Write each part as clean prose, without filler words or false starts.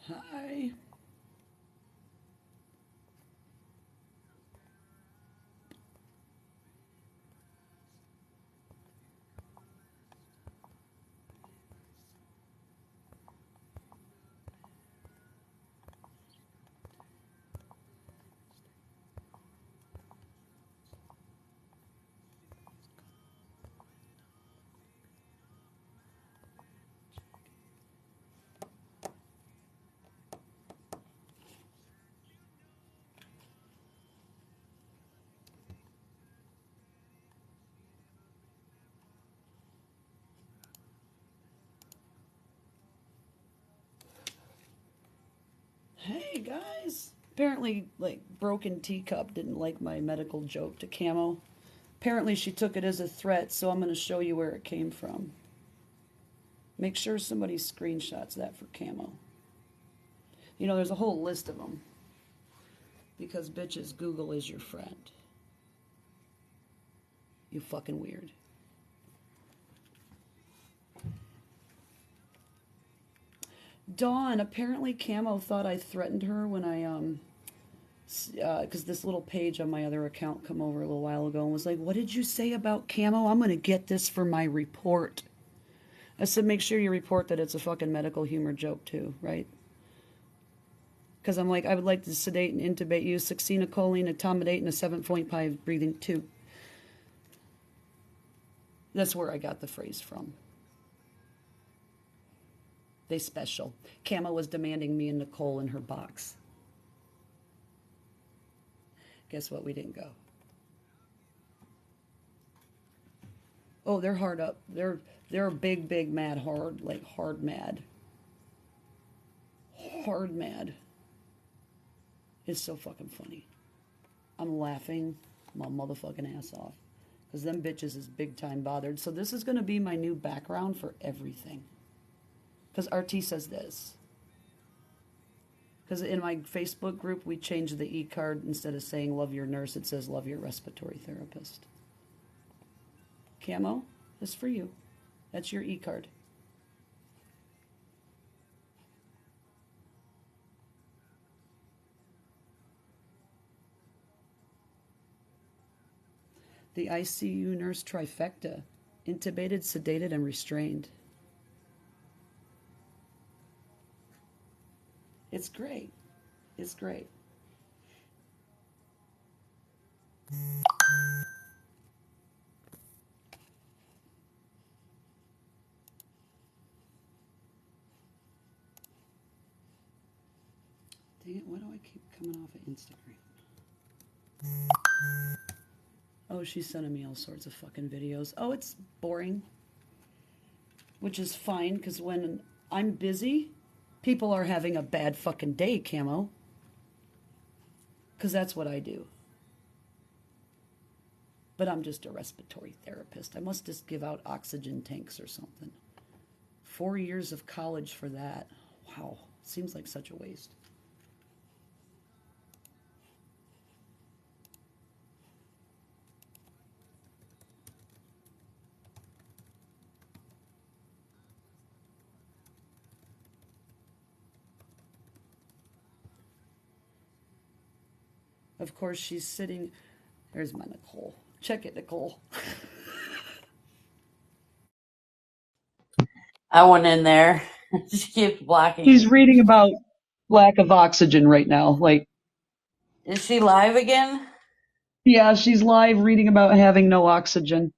Hi. Hey guys. Apparently, like, Broken Teacup didn't like my medical joke to Camo. Apparently, she took it as a threat, so I'm going to show you where it came from. Make sure somebody screenshots that for Camo. You know, there's a whole list of them. Because, bitches, Google is your friend. You fucking weird. Dawn, apparently Camo thought I threatened her when I, because this little page on my other account come over a little while ago and was like, what did you say about Camo? I'm going to get this for my report. I said, make sure you report that it's a fucking medical humor joke too, right? Because I'm like, I would like to sedate and intubate you, succinylcholine, etomidate, and a 7.5 breathing tube. That's where I got the phrase from. They special. Camo was demanding me and Nicole in her box. Guess what? We didn't go. Oh, they're hard up. They're big mad hard, like hard mad. Hard mad. It's so fucking funny. I'm laughing my motherfucking ass off. Because them bitches is big time bothered. So this is going to be my new background for everything. Because RT says this. Because in my Facebook group, we changed the e-card. Instead of saying love your nurse, it says love your respiratory therapist. Camo, this is for you. That's your e-card. The ICU nurse trifecta. Intubated, sedated, and restrained. It's great. It's great. Dang it, why do I keep coming off of Instagram? Oh, she's sending me all sorts of fucking videos. Oh, it's boring. Which is fine, because when I'm busy, people are having a bad fucking day, Camo. Because that's what I do. But I'm just a respiratory therapist. I must just give out oxygen tanks or something. 4 years of college for that. Wow, seems like such a waste. Of course, she's sitting. There's my Nicole. Check it, Nicole. I went in there. She keeps blocking She's me. reading about lack of oxygen right now. Like, Is she live again? yeah, she's live reading about having no oxygen.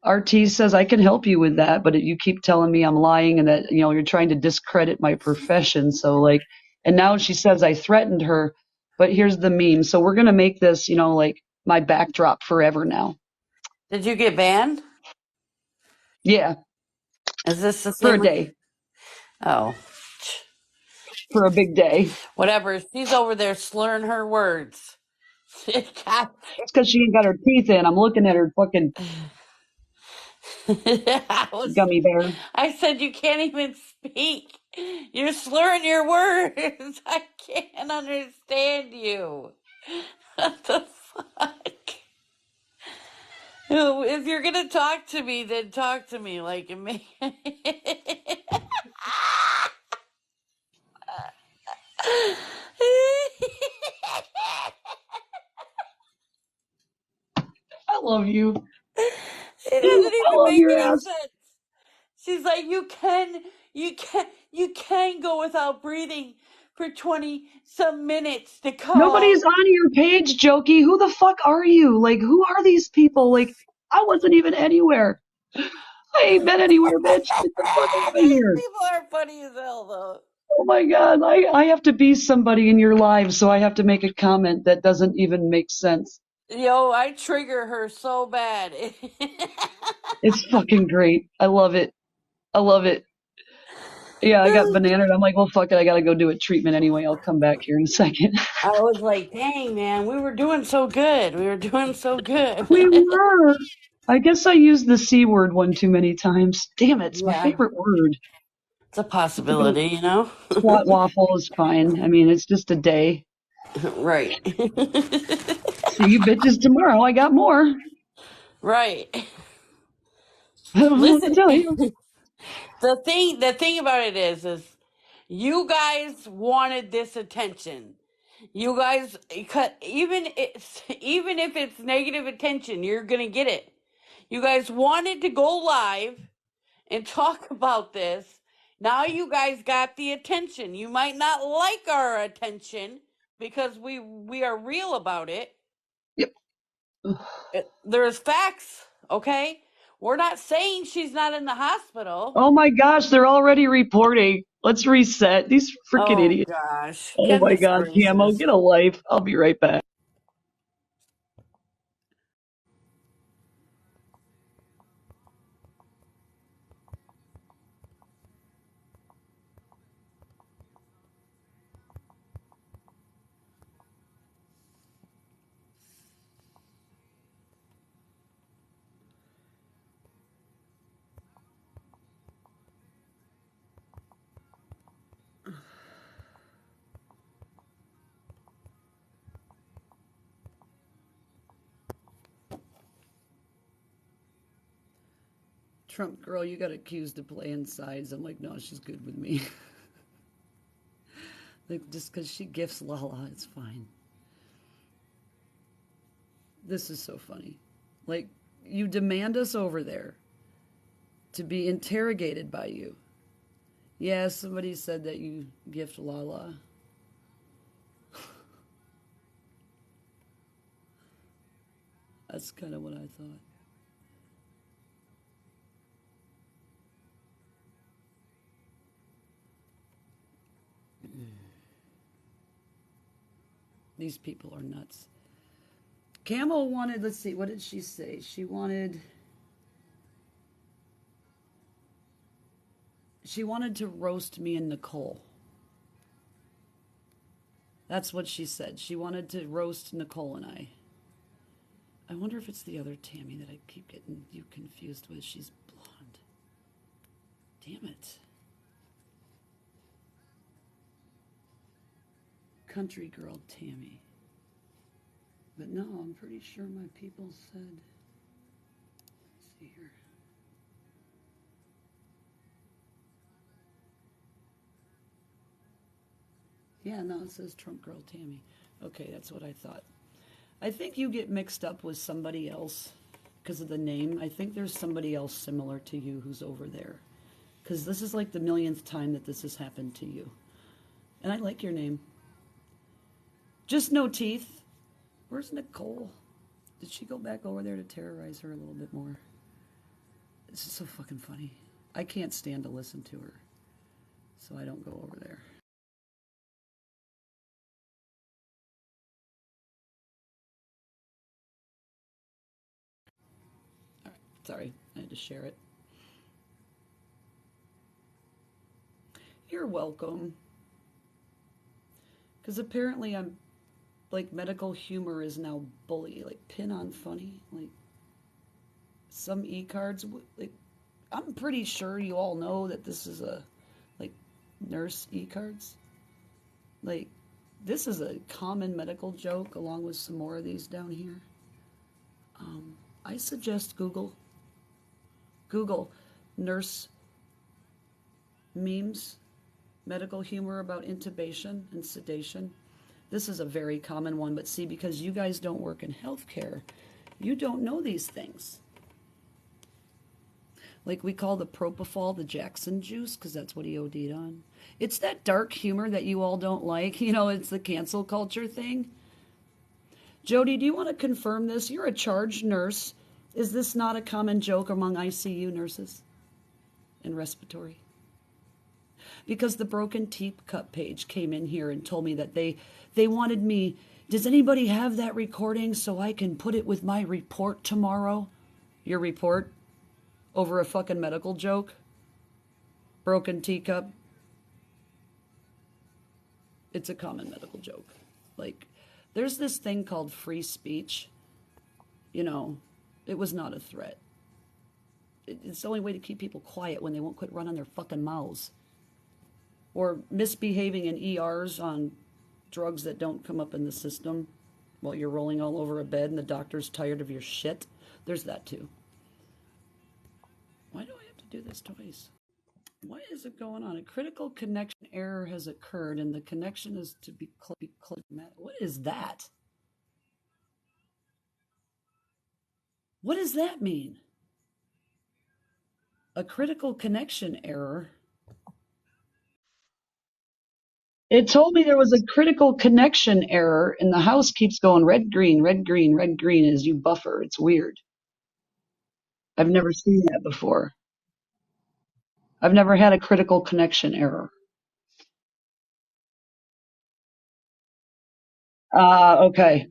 RT says I can help you with that, but you keep telling me I'm lying and that you're trying to discredit my profession. So like, and now she says I threatened her, but here's the meme. So we're gonna make this, like my backdrop forever now. Did you get banned? Yeah, Is this the for a same? day, Oh, for a big day. whatever. She's over there slurring her words. God. It's because she ain't got her teeth in. I'm looking at her fucking gummy bear. I said you can't even speak. You're slurring your words. I can't understand you. What the fuck? If you're gonna talk to me, then talk to me like me. you. It doesn't I even love make your any ass. sense. She's like, you can go without breathing for 20 some minutes to Nobody's call. on your page, Jokey. Who the fuck are you? Like, who are these people? Like, I wasn't even anywhere. I ain't been anywhere, bitch. Get the fuck out of These here. people are funny as hell, though. Oh my god, I have to be somebody in your lives, so I have to make a comment that doesn't even make sense. Yo, I trigger her so bad. It's fucking great. I love it. I love it. Yeah, I got bananaed. I'm like, well, fuck it. I gotta go do a treatment anyway. I'll come back here in a second. I was like, dang, man, we were doing so good. We were doing so good. We were. I guess I used the C word one too many times. Damn it, it's my Yeah, favorite word. it's a I have to go possibility, you know? squat waffle is fine. I mean, it's just a day. Right. See you bitches tomorrow. I got more. Right. I don't know what to Listen, tell you. the thing about it is you guys wanted this attention. You guys cut even if it's negative attention, you're gonna get it. You guys wanted to go live and talk about this. Now you guys got the attention. You might not like our attention because we are real about it. Yep. There's facts, okay? We're not saying she's not in the hospital. Oh my gosh, they're already reporting. Let's reset. These freaking Oh idiots. gosh, Oh my goodness god, Camo, gracious. get a life. I'll be right back. Trump girl, you got accused of playing sides. I'm like, no, she's good with me. Like, just because she gifts Lala, it's fine. This is so funny. Like, you demand us over there to be interrogated by you. Yeah, somebody said that you gift Lala. That's kind of what I thought. These people are nuts. Camel wanted, let's see, what did she say? She wanted to roast me and Nicole. That's what she said. She wanted to roast Nicole and I. I wonder if it's the other Tammy that I keep getting you confused with. She's blonde. Damn it. Country girl Tammy. But no, I'm pretty sure my people said. Let's see here. Yeah, no, it says Trump girl Tammy. Okay, that's what I thought. I think you get mixed up with somebody else because of the name. I think there's somebody else similar to you who's over there. Because this is like the millionth time that this has happened to you. And I like your name. Just no teeth. Where's Nicole? Did she go back over there to terrorize her a little bit more? This is so fucking funny. I can't stand to listen to her. So I don't go over there. All right, sorry. I had to share it. You're welcome. Because apparently I'm like medical humor is now bully, like pin on funny, like some e-cards. Like I'm pretty sure you all know that this is a like nurse e-cards. Like this is a common medical joke, along with some more of these down here. I suggest Google nurse memes, medical humor about intubation and sedation. This is a very common one, but see, because you guys don't work in healthcare, You don't know these things. Like we call the propofol the Jackson juice because that's what he OD'd on. It's that dark humor that you all don't like. You know, it's the cancel culture thing. Jody, do you want to confirm this? You're a charged nurse. Is this not a common joke among ICU nurses and respiratory? Because the broken teacup page came in here and told me that they wanted me. Does anybody have that recording so I can put it with my report tomorrow? Your report over a fucking medical joke? Broken teacup. It's a common medical joke. Like, there's this thing called free speech. You know, it was not a threat. It's the only way to keep people quiet when they won't quit running their fucking mouths. Or misbehaving in ERs on drugs that don't come up in the system while you're rolling all over a bed and the doctor's tired of your shit. There's that too. Why do I have to do this twice? What is it going on? A critical connection error has occurred and the connection is to be close. What is that? What does that mean? A critical connection error? It told me there was a critical connection error and the house keeps going red, green, red, green, red, green as you buffer. It's weird. I've never seen that before. I've never had a critical connection error. Okay.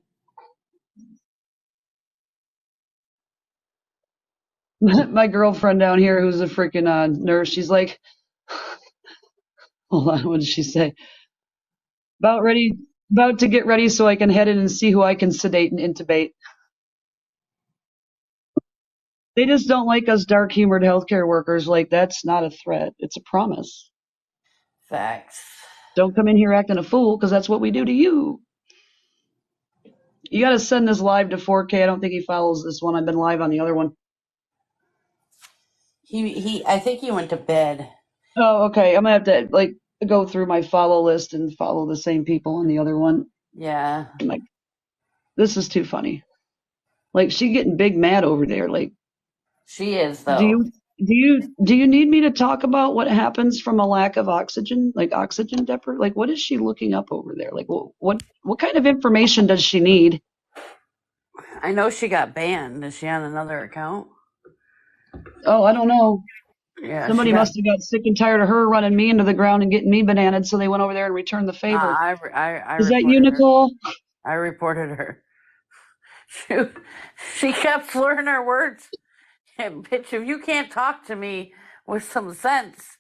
My girlfriend down here, who's a freaking nurse, she's like, hold on, what did she say? About to get ready so I can head in and see who I can sedate and intubate. They just don't like us dark humored healthcare workers. Like, that's not a threat. It's a promise. Facts. Don't come in here acting a fool because that's what we do to you. You got to send this live to 4K. I don't think he follows this one. I've been live on the other one. I think he went to bed. Oh, okay. I'm going to have to, like, go through my follow list and follow the same people on the other one. Yeah. Like, this is too funny. Like, she getting big mad over there. Like, She is, do though. you need me to talk about what happens from a lack of oxygen, like oxygen deprivation? Like, what is she looking up over there? Like, what kind of information does she need? I know she got banned. Is she on another account? Oh, I don't know. Yeah, she Somebody got. must have got sick and tired of her running me into the ground and getting me bananaed, so they went over there and returned the favor. I Is that you, reported her. Nicole? I reported her. She kept slurring her words. Yeah, bitch, if you can't talk to me with some sense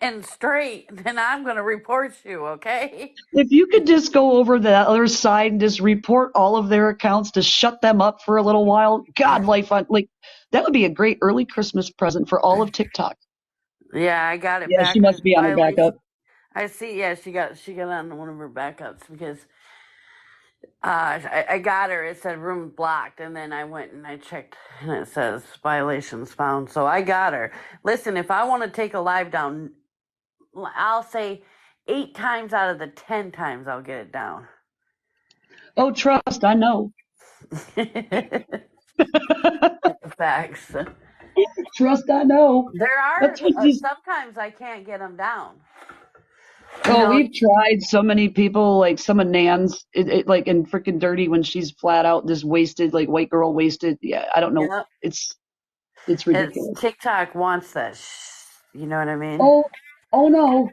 and straight, then I'm going to report you, okay? If you could just go over the other side and just report all of their accounts to shut them up for a little while, God, life on like that would be a great early Christmas present for all of TikTok. Yeah, I got it Yeah, she back must on be on her violation. backup. I see. Yeah, she got on one of her backups because I got her. It said room blocked, and then I went and I checked, and it says violations found. So I got her. Listen, if I want to take a live down, I'll say 8 times out of the 10 times I'll get it down. Oh, trust, I know. Facts. Trust, I know. There are That's what you. sometimes I can't get them down. Oh, we've tried so many people, like some of Nan's, like in freaking dirty when she's flat out just wasted, like white girl wasted. Yeah, I don't know. Yeah, It's it's ridiculous. TikTok wants that. You know what I mean? Oh, oh no.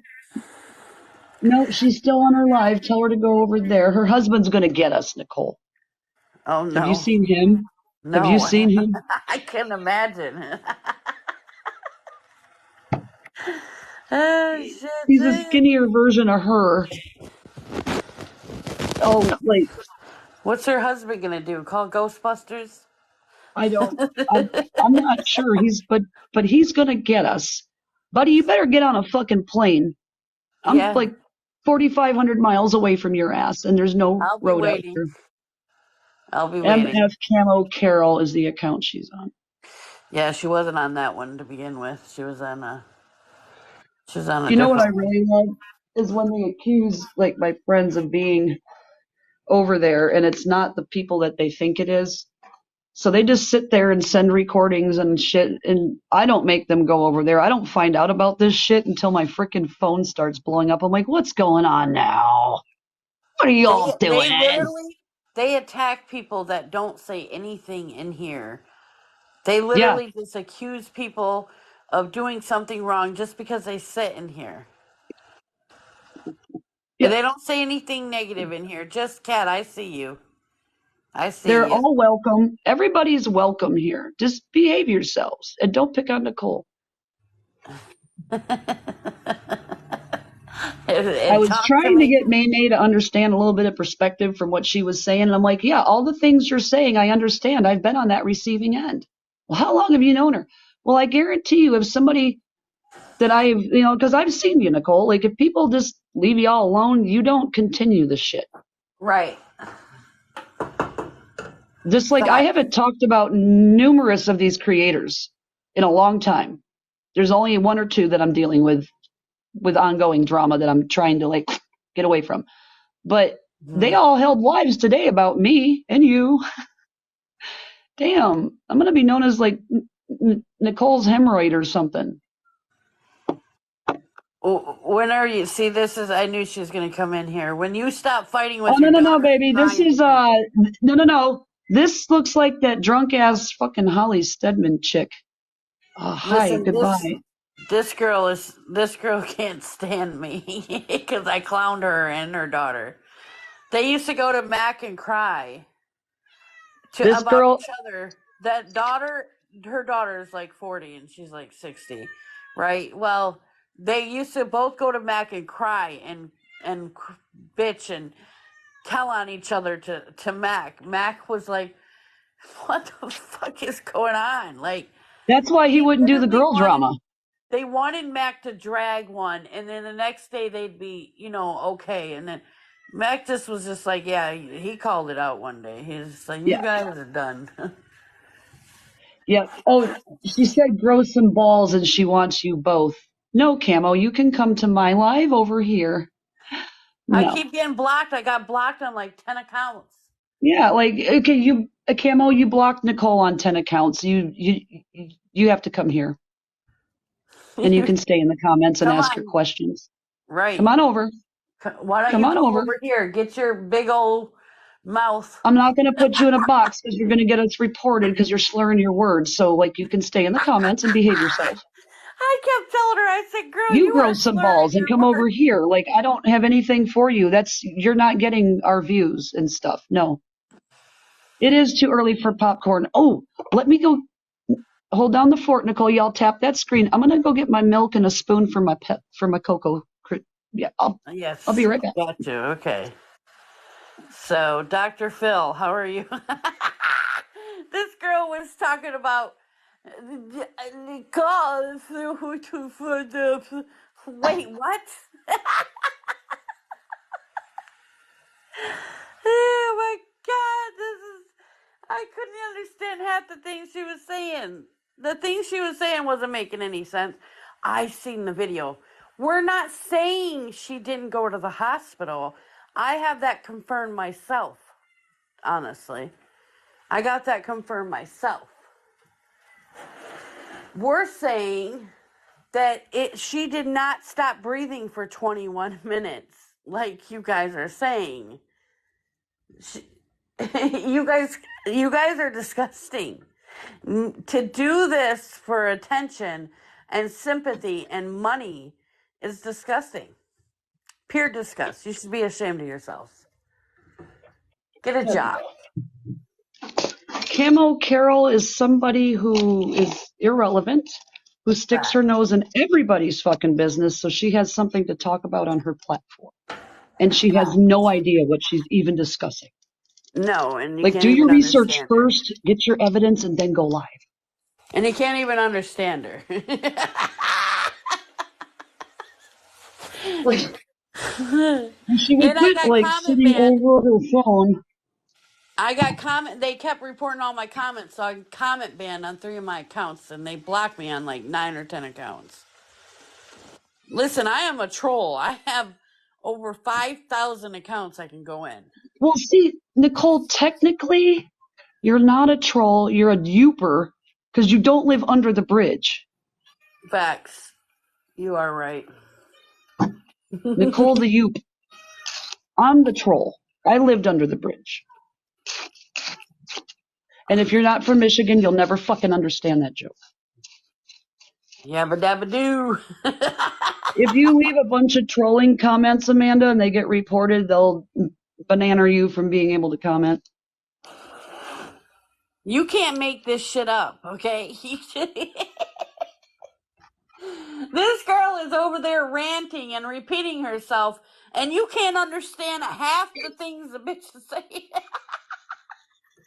No, she's still on her live. Tell her to go over there. Her husband's going to get us, Nicole. Oh Have you no, seen him? Have you no, seen him? I can imagine. Oh He's a shit! skinnier version of her. Oh, like, What's her husband gonna do? Call Ghostbusters? I don't, I'm not sure. But he's going to get us. Buddy, you better get on a fucking plane. I'm Yeah, like 4,500 miles away from your ass, and there's no I'll be road out waiting. here. I'll be waiting. MF Camo Carol is the account she's on. Yeah, she wasn't on that one to begin with. She was on a. She was on a You know what I different one. really love is when they accuse like my friends of being over there, and it's not the people that they think it is. So they just sit there and send recordings and shit, and I don't make them go over there. I don't find out about this shit until my freaking phone starts blowing up. I'm like, what's going on now? What are They y'all they doing? literally they attack people that don't say anything in here. They Yeah, literally just accuse people of doing something wrong just because they sit in here. yeah. They don't say anything negative in here. Just Cat, I see you. I They're see you. all welcome. Everybody's welcome here. Just behave yourselves and don't pick on Nicole. I And was talk to trying to me. get May to understand a little bit of perspective from what she was saying. And I'm like, yeah, all the things you're saying, I understand. I've been on that receiving end. Well, how long have you known her? Well, I guarantee you, if somebody that I've, because I've seen you, Nicole, like if people just leave you all alone, you don't continue the shit. Right. Just like I Fact. haven't talked about numerous of these creators in a long time. There's only one or two that I'm dealing with ongoing drama that I'm trying to like get away from. But they Mhm. all held lives today about me and you. Damn, I'm gonna be known as like Nicole's hemorrhoid or something. When are you? See, this is. I knew she was going to come in here. When you stop fighting Oh with no your no no, daughter and baby. This crying is to people. no. This looks like that drunk ass fucking Holly Stedman chick. Hi, Listen, goodbye. this girl can't stand me because I clowned her and her daughter. They used to go to Mac and cry This about girl, each other. That daughter, her daughter is like 40 and she's like 60, right? Well, they used to both go to Mac and cry and bitch and tell on each other to Mac. Mac was like, "What the fuck is going on?" Like that's why he they wouldn't do the literally girl wanted drama. they wanted Mac to drag one, and then the next day they'd be, okay. And then Mac just was just like, yeah, he called it out one day. He's just like, you Yeah, guys are done. yeah. Oh, she said grow some balls and she wants you both. No, Camo, you can come to my live over here. I No. keep getting blocked. I got blocked on like 10 accounts. Yeah, like okay, Camo, you blocked Nicole on 10 accounts. You have to come here and you can stay in the comments and Come ask your on. questions. Come Right. on over. Why don't Come you on come over. over here? Get your big old mouth. I'm not going to put you in a box because you're going to get us reported because you're slurring your words. So like you can stay in the comments and behave yourself. I kept telling her, I said, girl, You you grow are some slurring balls and your come over words. here. Like I don't have anything for you. You're not getting our views and stuff. No. It is too early for popcorn. Oh, let me go hold down the fort, Nicole. Y'all tap that screen. I'm gonna go get my milk and a spoon for my pet for my cocoa. Yeah, I'll be Yes, right back. got you. Okay. So, Dr. Phil, how are you? This girl was talking about Nicole. Wait, what? Oh my God, I couldn't understand half the things she was saying. The things she was saying wasn't making any sense. I seen the video. We're not saying she didn't go to the hospital. I have that confirmed myself, honestly. I got that confirmed myself. We're saying that she did not stop breathing for 21 minutes, like you guys are saying. She, you guys are disgusting. To do this for attention and sympathy and money is disgusting. Pure disgust. You should be ashamed of yourselves. Get a job. Camo Carol is somebody who is irrelevant, who sticks her Fact. nose in everybody's fucking business, so she has something to talk about on her platform, and she has Fact. no idea what she's even discussing. No, and you Like, can't do your even research understand her. first, get your evidence, and then go live. And you can't even understand her. Like, she would Then I quit got like comment sitting banned. over her phone. I got comment. They kept reporting all my comments, so I comment banned on 3 of my accounts, and they blocked me on like 9 or 10 accounts. Listen, I am a troll. I have over 5,000 accounts I can go in. Well, see, Nicole, technically, You're not a troll. You're a youper because you don't live under the bridge. Facts. You are right. Nicole the youp. I'm the troll. I lived under the bridge. And if you're not from Michigan, you'll never fucking understand that joke. Yabba dabba doo. If you leave a bunch of trolling comments, Amanda, and they get reported, they'll banana you from being able to comment. You can't make this shit up, okay? This girl is over there ranting and repeating herself, and you can't understand half the things the bitch is saying.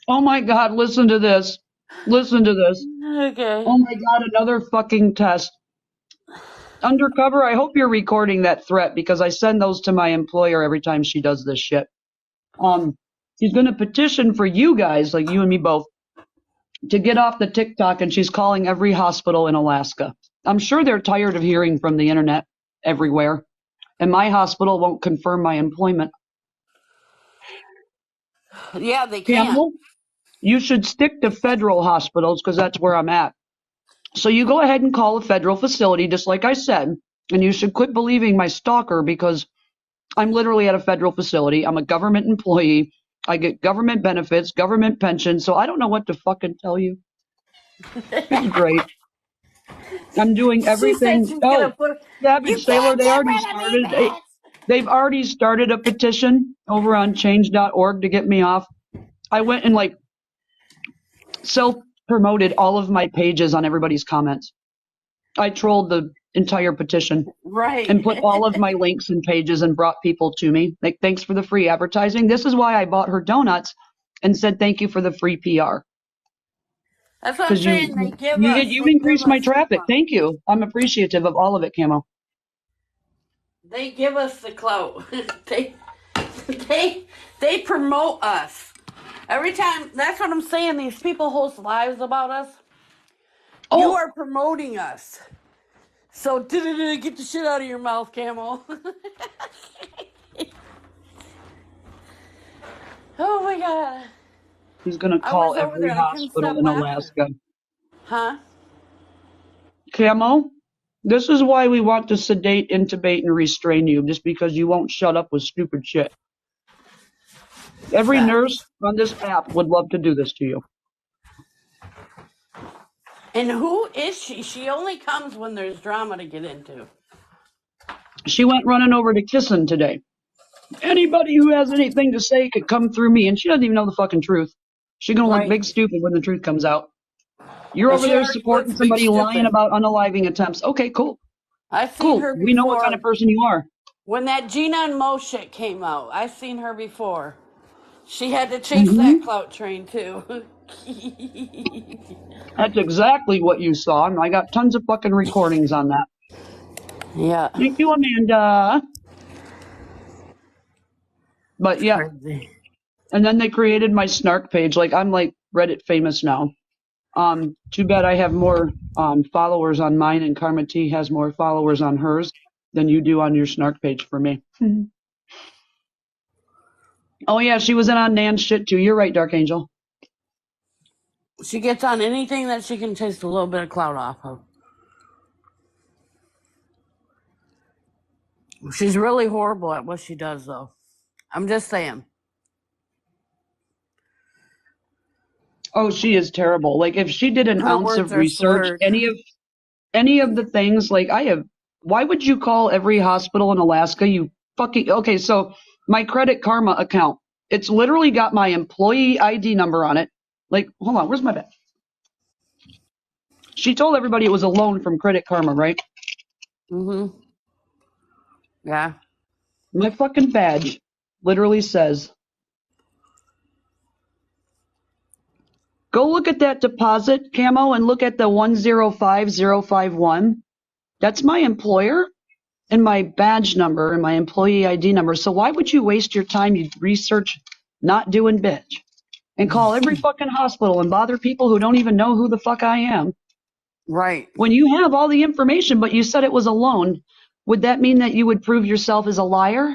Oh my God, listen to this. Listen to this. Okay. Oh my God, another fucking test. Undercover, I hope you're recording that threat because I send those to my employer every time she does this shit. She's going to petition for you guys, like you and me both, to get off the TikTok, and she's calling every hospital in Alaska. I'm sure they're tired of hearing from the internet everywhere, and my hospital won't confirm my employment. Yeah, they can't. Campbell, you should stick to federal hospitals because that's where I'm at. So you go ahead and call a federal facility, just like I said, and you should quit believing my stalker because I'm literally at a federal facility. I'm a government employee. I get government benefits, government pension, so I don't know what to fucking tell you. It's great. I'm doing She said everything. she's gonna Oh, put. You Savage Sailor, can't they get already rid of me, started. bitch. They've already started a petition over on change.org to get me off. I went and like self-promoted all of my pages on everybody's comments. I trolled the entire petition Right. and put all of my links and pages and brought people to me. Like, thanks for the free advertising. This is why I bought her donuts and said thank you for the free PR. That's what I'm Because saying. you increased my traffic. Thank you. I'm appreciative of all of it, Camo. They give us the clout. they promote us. Every time, that's what I'm saying. These people host lives about us. You are promoting us. So get the shit out of your mouth, Camo. Oh my God. He's going to I was call over every there and I couldn't hospital stop in laughing. Alaska. Huh? Camo, this is why we want to sedate, intubate, and restrain you, just because you won't shut up with stupid shit. Every nurse on this app would love to do this to you. And who is she? She only comes when there's drama to get into. She went running over to Kissin today. Anybody who has anything to say could come through me, and she doesn't even know the fucking truth. She's gonna look big stupid when the truth comes out. You're And over she there already supporting looks big somebody lying stupid. about unaliving attempts. Okay, cool. I've seen Cool. her We know what kind of before. person you are. When that Gina and Mo shit came out, I've seen her before. She had to chase Mm-hmm. that clout train too. That's exactly what you saw, and I got tons of fucking recordings on that. Yeah. Thank you, Amanda. But yeah, Crazy. and then they created my snark page. Like, I'm like Reddit famous now. Too bad I have more followers on mine, and Karma T has more followers on hers than you do on your snark page for me. Oh yeah, she was in on Nan's shit too. You're right, Dark Angel. She gets on anything that she can taste a little bit of clout off of. She's really horrible at what she does, though. I'm just saying. Oh, she is terrible. Like, if she did an Her ounce words of are research, slurred. any of the things, like, I have, why would you call every hospital in Alaska? You fucking, okay, so my Credit Karma account, it's literally got my employee ID number on it. Like, hold on, where's my badge? She told everybody it was a loan from Credit Karma, right? Mm-hmm. Yeah. My fucking badge literally says, go look at that deposit, Camo, and look at the 105051. That's my employer and my badge number and my employee ID number. So why would you waste your time, you research not doing bitch, and call every fucking hospital and bother people who don't even know who the fuck I am? Right. When you have all the information, but you said it was a loan, would that mean that you would prove yourself as a liar?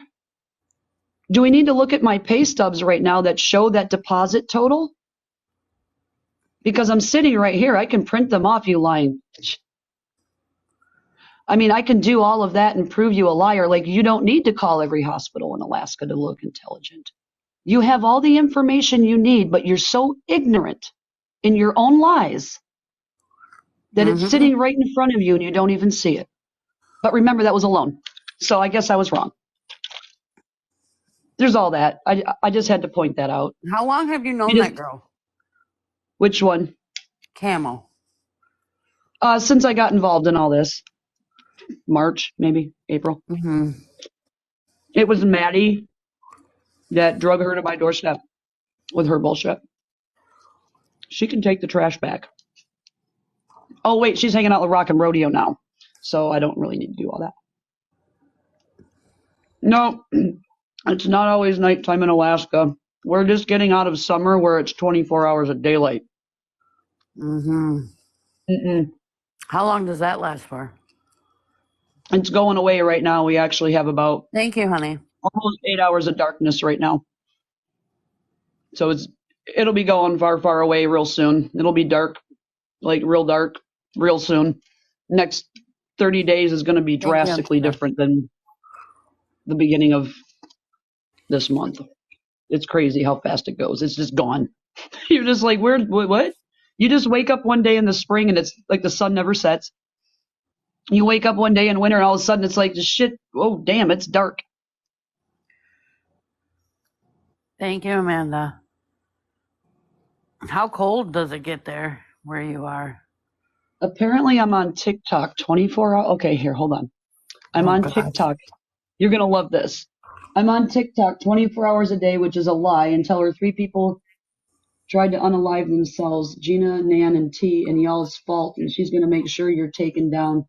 Do we need to look at my pay stubs right now that show that deposit total? Because I'm sitting right here. I can print them off, you lying. I mean, I can do all of that and prove you a liar. Like, you don't need to call every hospital in Alaska to look intelligent. You have all the information you need, but you're so ignorant in your own lies that it's Mm-hmm. sitting right in front of you and you don't even see it. But remember, that was a loan. So I guess I was wrong. There's all that. I just had to point that out. How long have you known You that just, girl? which one? Camo. Since I got involved in all this, March, maybe April. Mm-hmm. It was Maddie that drug her to my doorstep with her bullshit. She can take the trash back. Oh, wait, she's hanging out with Rock and Rodeo now. So I don't really need to do all that. No, it's not always nighttime in Alaska. We're just getting out of summer where it's 24 hours of daylight. Mm-hmm. Mm-mm. How long does that last for? It's going away right now. We actually have about Thank you, honey. almost 8 hours of darkness right now. So it'll be going far, far away real soon. It'll be dark, like real dark, real soon. Next 30 days is going to be Thank you, drastically Amanda. different than the beginning of this month. It's crazy how fast it goes. It's just gone. You're just like, what? You just wake up one day in the spring and it's like the sun never sets. You wake up one day in winter and all of a sudden it's like, shit, oh, damn, it's dark. Thank you, Amanda. How cold does it get there where you are? Apparently I'm on TikTok 24 hours. Okay, here, hold on. I'm Oh, on God. TikTok. You're going to love this. I'm on TikTok 24 hours a day, which is a lie, until her 3 people tried to unalive themselves, Gina, Nan, and T, and y'all's fault, and she's going to make sure you're taken down.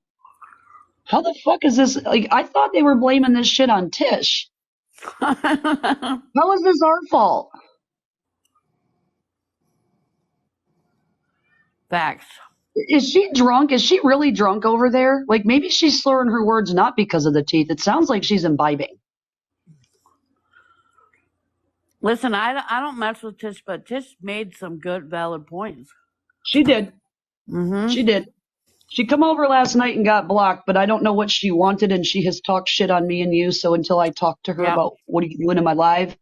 How the fuck is this? Like, I thought they were blaming this shit on Tish. How is this our fault? Facts. Is she drunk? Is she really drunk over there? Like, maybe she's slurring her words not because of the teeth. It sounds like she's imbibing. Listen, I don't mess with Tish, but Tish made some good, valid points. She did. Mm-hmm. She did. She come over last night and got blocked, but I don't know what she wanted, and she has talked shit on me and you. So until I talk to her Yep. about what are you doing in my life,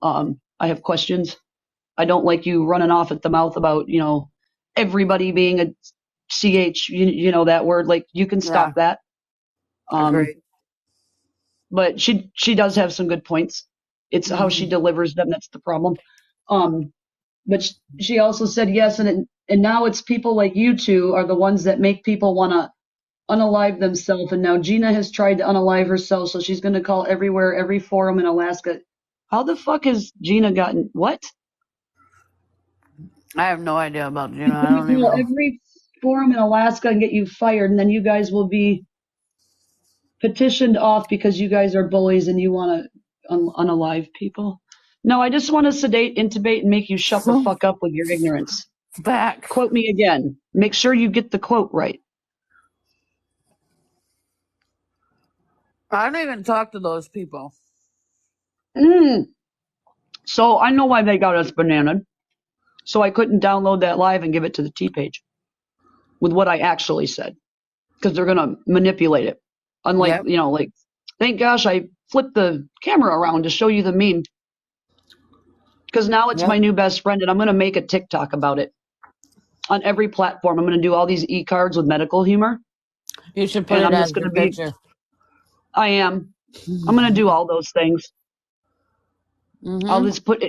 I have questions. I don't like you running off at the mouth about, everybody being a CH, you know that word. Like, you can stop that. Agreed. But she does have some good points. It's how she delivers them that's the problem. But she also said yes, and now it's people like you two are the ones that make people want to unalive themselves. And now Gina has tried to unalive herself, so she's going to call everywhere, every forum in Alaska. How the fuck has Gina gotten what? I have no idea about Gina. I don't even know. Every forum in Alaska and get you fired, and then you guys will be petitioned off because you guys are bullies and you want to unalive people. No, I just want to sedate, intubate, and make you shut the fuck up with your ignorance. Facts. Quote me again. Make sure you get the quote right. I don't even talk to those people. So I know why they got us bananaed. So I couldn't download that live and give it to the T page with what I actually said, because they're gonna manipulate it. Unlike like, thank gosh I flipped the camera around to show you the meme, because now it's my new best friend, and I'm gonna make a TikTok about it on every platform. I'm gonna do all these e-cards with medical humor. You should put it as your picture. I am. I'm gonna do all those things. I'll just put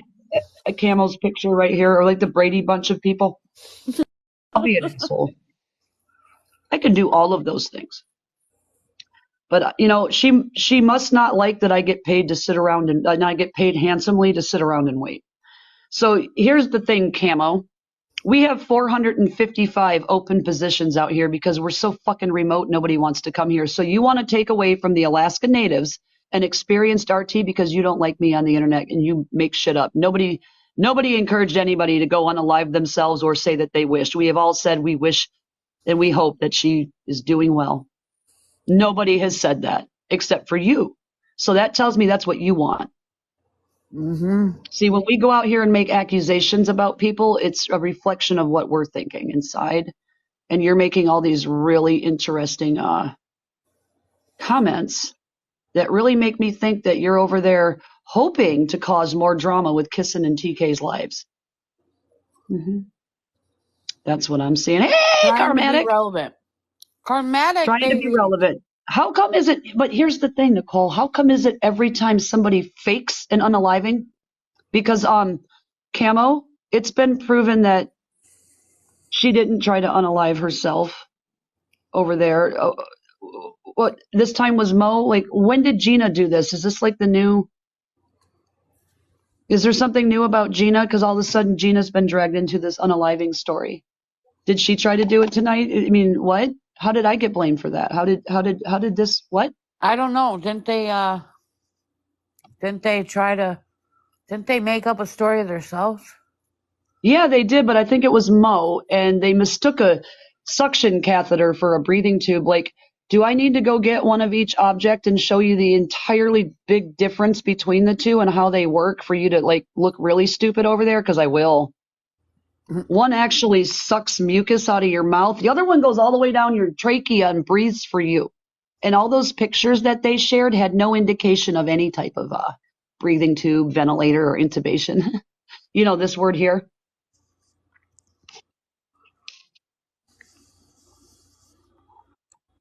a Camel's picture right here, or like the Brady Bunch of people. I'll be an asshole. I can do all of those things. But she must not like that I get paid to sit around and I get paid handsomely to sit around and wait. So here's the thing, Camo. We have 455 open positions out here because we're so fucking remote. Nobody wants to come here. So you want to take away from the Alaska natives an experienced RT because you don't like me on the internet and you make shit up. Nobody encouraged anybody to go unalive themselves or say that they wished. We have all said we wish and we hope that she is doing well. Nobody has said that except for you. So that tells me that's what you want. See, when we go out here and make accusations about people, it's a reflection of what we're thinking inside. And you're making all these really interesting comments that really make me think that you're over there hoping to cause more drama with Kissin and TK's lives. That's what I'm seeing. Hey, Trying to be Karmatic! relevant. Karmatic, Trying to be baby. relevant. How come is it, but here's the thing, Nicole, how come is it every time somebody fakes an unaliving? Because, Camo, it's been proven that she didn't try to unalive herself over there. What, this time was Mo? Like, when did Gina do this? Is this like the new, is there something new about Gina? Because all of a sudden Gina's been dragged into this unaliving story. Did she try to do it tonight? I mean, what? How did I get blamed for that? How did this, what? I don't know. Didn't they make up a story of themselves? Yeah, they did, but I think it was Mo, and they mistook a suction catheter for a breathing tube. Like, do I need to go get one of each object and show you the entirely big difference between the two and how they work for you to like look really stupid over there? Because I will. One actually sucks mucus out of your mouth. The other one goes all the way down your trachea and breathes for you. And all those pictures that they shared had no indication of any type of breathing tube, ventilator, or intubation. You know this word here?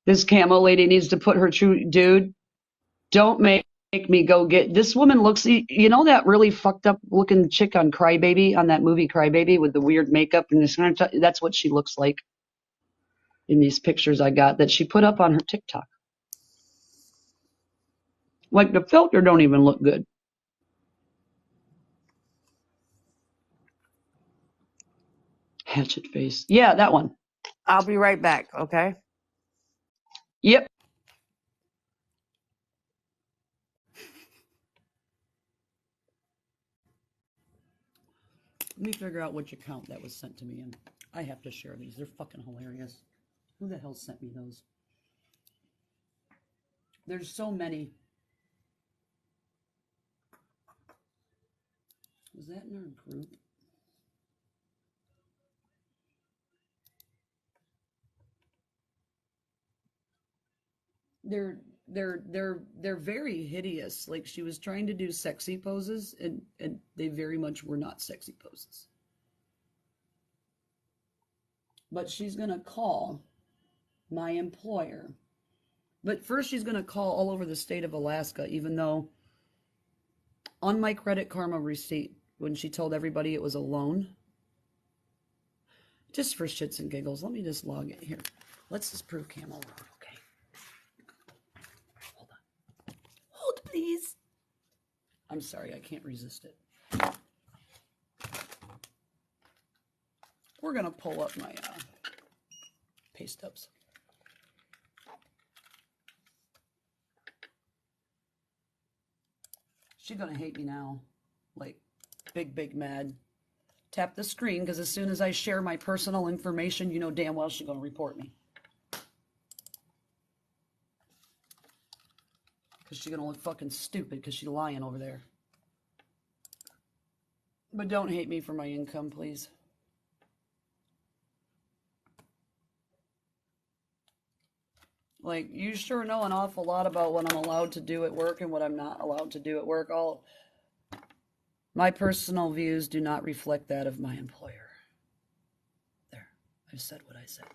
This camo lady needs to put her true dude. Don't make me go get this woman looks. You know that really fucked up looking chick on Crybaby on that movie Crybaby with the weird makeup and this. That's what she looks like in these pictures I got that she put up on her TikTok. Like the filter don't even look good. Hatchet face. Yeah, that one. I'll be right back, okay? Yep. Let me figure out which account that was sent to me in. I have to share these. They're fucking hilarious. Who the hell sent me those? There's so many. Was that in our group? They're very hideous. Like she was trying to do sexy poses and they very much were not sexy poses. But she's gonna call my employer. But first she's gonna call all over the state of Alaska, even though on my Credit Karma receipt, when she told everybody it was a loan, just for shits and giggles, let me just log it here. Let's just prove Camo wrong, okay? Hold on. Hold, please. I'm sorry, I can't resist it. We're gonna pull up my pay stubs. She's gonna hate me now, like big mad. Tap the screen because as soon as I share my personal information, you know damn well she's gonna report me. Because she's gonna look fucking stupid because she's lying over there. But don't hate me for my income, please. Like, you sure know an awful lot about what I'm allowed to do at work and what I'm not allowed to do at work. My personal views do not reflect that of my employer. There, I've said what I said.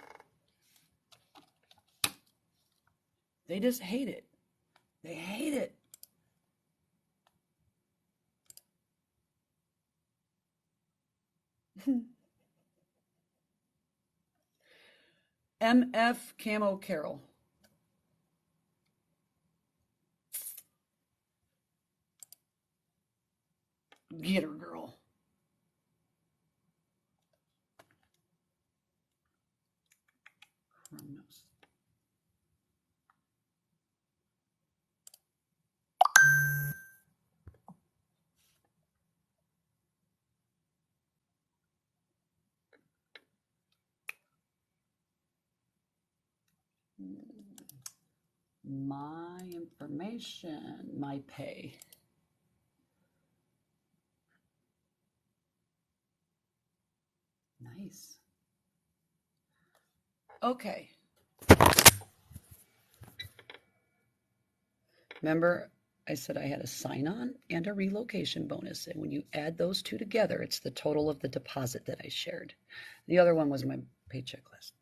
They just hate it. They hate it. MF Camo Carol. Get her, girl. Chronos. My information, my pay. Nice. Okay. Remember, I said I had a sign-on and a relocation bonus, and when you add those two together, it's the total of the deposit that I shared. The other one was my paycheck list.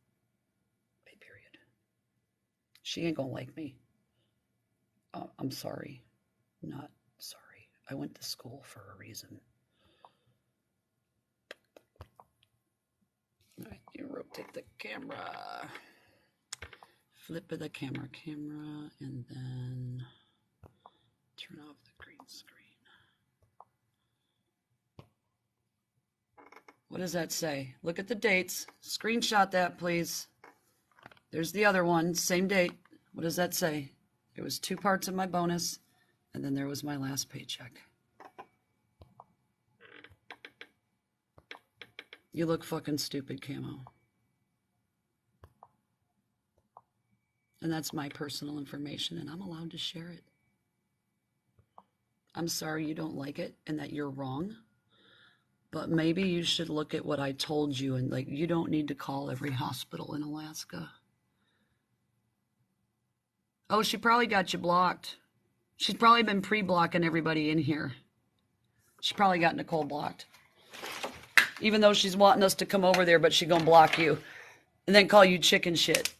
Pay period. She ain't gonna like me. I'm sorry. Not sorry. I went to school for a reason. All right, you rotate the camera. Flip of the camera, and then turn off the green screen. What does that say? Look at the dates. Screenshot that, please. There's the other one, same date. What does that say? There was 2 parts of my bonus, and then there was my last paycheck. You look fucking stupid, Camo. And that's my personal information, and I'm allowed to share it. I'm sorry you don't like it and that you're wrong, but maybe you should look at what I told you, and like, you don't need to call every hospital in Alaska. Oh, she probably got you blocked. She's probably been pre-blocking everybody in here. She probably got Nicole blocked. Even though she's wanting us to come over there, but she gonna block you and then call you chicken shit.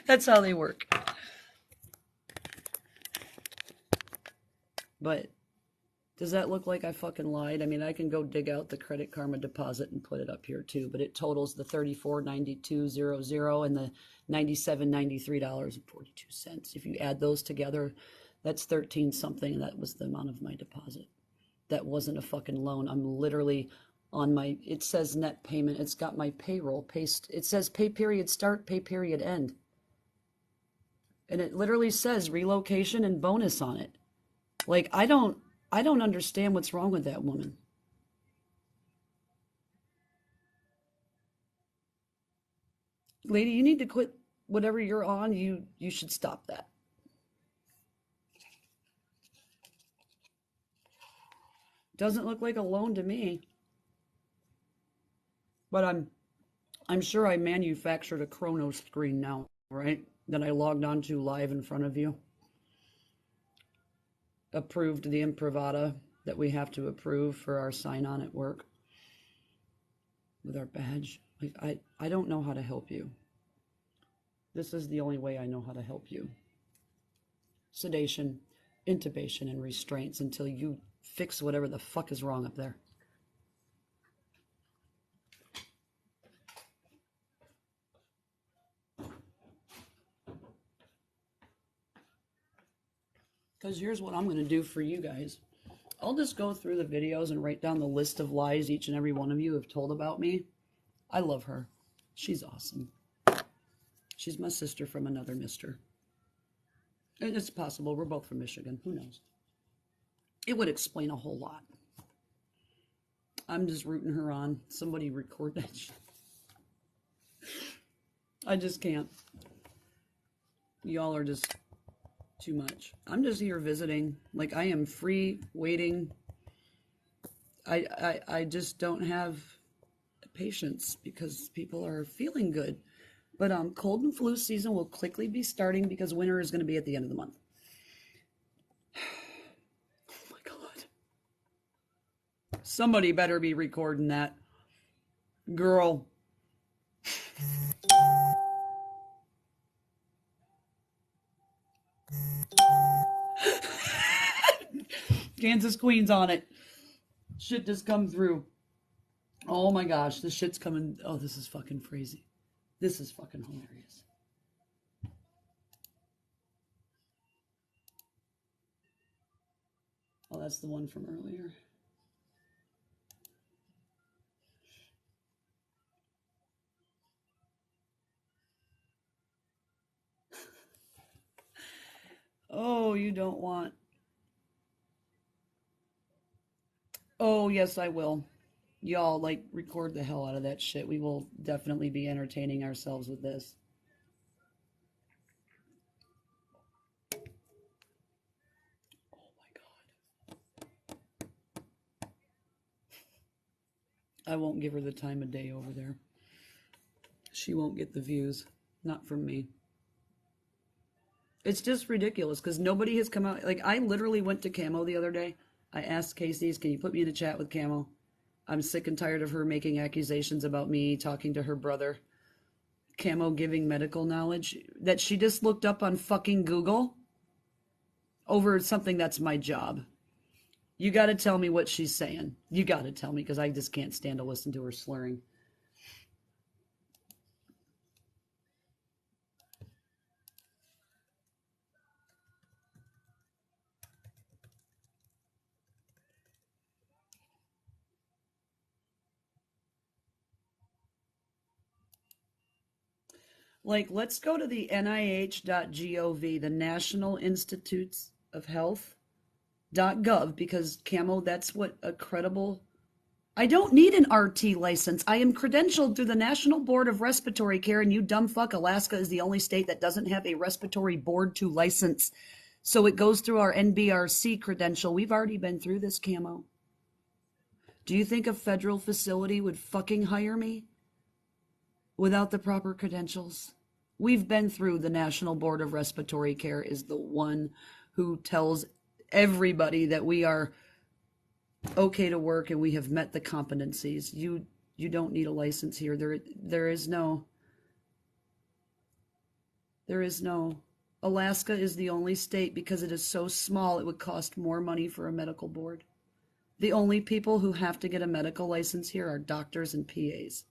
That's how they work. But does that look like I fucking lied? I mean, I can go dig out the Credit Karma deposit and put it up here too, but it totals the $34.9200 and the $97.93.42. If you add those together, that's 13 something, and that was the amount of my deposit. That wasn't a fucking loan. I'm literally on my, it says net payment. It's got my payroll paste. It says pay period start, pay period end. And it literally says relocation and bonus on it. Like, I don't understand what's wrong with that woman. Lady, you need to quit whatever you're on. You should stop that. Doesn't look like a loan to me. But I'm sure I manufactured a chrono screen now, right? That I logged onto live in front of you. Approved the improvata that we have to approve for our sign-on at work with our badge. Like, I don't know how to help you. This is the only way I know how to help you. Sedation, intubation, and restraints until you fix whatever the fuck is wrong up there. Because here's what I'm going to do for you guys. I'll just go through the videos and write down the list of lies each and every one of you have told about me. I love her. She's awesome. She's my sister from another mister. And it's possible we're both from Michigan. Who knows? It would explain a whole lot. I'm just rooting her on. Somebody record that shit. I just can't. Y'all are just too much. I'm just here visiting. Like, I am free, waiting. I just don't have patience because people are feeling good. But cold and flu season will quickly be starting because winter is going to be at the end of the month. Oh my God. Somebody better be recording that. Girl. Kansas Queen's on it. Shit just come through. Oh my gosh, this shit's coming. Oh, this is fucking crazy. This is fucking hilarious. Oh, that's the one from earlier. Oh, you don't want. Oh, yes, I will. Y'all, like, record the hell out of that shit. We will definitely be entertaining ourselves with this. Oh my God. I won't give her the time of day over there. She won't get the views. Not from me. It's just ridiculous because nobody has come out. Like, I literally went to Camo the other day. I asked Casey's, can you put me in a chat with Camo? I'm sick and tired of her making accusations about me talking to her brother. Camo giving medical knowledge that she just looked up on fucking Google over something that's my job. You got to tell me what she's saying. You got to tell me because I just can't stand to listen to her slurring. Like, let's go to the NIH.gov, the National Institutes of Health.gov, because Camo, that's what a credible. I don't need an RT license. I am credentialed through the National Board of Respiratory Care, and you dumb fuck, Alaska is the only state that doesn't have a respiratory board to license. So it goes through our NBRC credential. We've already been through this, Camo. Do you think a federal facility would fucking hire me without the proper credentials? We've been through the National Board of Respiratory Care is the one who tells everybody that we are okay to work and we have met the competencies. You don't need a license here. There is no. Alaska is the only state because it is so small it would cost more money for a medical board. The only people who have to get a medical license here are doctors and PAs.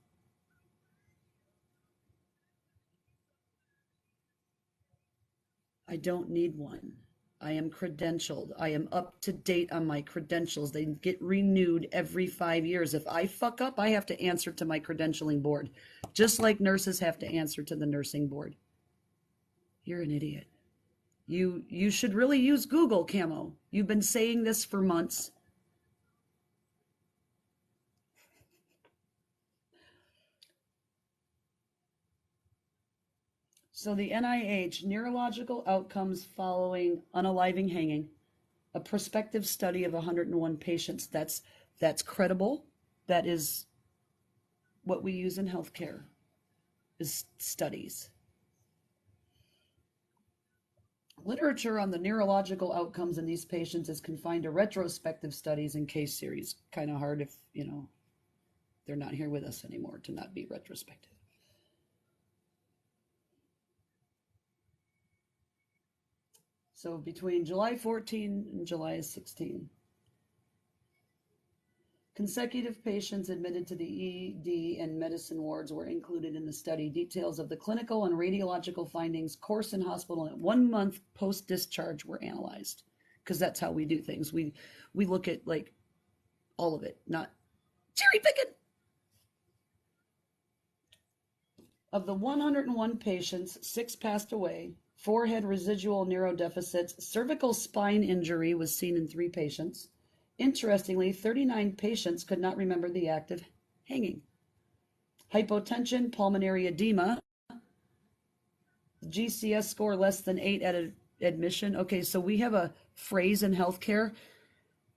I don't need one. I am credentialed. I am up to date on my credentials. They get renewed every 5 years. If I fuck up, I have to answer to my credentialing board, just like nurses have to answer to the nursing board. You're an idiot. You should really use Google, Camo. You've been saying this for months. So the NIH, neurological outcomes following unaliving hanging, a prospective study of 101 patients. That's credible. That is what we use in healthcare, is studies. Literature on the neurological outcomes in these patients is confined to retrospective studies and case series. Kind of hard if, they're not here with us anymore to not be retrospective. So between July 14 and July 16, consecutive patients admitted to the ED and medicine wards were included in the study. Details of the clinical and radiological findings, course in hospital, and 1 month post-discharge were analyzed. Because that's how we do things. We look at, like, all of it, not cherry picking. Of the 101 patients, 6 passed away. 4 had residual neurodeficits. Cervical spine injury was seen in 3 patients. Interestingly, 39 patients could not remember the act of hanging. Hypotension, pulmonary edema, GCS score less than 8 at admission. Okay, so we have a phrase in healthcare.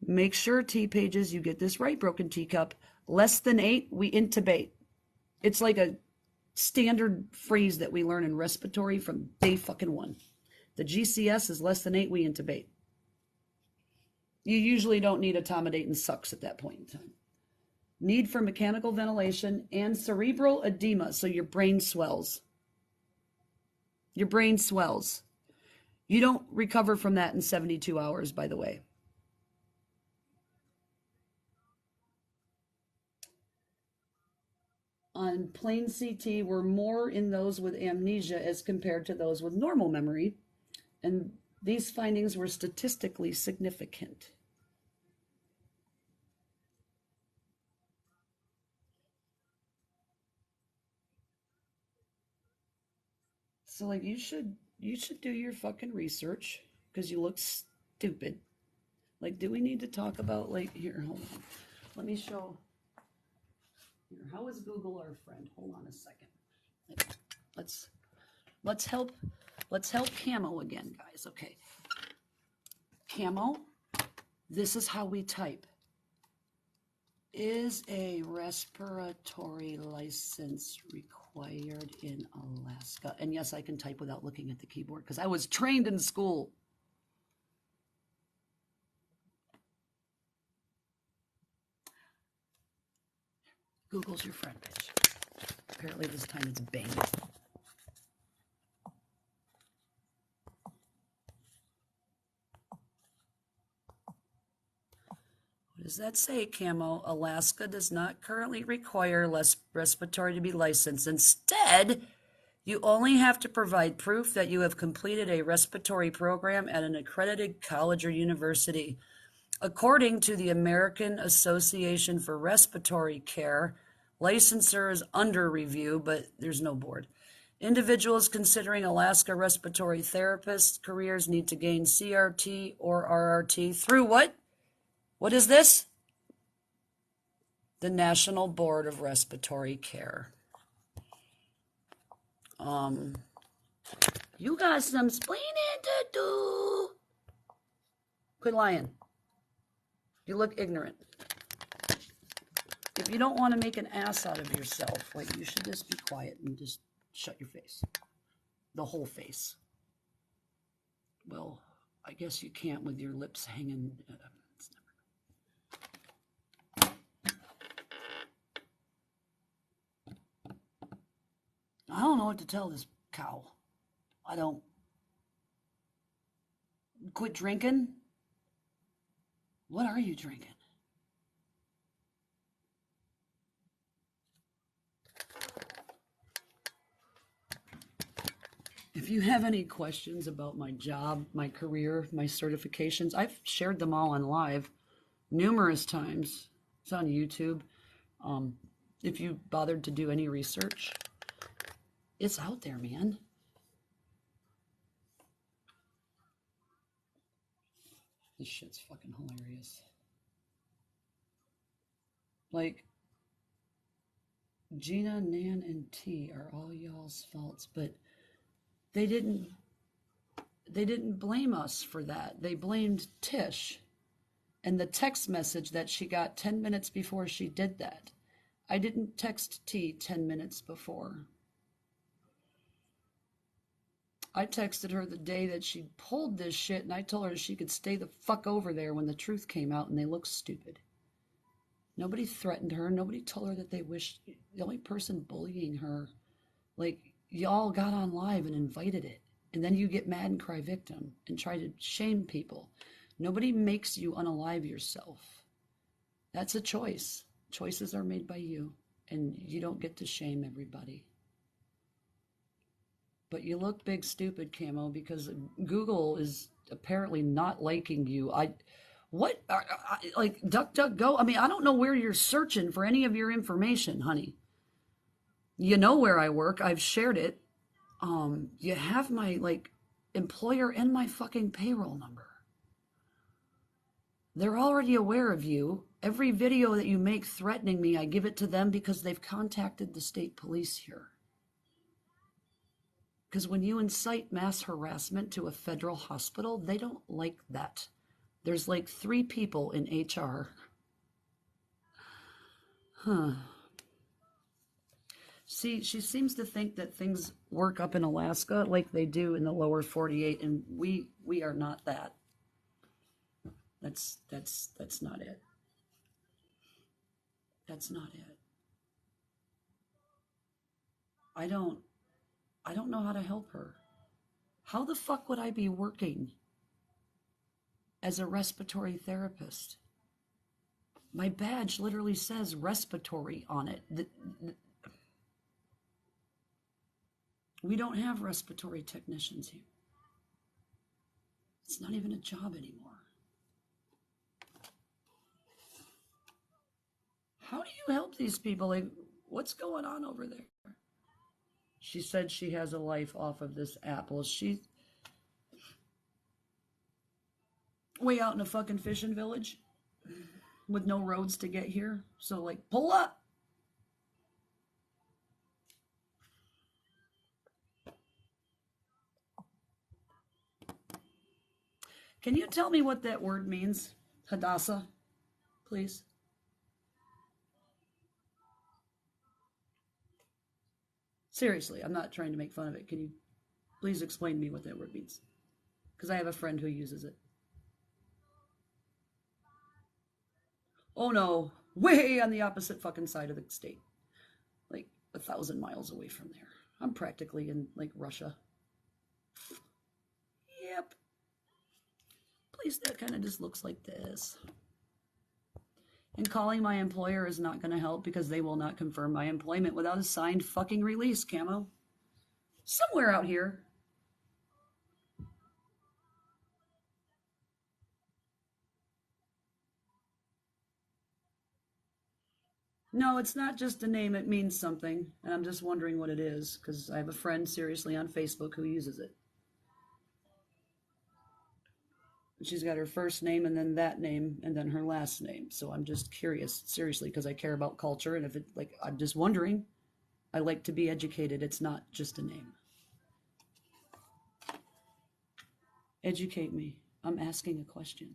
Make sure, T-Pages, you get this right, Broken Teacup. Less than 8, we intubate. It's like a standard phrase that we learn in respiratory from day fucking 1. The GCS is less than 8, we intubate. You usually don't need etomidate sucks at that point in time. Need for mechanical ventilation and cerebral edema, so your brain swells. Your brain swells. You don't recover from that in 72 hours, by the way. On plain CT, we're more in those with amnesia as compared to those with normal memory, and these findings were statistically significant. So, like, you should do your fucking research because you look stupid. Like, do we need to talk about, like, here, hold on. Let me show. Here, how is Google our friend? Hold on a second. Let's help Camo again, guys. Okay. Camo, this is how we type. Is a respiratory license required in Alaska? And yes, I can type without looking at the keyboard because I was trained in school. Google's your friend, bitch. Apparently this time it's Bing. What does that say, Camo? Alaska does not currently require respiratory to be licensed. Instead, you only have to provide proof that you have completed a respiratory program at an accredited college or university. According to the American Association for Respiratory Care, licensure is under review, but there's no board. Individuals considering Alaska respiratory therapist careers need to gain CRT or RRT through what? What is this? The National Board of Respiratory Care. You got some splaining to do. Quit lying. You look ignorant. If you don't want to make an ass out of yourself, like, you should just be quiet and just shut your face. The whole face. Well, I guess you can't with your lips hanging. I don't know what to tell this cow. I don't. Quit drinking? What are you drinking? If you have any questions about my job, my career, my certifications, I've shared them all on live numerous times. It's on YouTube. If you bothered to do any research, it's out there, man. This shit's fucking hilarious. Like, Gina, Nan, and T are all y'all's faults, but they didn't blame us for that. They blamed Tish and the text message that she got 10 minutes before she did that. I didn't text T 10 minutes before. I texted her the day that she pulled this shit, and I told her she could stay the fuck over there when the truth came out and they looked stupid. Nobody threatened her. Nobody told her that they wished. The only person bullying her, like, y'all got on live and invited it. And then you get mad and cry victim and try to shame people. Nobody makes you unalive yourself. That's a choice. Choices are made by you, and you don't get to shame everybody. But you look big stupid, Camo, because Google is apparently not liking you. Like DuckDuckGo? I mean, I don't know where you're searching for any of your information, honey. You know where I work. I've shared it. You have my, like, employer and my fucking payroll number. They're already aware of you. Every video that you make threatening me, I give it to them because they've contacted the state police here. Because when you incite mass harassment to a federal hospital, they don't like that. There's like 3 people in HR. See, she seems to think that things work up in Alaska like they do in the lower 48, and we are not that. That's not it. That's not it. I don't know how to help her. How the fuck would I be working as a respiratory therapist? My badge literally says respiratory on it. We don't have respiratory technicians here. It's not even a job anymore. How do you help these people? Like, what's going on over there? She said she has a life off of this app. Well, she's way out in a fucking fishing village with no roads to get here. So, like, pull up. Can you tell me what that word means, Hadassah, please? Seriously, I'm not trying to make fun of it. Can you please explain to me what that word means? Because I have a friend who uses it. Oh no, way on the opposite fucking side of the state. Like 1,000 miles away from there. I'm practically in like Russia. Yep. Place that kind of just looks like this. And calling my employer is not going to help because they will not confirm my employment without a signed fucking release, Camo. Somewhere out here. No, it's not just a name. It means something. And I'm just wondering what it is because I have a friend seriously on Facebook who uses it. She's got her first name and then that name and then her last name. So I'm just curious, seriously, because I care about culture. And if it, like, I'm just wondering, I like to be educated. It's not just a name. Educate me. I'm asking a question.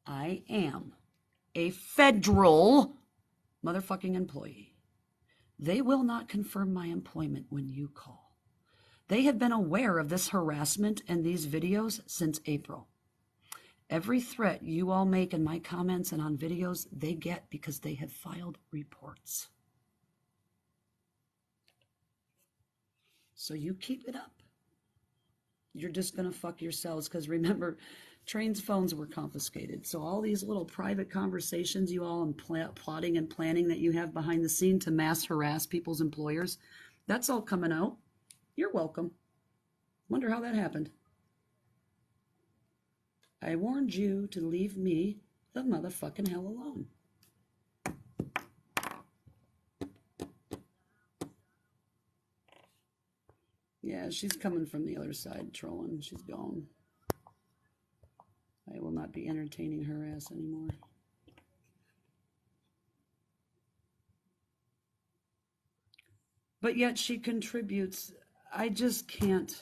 I am a federal motherfucking employee. They will not confirm my employment when you call. They have been aware of this harassment and these videos since April. Every threat you all make in my comments and on videos, they get because they have filed reports. So you keep it up. You're just going to fuck yourselves because remember, Train's phones were confiscated. So all these little private conversations you all and plotting and planning that you have behind the scene to mass harass people's employers, that's all coming out. You're welcome. Wonder how that happened. I warned you to leave me the motherfucking hell alone. Yeah, she's coming from the other side, trolling. She's gone. I will not be entertaining her ass anymore. But yet she contributes. I just can't.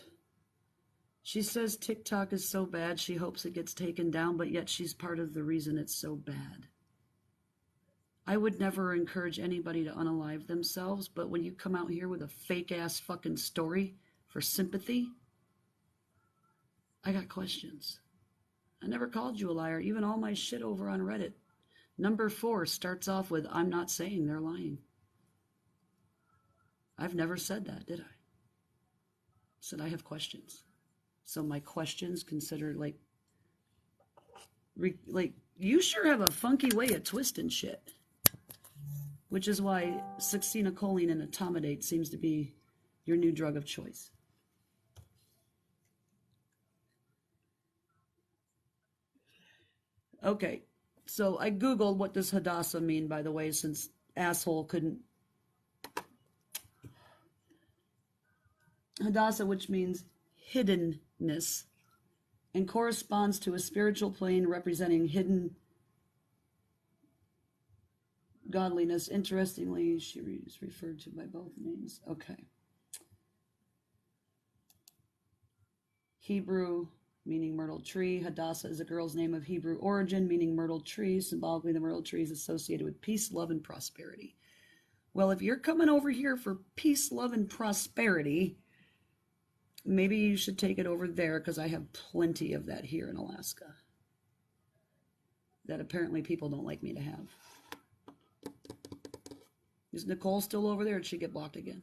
She says TikTok is so bad, she hopes it gets taken down, but yet she's part of the reason it's so bad. I would never encourage anybody to unalive themselves, but when you come out here with a fake-ass fucking story for sympathy, I got questions. I never called you a liar. Even all my shit over on Reddit. Number 4 starts off with, I'm not saying they're lying. I've never said that, did I? I said I have questions. So my questions considered like you sure have a funky way of twisting shit. Which is why succinylcholine and etomidate seems to be your new drug of choice. Okay, so I Googled what does Hadassah mean, by the way, since asshole couldn't. Hadassah, which means hiddenness, and corresponds to a spiritual plane representing hidden godliness. Interestingly, she is referred to by both names. Okay. Hebrew, meaning myrtle tree. Hadassah is a girl's name of Hebrew origin, meaning myrtle tree. Symbolically, the myrtle tree is associated with peace, love, and prosperity. Well, if you're coming over here for peace, love, and prosperity, maybe you should take it over there because I have plenty of that here in Alaska that apparently people don't like me to have. Is Nicole still over there or did she get blocked again?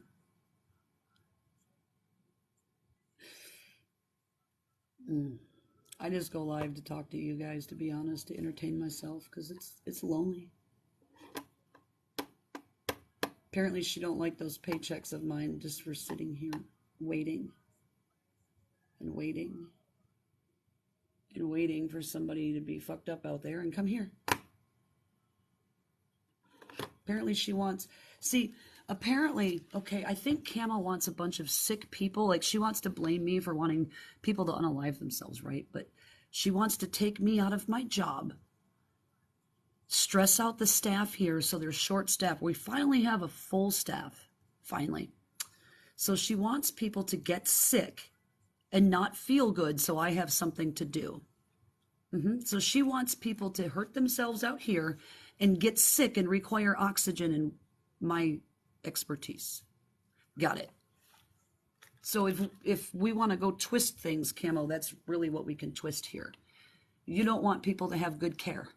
I just go live to talk to you guys, to be honest, to entertain myself because it's lonely. Apparently she don't like those paychecks of mine just for sitting here waiting and waiting and waiting for somebody to be fucked up out there and come here. Apparently she wants, apparently, okay, I think Kama wants a bunch of sick people. Like she wants to blame me for wanting people to unalive themselves, right? But she wants to take me out of my job, stress out the staff here so they're short staffed. We finally have a full staff, finally. So she wants people to get sick and not feel good so I have something to do. So she wants people to hurt themselves out here and get sick and require oxygen and my expertise. Got it. So if we want to go twist things, Camo, that's really what we can twist here. You don't want people to have good care.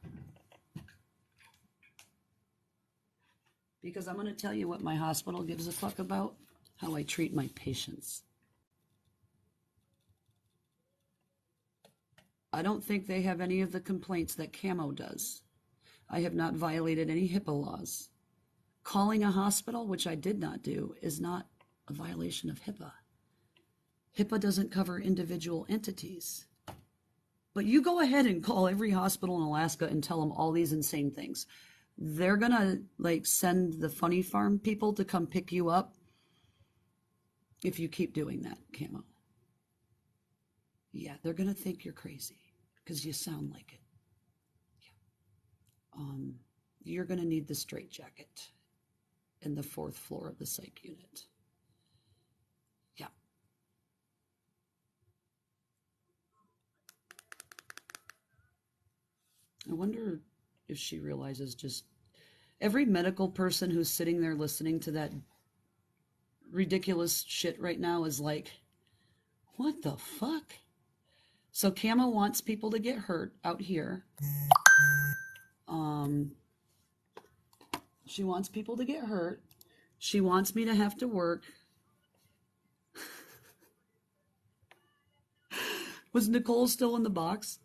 Because I'm going to tell you what my hospital gives a fuck about, how I treat my patients. I don't think they have any of the complaints that Camo does. I have not violated any HIPAA laws. Calling a hospital, which I did not do, is not a violation of HIPAA. HIPAA doesn't cover individual entities. But you go ahead and call every hospital in Alaska and tell them all these insane things. They're going to like send the funny farm people to come pick you up if you keep doing that, Camo. Yeah, they're going to think you're crazy because you sound like it. Yeah. You're going to need the straitjacket in the 4th floor of the psych unit. Yeah. I wonder if she realizes just every medical person who's sitting there listening to that ridiculous shit right now is like, what the fuck? So Camo wants people to get hurt out here. She wants people to get hurt. She wants me to have to work. Was Nicole still in the box?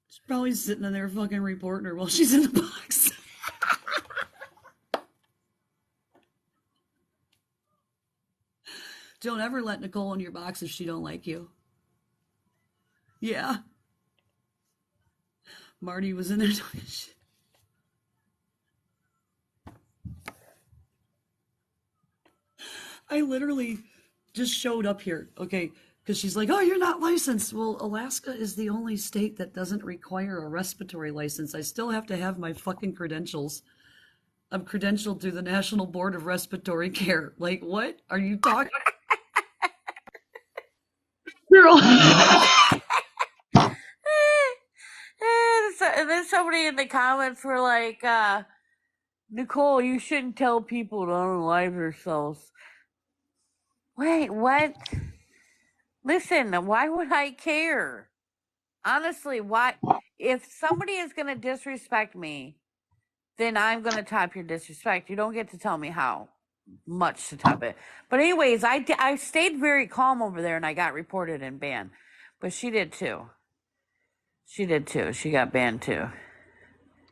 She's probably sitting in there fucking reporting her while she's in the box. Don't ever let Nicole in your box if she don't like you. Yeah. Marty was in there talking shit. I literally just showed up here, okay, because she's like, oh, you're not licensed. Well, Alaska is the only state that doesn't require a respiratory license. I still have to have my fucking credentials. I'm credentialed through the National Board of Respiratory Care. Like, what are you talking? Girl. And then somebody in the comments were like, Nicole, you shouldn't tell people to unalive themselves. Wait, what? Listen, why would I care? Honestly, why? If somebody is going to disrespect me, then I'm going to top your disrespect. You don't get to tell me how much to top it. But anyways, I stayed very calm over there and I got reported and banned. But she did too. She did too. She got banned too.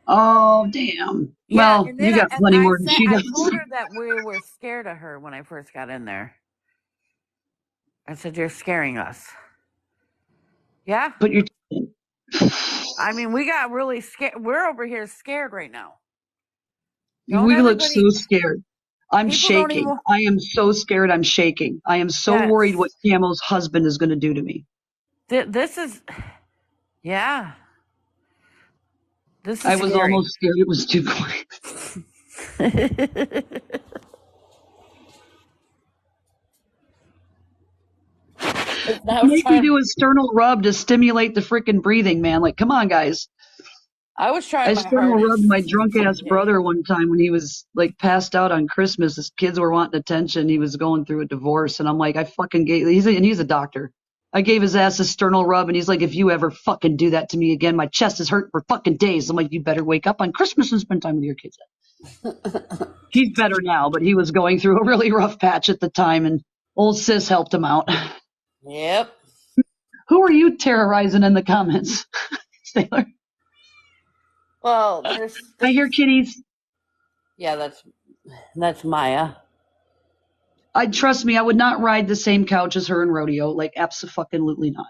Oh, damn. Yeah, Well, and then you got plenty more than she I does. told her that we were scared of her when I first got in there. I said, you're scaring us. Yeah. But you're. I mean, we got really scared. We're over here scared right now. Don't We look so everybody, scared. I'm people don't shaking. even, I am so scared. I'm shaking. I am so worried what yes. Camo's husband is going to do to me. This is, yeah. This is I was scary. almost scared it was too quiet. Make me do a sternal rub to stimulate the freaking breathing, man. Like, come on, guys. I was I trying my sternal rubbed my hardest drunk ass today. brother one time when he was like passed out on Christmas. His kids were wanting attention. He was going through a divorce, and I'm like, I fucking gave. He's a doctor. I gave his ass a sternal rub, and he's like, if you ever fucking do that to me again, my chest is hurt for fucking days. I'm like, you better wake up on Christmas and spend time with your kids. He's better now, but he was going through a really rough patch at the time, and old sis helped him out. Yep. Who are you terrorizing in the comments, Sailor? Well, I hear kitties. yeah, that's Maya. I'd trust me, I would not ride the same couch as her in rodeo. Like, absolutely not.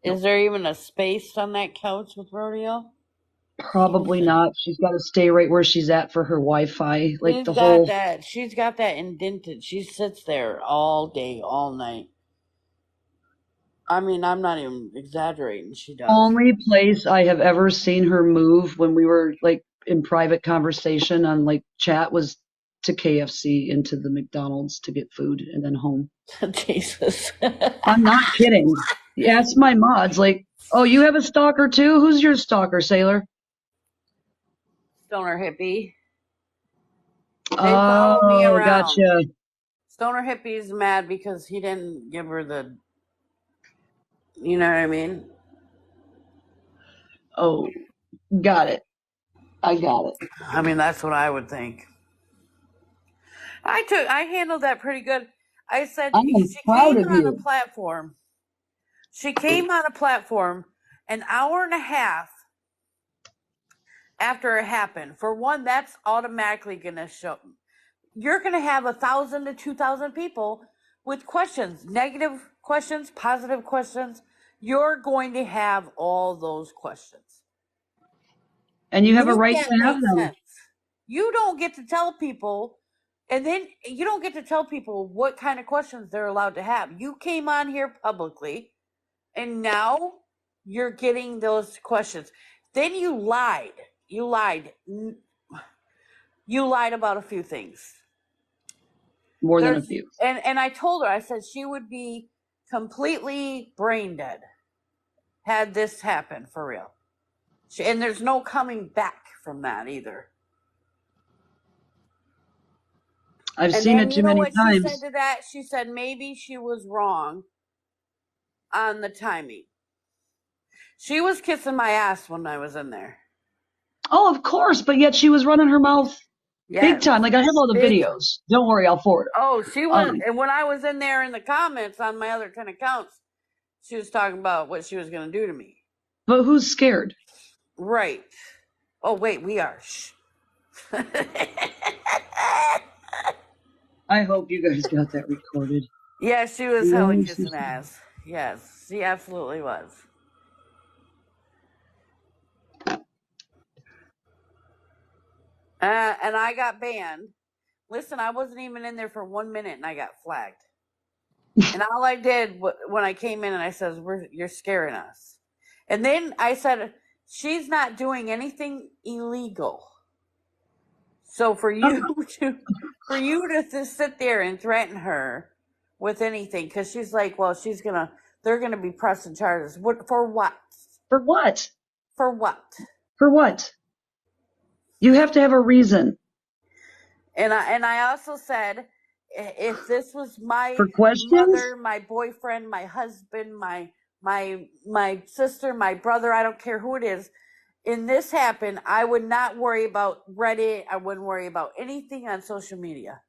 Is there even a space on that couch with rodeo? Probably not. She's got to stay right where she's at for her Wi-Fi. Like She's the got whole that. She's got that indented. She sits there all day, all night. I mean, I'm not even exaggerating. She does. only place I have ever seen her move when we were like in private conversation on like chat was to KFC and to the McDonald's to get food and then home. Jesus. I'm not kidding. Yeah, ask my mods, like, oh, you have a stalker too? Who's your stalker, Sailor? Stoner hippie. They follow me Oh, around. gotcha. Stoner hippie's mad because he didn't give her the, you know what I mean? Oh, got it. I got it. I mean, that's what I would think. I handled that pretty good. I said I am she proud came of on a you. platform. She came on a platform an hour and a half after it happened. For one, that's automatically going to show. You're going to have 1,000 to 2,000 people with questions, negative questions, positive questions. You're going to have all those questions. And you have a Make right that to have make them. sense. You don't get to tell people, and then you don't get to tell people what kind of questions they're allowed to have. You came on here publicly, and now you're getting those questions. Then you lied. You lied. You lied about a few things. More than a few. And I told her, I said she would be completely brain dead had this happen for real. And there's no coming back from that either. I've And seen then it you too know many what she said times. to that? She said maybe she was wrong on the timing. She was kissing my ass when I was in there. Oh, of course, but yet she was running her mouth big Yes. time. Like I have all the Big. videos. Don't worry, I'll forward them. Oh, she was. And when I was in there in the comments on my other 10 accounts, she was talking about what she was going to do to me. But who's scared? Right. Oh, wait, we are. Shh. I hope you guys got that recorded. Yeah, she was hella kissing ass. Yes, she absolutely was. And I got banned. Listen, I wasn't even in there for 1 minute and I got flagged. And all I did when I came in and I said, "You're scaring us." And then I said, "She's not doing anything illegal." So for you to sit there and threaten her with anything, because she's like, well, they're gonna be pressing charges. What for? What? For what? For what? For what? You have to have a reason. And I also said, if this was my For questions? mother, my boyfriend, my husband, my sister, my brother, I don't care who it is, and this happened, I would not worry about Reddit. I wouldn't worry about anything on social media.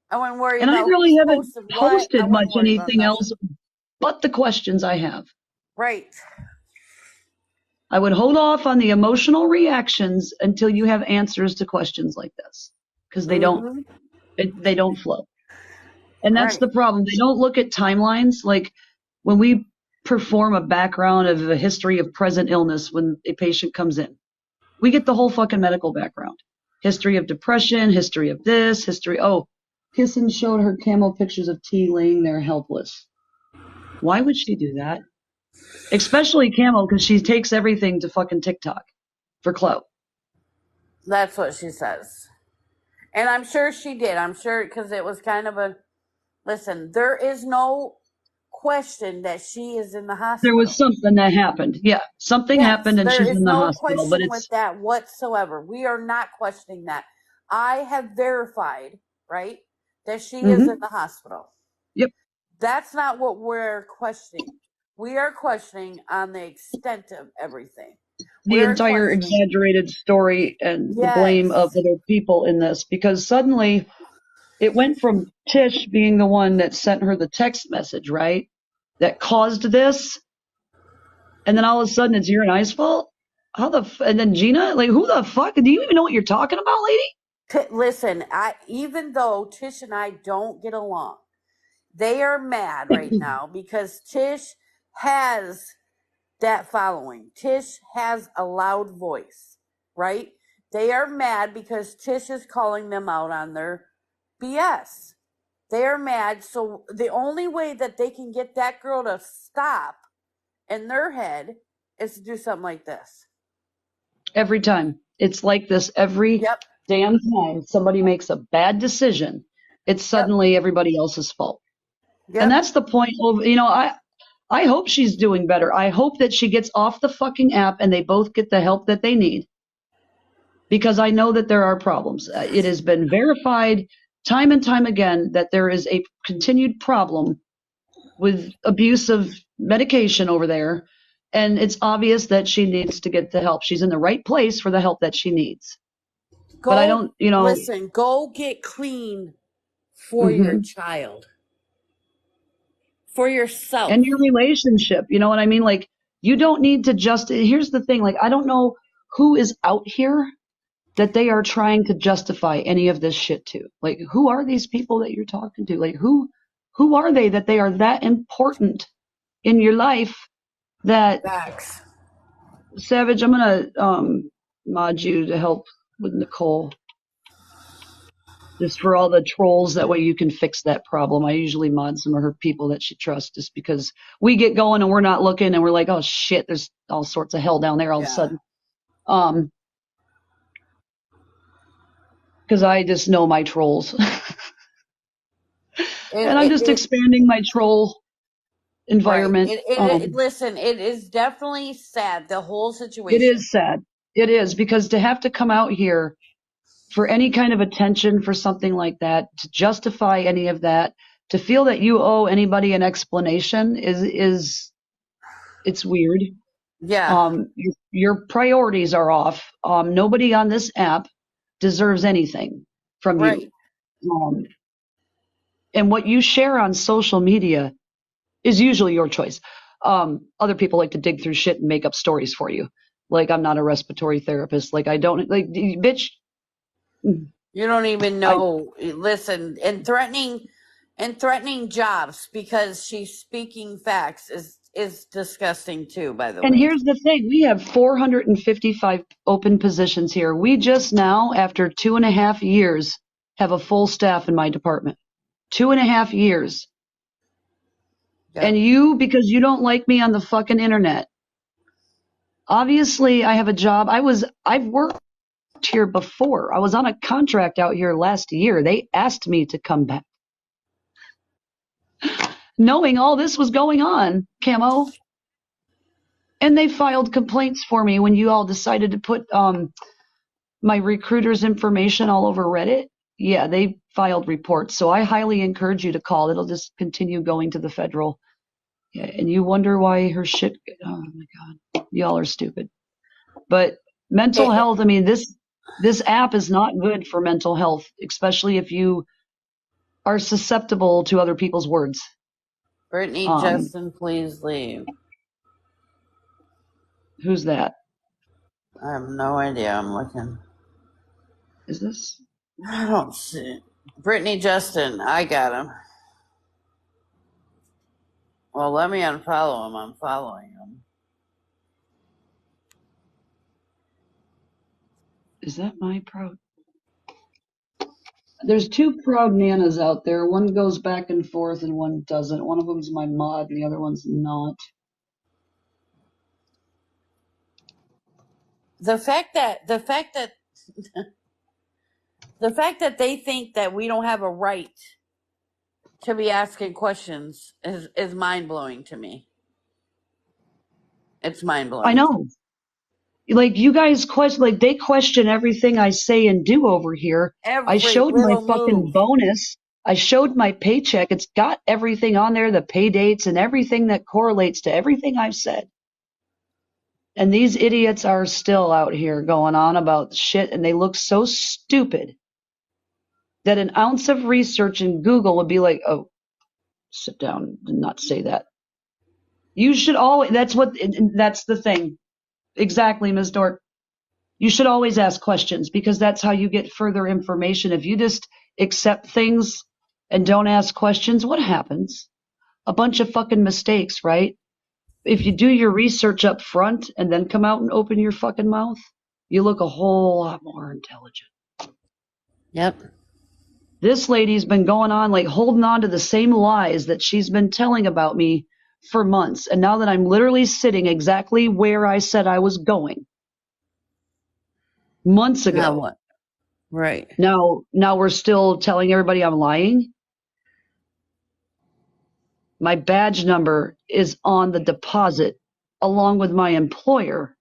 I wouldn't worry And I about really who haven't posted what. I posted wouldn't much worry about anything nothing. else but the questions I have. Right. I would hold off on the emotional reactions until you have answers to questions like this, because they don't flow. And that's Right. the problem. They don't look at timelines. Like when we perform a background of a history of present illness when a patient comes in, we get the whole fucking medical background. History of depression, history of this, history. Oh, Kissin showed her camo pictures of T laying there helpless. Why would she do that? Especially camo, because she takes everything to fucking TikTok for clout. That's what she says. And I'm sure she did. I'm sure because it was kind of a listen, there is no question that she is in the There hospital. was something that happened. Yeah, something Yes, happened and there she's is in the no hospital, but question with it's that whatsoever. We are not questioning that. I have verified, right, that she is in the hospital. Yep. That's not what we're questioning. We are questioning on the extent of everything. The We're entire questioning. exaggerated story and the blame of Yes. other people in this, because suddenly it went from Tish being the one that sent her the text message, right? That caused this. And then all of a sudden it's your and I's fault. And then Gina, like, who the fuck? Do you even know what you're talking about, lady? Listen, even though Tish and I don't get along, they are mad right now because Tish has that following. Tish has a loud voice, right? They are mad because Tish is calling them out on their BS. They are mad. So the only way that they can get that girl to stop in their head is to do something like this. Every time. It's like this every Yep. damn time somebody makes a bad decision, it's Yep. suddenly everybody else's fault. And Yep. that's the point of, I hope she's doing better. I hope that she gets off the fucking app and they both get the help that they need, because I know that there are problems. It has been verified time and time again that there is a continued problem with abuse of medication over there. And it's obvious that she needs to get the help. She's in the right place for the help that she needs. But I Go don't, listen, go get clean for your mhm. child. For And yourself. your relationship, you know what I mean? Like, you don't need to here's the thing, like, I don't know who is out here that they are trying to justify any of this shit to. Like, who are these people that you're talking to? Like, who are they that they are that important in your life that, Facts. Savage, I'm gonna mod you to help with Nicole. Just for all the trolls, that way you can fix that problem. I usually mod some of her people that she trusts, just because we get going and we're not looking and we're like, oh shit, there's all sorts of hell down there all of a Yeah. sudden. Because I just know my trolls. It And I'm it, just it expanding my troll right. environment. It listen, it is definitely sad, the whole It situation. is sad. It is, because to have to come out here for any kind of attention for something like that, to justify any of that, to feel that you owe anybody an explanation is it's weird. Yeah. Your priorities are off. Nobody on this app deserves anything from you. Right. Um, and what you share on social media is usually your choice. Other people like to dig through shit and make up stories for you. Like, I'm not a respiratory therapist. Like, I don't, like, bitch, You don't even I, know. Listen, and threatening jobs because she's speaking facts is disgusting too, by the and way. here's the thing. We have 455 open positions here. We just now, after 2.5 years, have a full staff in my department. 2.5 years. And Yep. you, because you don't like me on the fucking internet. Obviously, I have a job. I've worked here before. I was on a contract out here last year. They asked me to come back, knowing all this was going on, Camo. And they filed complaints for me when you all decided to put my recruiter's information all over Reddit. Yeah, they filed reports. So I highly encourage you to call. It'll just continue going to the federal. Yeah, and you wonder why her shit. Oh my God, y'all are stupid. But mental It, health. I mean, this app is not good for mental health, especially if you are susceptible to other people's words. Brittany, Um, Justin, please leave. who's that? I have no idea. I'm looking. Is this? I don't see. Brittany, Justin, I got him. Well, let me unfollow him. I'm following him. Is that my proud? There's two proud nanas out there. One goes back and forth and one doesn't. One of them's my mod and the other one's not. The fact that they think that we don't have a right to be asking questions is mind blowing to me. It's mind I blowing. know. Like, you guys question, like, they question everything I say and do over here. I Every showed my little fucking move. bonus. I showed my paycheck. It's got everything on there, the pay dates and everything that correlates to everything I've said. And these idiots are still out here going on about shit, and they look so stupid that an ounce of research in Google would be like, oh, sit down and not say that. You should always, that's the thing. Exactly, Ms. Dort. You should always ask questions, because that's how you get further information. If you just accept things and don't ask questions, what happens? A bunch of fucking mistakes, right? If you do your research up front and then come out and open your fucking mouth, you look a whole lot more intelligent. Yep. This lady's been going on, like, holding on to the same lies that she's been telling about me for months. And now that I'm literally sitting exactly where I said I was going months Now ago, what? Right. Now we're still telling everybody I'm lying. My badge number is on the deposit along with my employer.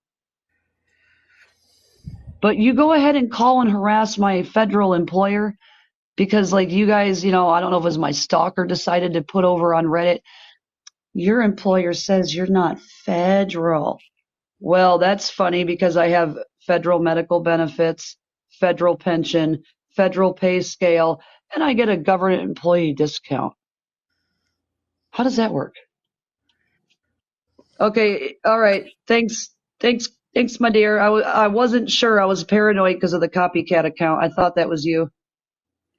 But you go ahead and call and harass my federal employer because, like, you guys, I don't know if it was my stalker decided to put over on Reddit, your employer says you're not federal. Well, that's funny because I have federal medical benefits, federal pension, federal pay scale, and I get a government employee discount. How does that work? Okay, all right. Thanks, my dear. I wasn't sure. I was paranoid because of the copycat account. I thought that was you.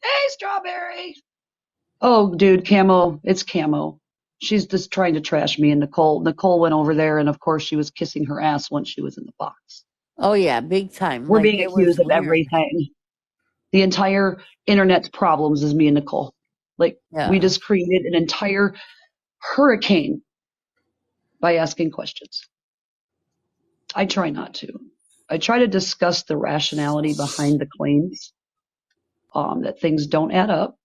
Hey, Strawberry. Oh, dude, Camo. It's Camo. She's just trying to trash me and Nicole. Nicole went over there, and of course, she was kissing her ass once she was in the box. Oh yeah, big time. We're Like being it was accused of weird. everything. The entire internet's problems is me and Nicole. Like, we Yeah. just created an entire hurricane by asking questions. I try not to. I try to discuss the rationality behind the claims, that things don't add up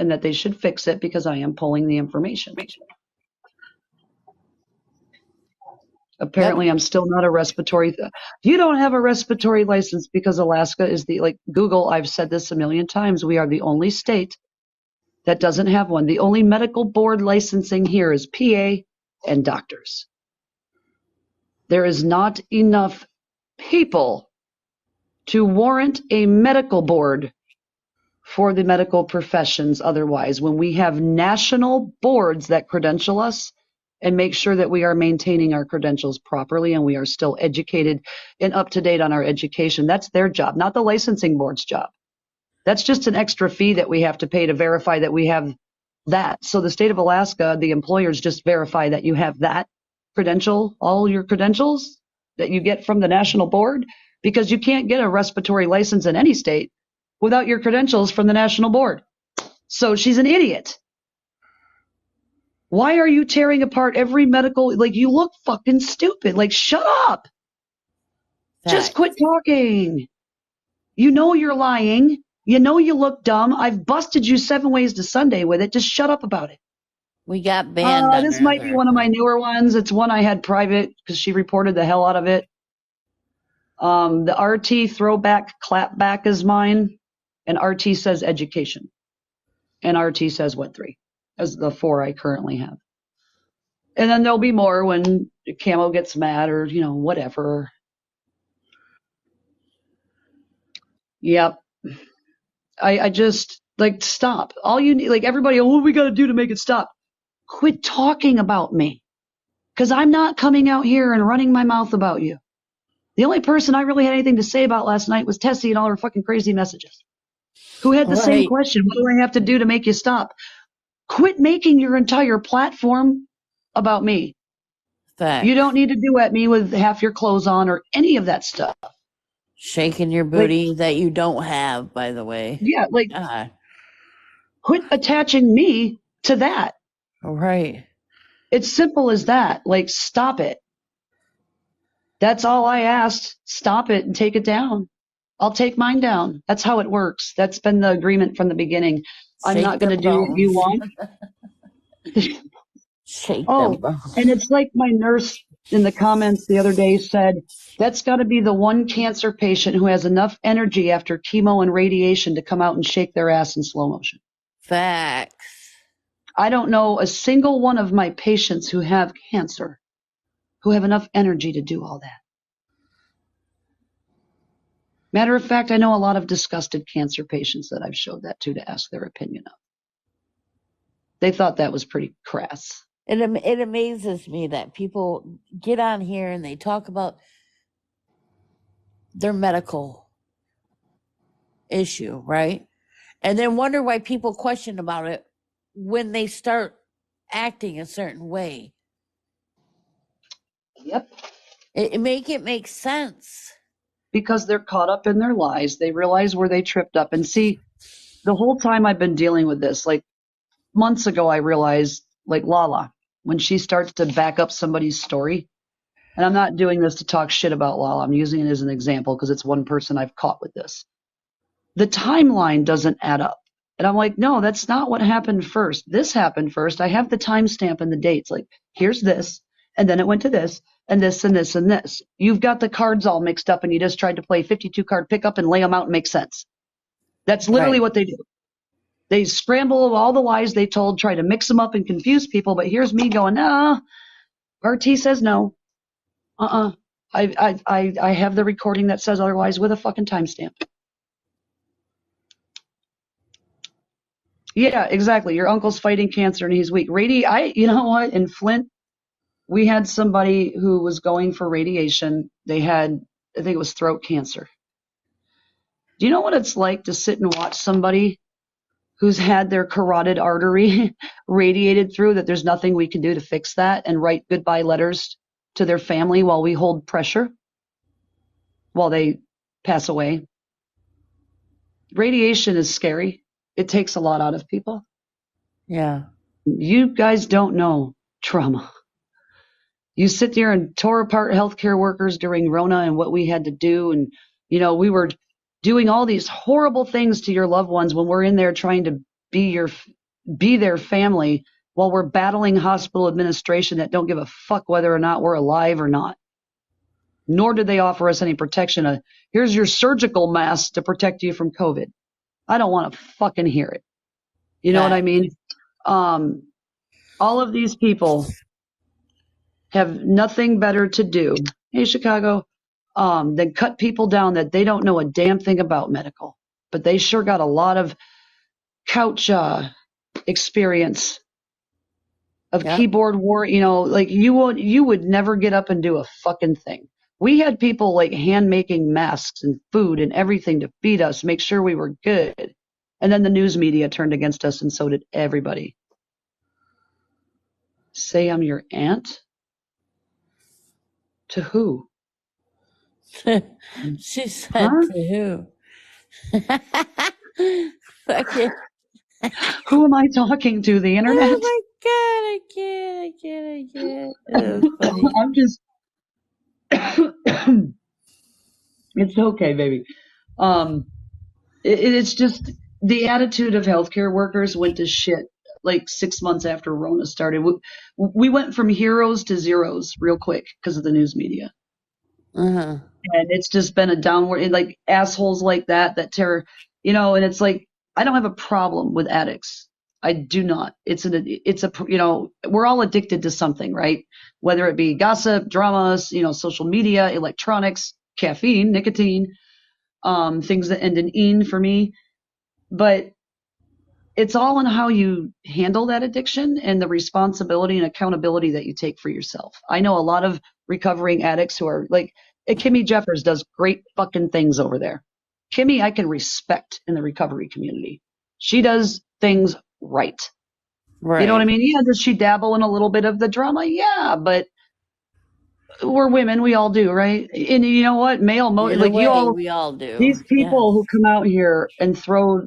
and that they should fix it because I am pulling the information. Yep. Apparently, I'm still not a respiratory. You don't have a respiratory license because Alaska is like Google. I've said this a million times. We are the only state that doesn't have one. The only medical board licensing here is PA and doctors. There is not enough people to warrant a medical board for the medical professions otherwise. When we have national boards that credential us and make sure that we are maintaining our credentials properly and we are still educated and up to date on our education, that's their job, not the licensing board's job. That's just an extra fee that we have to pay to verify that we have that. So the state of Alaska, the employers just verify that you have that credential, all your credentials that you get from the national board, because you can't get a respiratory license in any state without your credentials from the national board. So she's an idiot. Why are you tearing apart every medical? Like, you look fucking stupid. Like, shut up. Just quit Facts. talking. You know you're lying. You know you look dumb. I've busted you 7 ways to Sunday with it. Just shut up about it. We got banned on This our might be other one of my account. newer ones. It's one I had private because she reported the hell out of it. The RT throwback clapback is mine, and RT says education, and RT says what 3 as the 4 I currently have. And then there'll be more when Camo gets mad or whatever. Yep. I just like stop. All you need, like everybody, what do we got to do to make it stop? Quit talking about me. Because I'm not coming out here and running my mouth about you. The only person I really had anything to say about last night was Tessie and all her fucking crazy messages. Who had the same Right. question? What do I have to do to make you stop? Quit making your entire platform about me. You don't Facts. need to duet me with half your clothes on or any of that stuff. Shaking your Like, booty that you don't have, by the way. yeah, like God. quit attaching me to that. Right. It's simple as that. Like, stop it. That's all I asked. Stop it and take it down. I'll take mine down. That's how it works. That's been the agreement from the beginning. I'm Shake not going to them do what you bones. want. Shake them Oh, and bones. it's like my nurse in the comments the other day said, that's got to be the one cancer patient who has enough energy after chemo and radiation to come out and shake their ass in slow motion. Facts. I don't know a single one of my patients who have cancer who have enough energy to do all that. Matter of fact, I know a lot of disgusted cancer patients that I've showed that to ask their opinion of. They thought that was pretty crass. It amazes me that people get on here and they talk about their medical issue, right? And then wonder why people question about it when they start acting a certain way. Yep. It make sense. Because they're caught up in their lies. They realize where they tripped up. And see, the whole time I've been dealing with this, like months ago, I realized, like Lala, when she starts to back up somebody's story, and I'm not doing this to talk shit about Lala, I'm using it as an example because it's one person I've caught with this. the timeline doesn't add up. And I'm like, no, that's not what happened first. This happened first. I have the timestamp and the dates. Like, here's this, and then it went to this, and this, and this, and this. You've got the cards all mixed up, and you just tried to play 52 card pickup and lay them out and make sense. That's literally Right. what they do. They scramble all the lies they told, try to mix them up and confuse people. But here's me going, nah, RT says no. Uh-uh. I have the recording that says otherwise with a fucking timestamp. Yeah, exactly. Your uncle's fighting cancer and he's weak. You know what? In Flint, we had somebody who was going for radiation. They had, I think it was throat cancer. Do you know what it's like to sit and watch somebody who's had their carotid artery radiated through, that there's nothing we can do to fix that, and write goodbye letters to their family while we hold pressure while they pass away? Radiation is scary. It takes a lot out of people. Yeah. You guys don't know trauma. You sit there and tore apart healthcare workers during Rona and what we had to do. And, we were doing all these horrible things to your loved ones when we're in there trying to be their family while we're battling hospital administration that don't give a fuck whether or not we're alive or not. Nor did they offer us any protection. Here's your surgical mask to protect you from COVID. I don't want to fucking hear it. You know what I mean? All of these people have nothing better to do, hey, Chicago, than cut people down that they don't know a damn thing about medical. But they sure got a lot of couch experience of Yep. keyboard war. Like you would never get up and do a fucking thing. We had people like hand making masks and food and everything to feed us, make sure we were good. And then the news media turned against us, and so did everybody. Say I'm your aunt? To who? She said Huh? to who? Fucking. Who am I talking to? The Oh internet? my god, I can't. It was funny. I'm just. It's okay, baby. Um, it's just the attitude of healthcare workers went to shit like 6 months after Rona started. We went from heroes to zeros real quick because of the news media. Uh-huh. And it's just been a downward, and like assholes like that tear, and it's like, I don't have a problem with addicts. I do not. We're all addicted to something, right? Whether it be gossip, dramas, social media, electronics, caffeine, nicotine, things that end in "ine" for me. But it's all in how you handle that addiction and the responsibility and accountability that you take for yourself. I know a lot of recovering addicts who are like, Kimmy Jeffers does great fucking things over there. Kimmy, I can respect in the recovery community. She does things right. You know what I Right. mean? Yeah, does she dabble in a little bit of the drama? Yeah, but we're women. We all do, right? And you know what? In a Like you way, all, we all do. these Yes. people who come out here and throw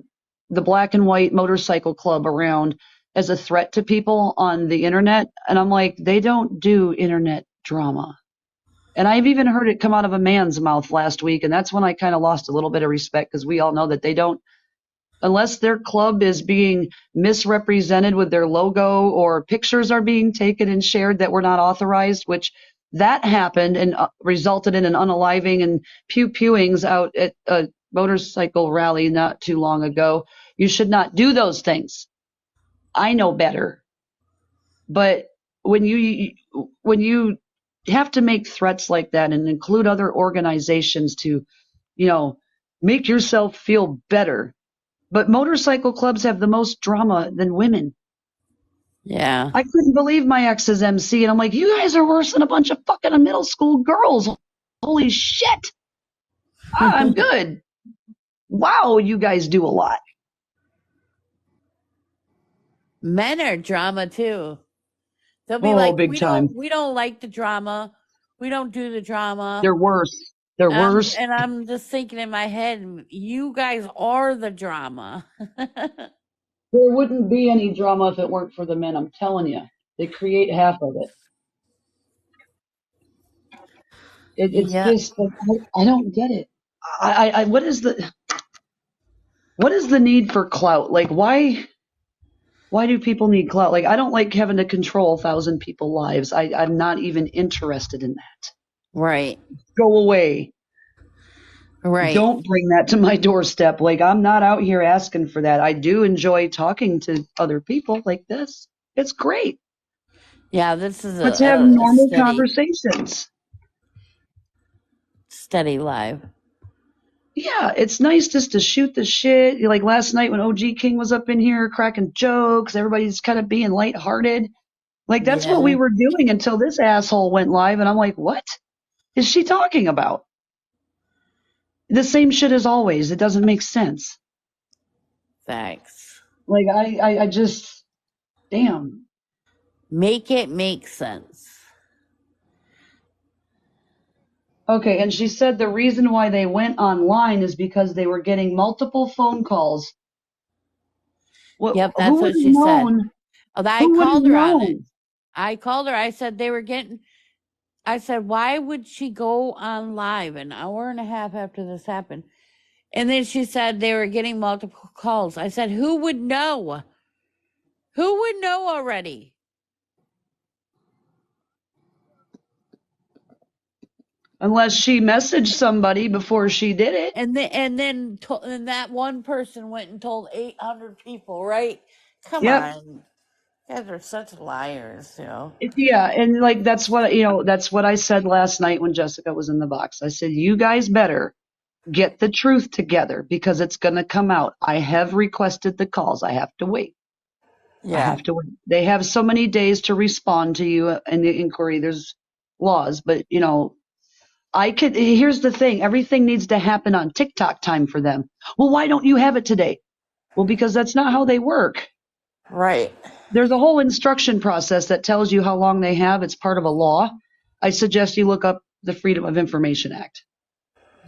the black and white motorcycle club around as a threat to people on the internet, and I'm like, they don't do internet drama. And I've even heard it come out of a man's mouth last week, and that's when I kind of lost a little bit of respect, because we all know that they don't, unless their club is being misrepresented with their logo or pictures are being taken and shared that were not authorized, which that happened and resulted in an unaliving and pew-pewings out at a motorcycle rally not too long ago. You should not do those things. I know better. But when you have to make threats like that and include other organizations to, make yourself feel better. But motorcycle clubs have the most drama than women. Yeah. I couldn't believe my ex's MC, and I'm like, you guys are worse than a bunch of fucking middle school girls. Holy shit. I'm good. Wow, you guys do a lot. Men are drama too. They'll be Oh, like, big time. we don't like the drama. We don't do the drama. They're worse. They're worse. And I'm just thinking in my head, you guys are the drama. There wouldn't be any drama if it weren't for the men. I'm telling you. They create half of it. It's Yeah. just like, I don't get it. What is the what is the need for clout? Like, why do people need clout? Like, I don't like having to control 1,000 people's lives. I'm not even interested in that. Right. Go away. Right. Don't bring that to my doorstep. Like, I'm not out here asking for that. I do enjoy talking to other people like this. It's great. Yeah, this is Let's have a normal steady, conversations. steady live. Yeah, it's nice just to shoot the shit. Like last night when OG King was up in here cracking jokes, everybody's kind of being lighthearted. Like that's what we Yeah. were doing until this asshole went live, and I'm like, what is she talking about? The same shit as always. It doesn't make sense. Facts. Like I just, damn. Make it make sense. Okay, and she said the reason why they went online is because they were getting multiple phone calls. What? Yep, Who that's would what have she said. known? Oh, I Who would have called her on it. known? I called her. I said they were getting. I said, why would she go on live an hour and a half after this happened? And then she said they were getting multiple calls. I said, who would know? Who would know already? Unless she messaged somebody before she did it. And then that one person went and told 800 people, right? Come Yep. on. You guys are such liars, you know. Yeah, and like that's what I said last night when Jessica was in the box. I said, "You guys better get the truth together because it's going to come out. I have requested the calls. I have to wait. I Yeah. have to wait. They have so many days to respond to you in the inquiry. There's laws, but I could here's the thing, everything needs to happen on TikTok time for them. Well, why don't you have it today? Well, because that's not how they work. Right. There's a whole instruction process that tells you how long they have. It's part of a law. I suggest you look up the Freedom of Information Act.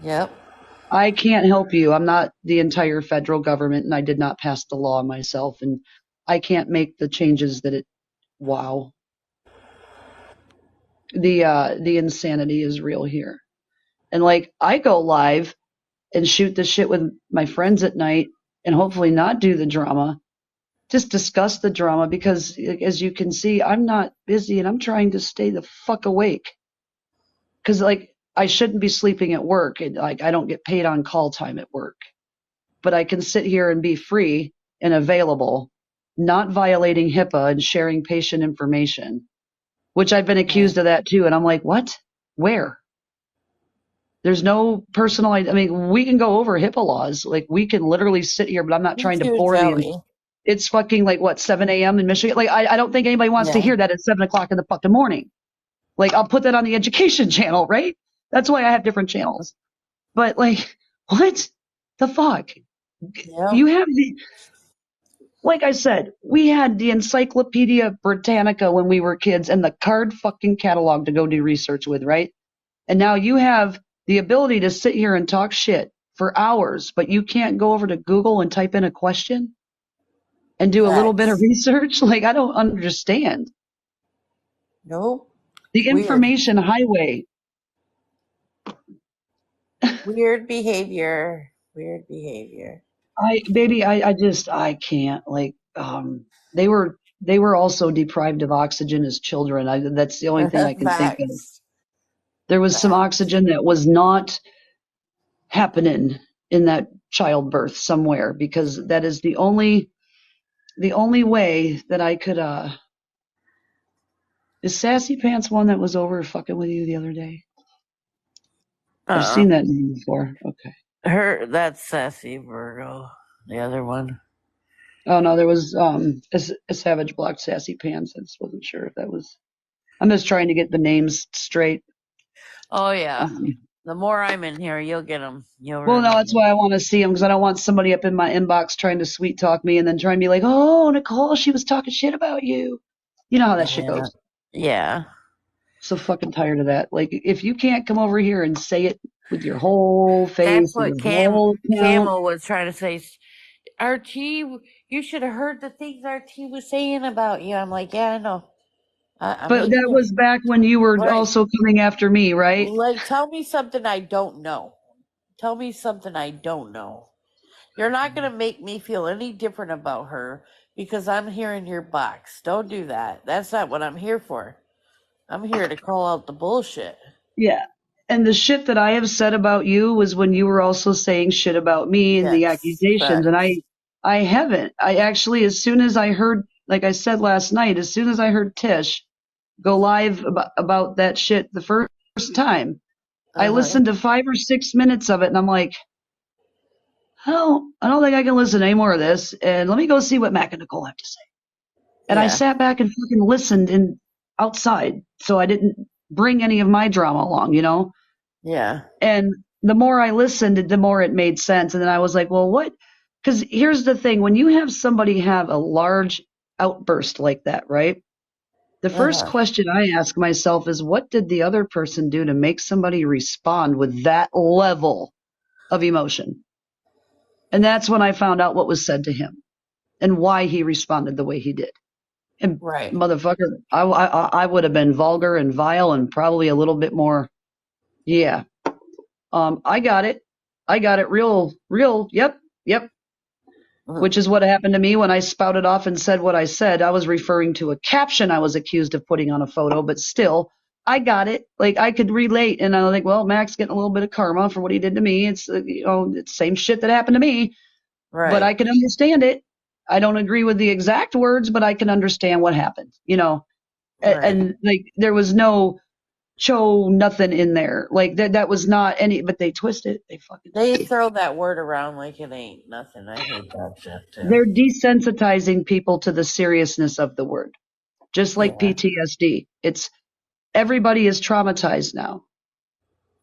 Yep. I can't help you. I'm not the entire federal government, and I did not pass the law myself, and I can't make the changes that it. Wow, the insanity is real here. And like, I go live and shoot the shit with my friends at night, and hopefully not do the drama. Just discuss the drama because, as you can see, I'm not busy, and I'm trying to stay the fuck awake. Because like, I shouldn't be sleeping at work, and like, I don't get paid on call time at work. But I can sit here and be free and available, not violating HIPAA and sharing patient information, which I've been Yeah. accused of that too. And I'm like, what? Where? There's no personal. I mean, we can go over HIPAA laws. Like we can literally sit here, but I'm not Me trying to too, bore the. Joey. It's fucking like what 7 a.m. in Michigan. Like I don't think anybody wants to Yeah. hear that at 7 o'clock in the fucking morning. Like I'll put that on the education channel, right? That's why I have different channels. But like, what the fuck? Yep. You have the like I said, we had the Encyclopedia Britannica when we were kids and the card fucking catalog to go do research with, right? And now you have the ability to sit here and talk shit for hours, but you can't go over to Google and type in a question and do a little bit of Facts. research. Like, I don't understand. Nope. The Weird. information highway. Weird behavior. Weird behavior. I can't. Like, they were also deprived of oxygen as children. That's the only thing I can think of. Facts. There was some Facts. oxygen that was not happening in that childbirth somewhere because that is the only way that I could is Sassy Pants one that was over fucking with you the other day? I've Uh-uh. seen that name before. Okay. That's Sassy Virgo. The other one. Oh no, there was a Savage blocked Sassy Pants. I just wasn't sure if that was. I'm just trying to get the names straight. Oh yeah. Um, The more I'm in here, you'll get them. You'll well, no, that's remember. why I want to see them because I don't want somebody up in my inbox trying to sweet talk me and then trying to be like, "Oh, Nicole, she was talking shit about you." You know how that shit Yeah. goes. Yeah. So fucking tired of that. Like, if you can't come over here and say it with your whole That's face or what your whole account, Camel was trying to say. RT, you should have heard the things RT was saying about you. I'm like, yeah, I know. I but mean, that was back when you were right. also coming after me, right? Like, tell me something I don't know. Tell me something I don't know. You're not going to make me feel any different about her because I'm here in your box. Don't do that. That's not what I'm here for. I'm here to call out the bullshit. Yeah. And the shit that I have said about you was when you were also saying shit about me and the Yes, accusations. And facts. I haven't. I actually, as soon as I heard, like I said last night, as soon as I heard Tish go live about that shit the first time, I Uh huh. listened to 5 or 6 minutes of it and I'm like, oh, I don't think I can listen to any more of this. And let me go see what Mac and Nicole have to say. And I Yeah, sat back and fucking listened in outside. So I didn't bring any of my drama along, you know? yeah, And the more I listened, the more it made sense. And then I was like, well, what? Because here's the thing when you have somebody have a large outburst like that, right? The uh first huh. question I ask myself is, what did the other person do to make somebody respond with that level of emotion? And that's when I found out what was said to him and why he responded the way he did. And Right. motherfucker, I would have been vulgar and vile and probably a little bit more. Yeah, I got it. I got it real. Yep, yep. Mhm. Which is what happened to me when I spouted off and said what I said. I was referring to a caption I was accused of putting on a photo, but still, I got it. Like I could relate, and I was like, well, Mac's getting a little bit of karma for what he did to me. It's it's the same shit that happened to me, but Right. I can understand it. I don't agree with the exact words, but I can understand what happened. Right. And like there was no cho nothing in there. Like that was not any. But they twist it. They fucking They throw that word around like it ain't nothing. I hate that shit too. they're desensitizing people to the seriousness of the word, just like Yeah. PTSD. It's everybody is traumatized now.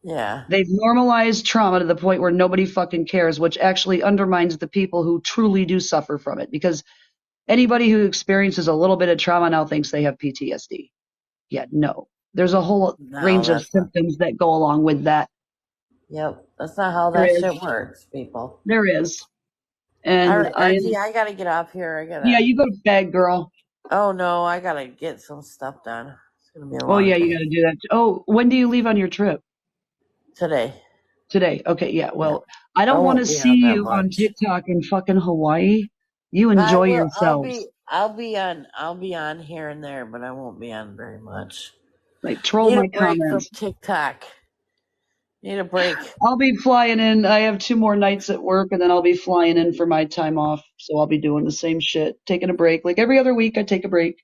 Yeah. They've normalized trauma to the point where nobody fucking cares, which actually undermines the people who truly do suffer from it. Because anybody who experiences a little bit of trauma now thinks they have PTSD. Yeah, no. There's a whole No, range of that's not. symptoms that go along with that. Yep. That's not how There that is. shit works, people. There is. All And right, RG, I gotta get off here. I yeah, gotta. you go to bed, girl. Oh no, I gotta get some stuff done. It's gonna be a Oh, long yeah, you day got to do that. Oh, when do you leave on your trip? today. Today. Okay, yeah. Yeah, Well, I I don't want to won't be see on that you on much. TikTok in fucking Hawaii. You I enjoy will. I'll yourselves. be. I'll be on. I'll be on here and there, but I won't be on very much. Like, troll Need my a break from comments. TikTok. Need a break. I'll be flying in. I have 2 more nights at work, and then I'll be flying in for my time off. So I'll be doing the same shit, taking a break. Like every other week, I take a break.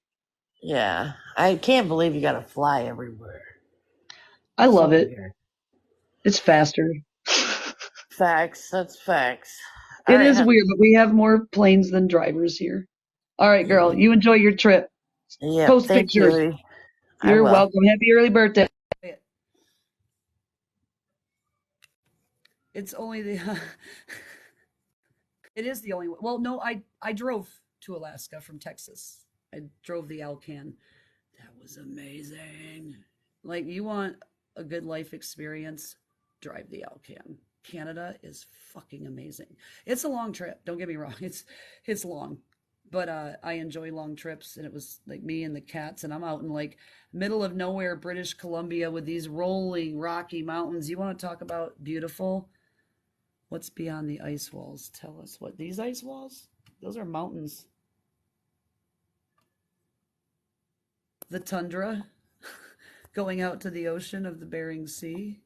Yeah, I can't believe you gotta fly everywhere. I So love it. weird. It's faster. Facts. That's facts. All It right, is honey. weird, but we have more planes than drivers here. All right, girl. Yeah. You enjoy your trip. Yep. Post Thank pictures. you. I You're will. welcome. Happy early birthday. It's only the it is the only one. Well, no, I drove to Alaska from Texas. I drove the Alcan. That was amazing. Like you want a good life experience, drive the Alcan. Canada is fucking amazing. It's a long trip. Don't get me wrong. It's long, but I enjoy long trips. And it was like me and the cats, and I'm out in like middle of nowhere, British Columbia, with these rolling rocky mountains. You want to talk about beautiful? What's beyond the ice walls? Tell us what these ice walls? Those are mountains. The tundra going out to the ocean of the Bering Sea.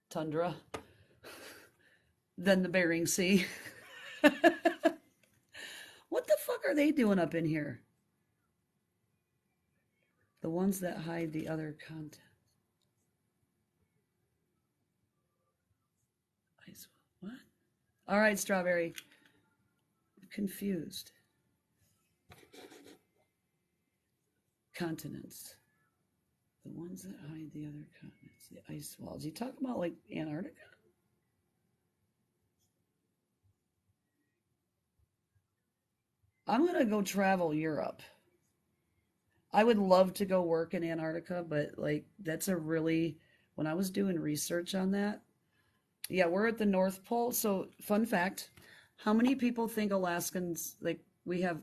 Tundra. Then the Bering Sea. What the fuck are they doing up in here? The ones that hide the other content. Ice. What? All right, Strawberry. I'm confused. Continents. The ones that hide the other continents. The ice walls. You talking about like Antarctica? I'm gonna go travel Europe. I would love to go work in Antarctica, but like that's a really when I was doing research on that, yeah, we're at the North Pole. So, fun fact, how many people think Alaskans like we have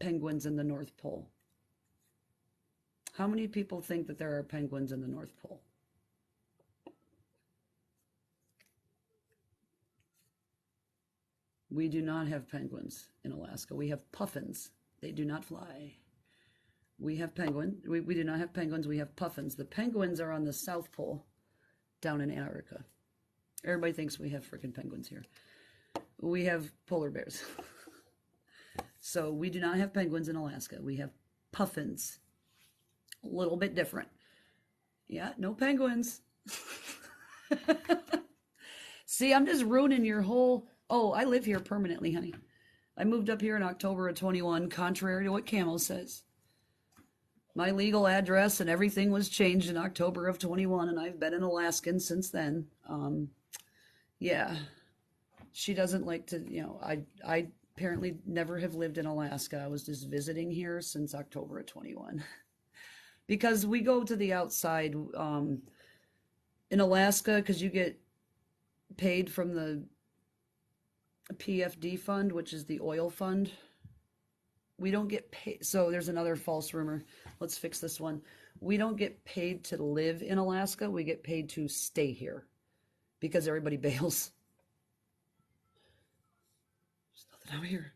penguins in the North Pole? How many people think that there are penguins in the North Pole? We do not have penguins in Alaska. We have puffins. They do not fly. We have penguin. We do not have penguins. We have puffins. The penguins are on the South Pole down in Antarctica. Everybody thinks we have freaking penguins here. We have polar bears. So we do not have penguins in Alaska. We have puffins. A little bit different. Yeah, no penguins. See, I'm just ruining your whole... Oh, I live here permanently, honey. I moved up here in October of 21, contrary to what Camo says. My legal address and everything was changed in October of 21, and I've been an Alaskan since then. Yeah. She doesn't like to, I apparently never have lived in Alaska. I was just visiting here since October of 21. Because we go to the outside in Alaska, because you get paid from the PFD fund, which is the oil fund. We don't get paid. So there's another false rumor. Let's fix this one. We don't get paid to live in Alaska. We get paid to stay here because everybody bails. There's nothing out here.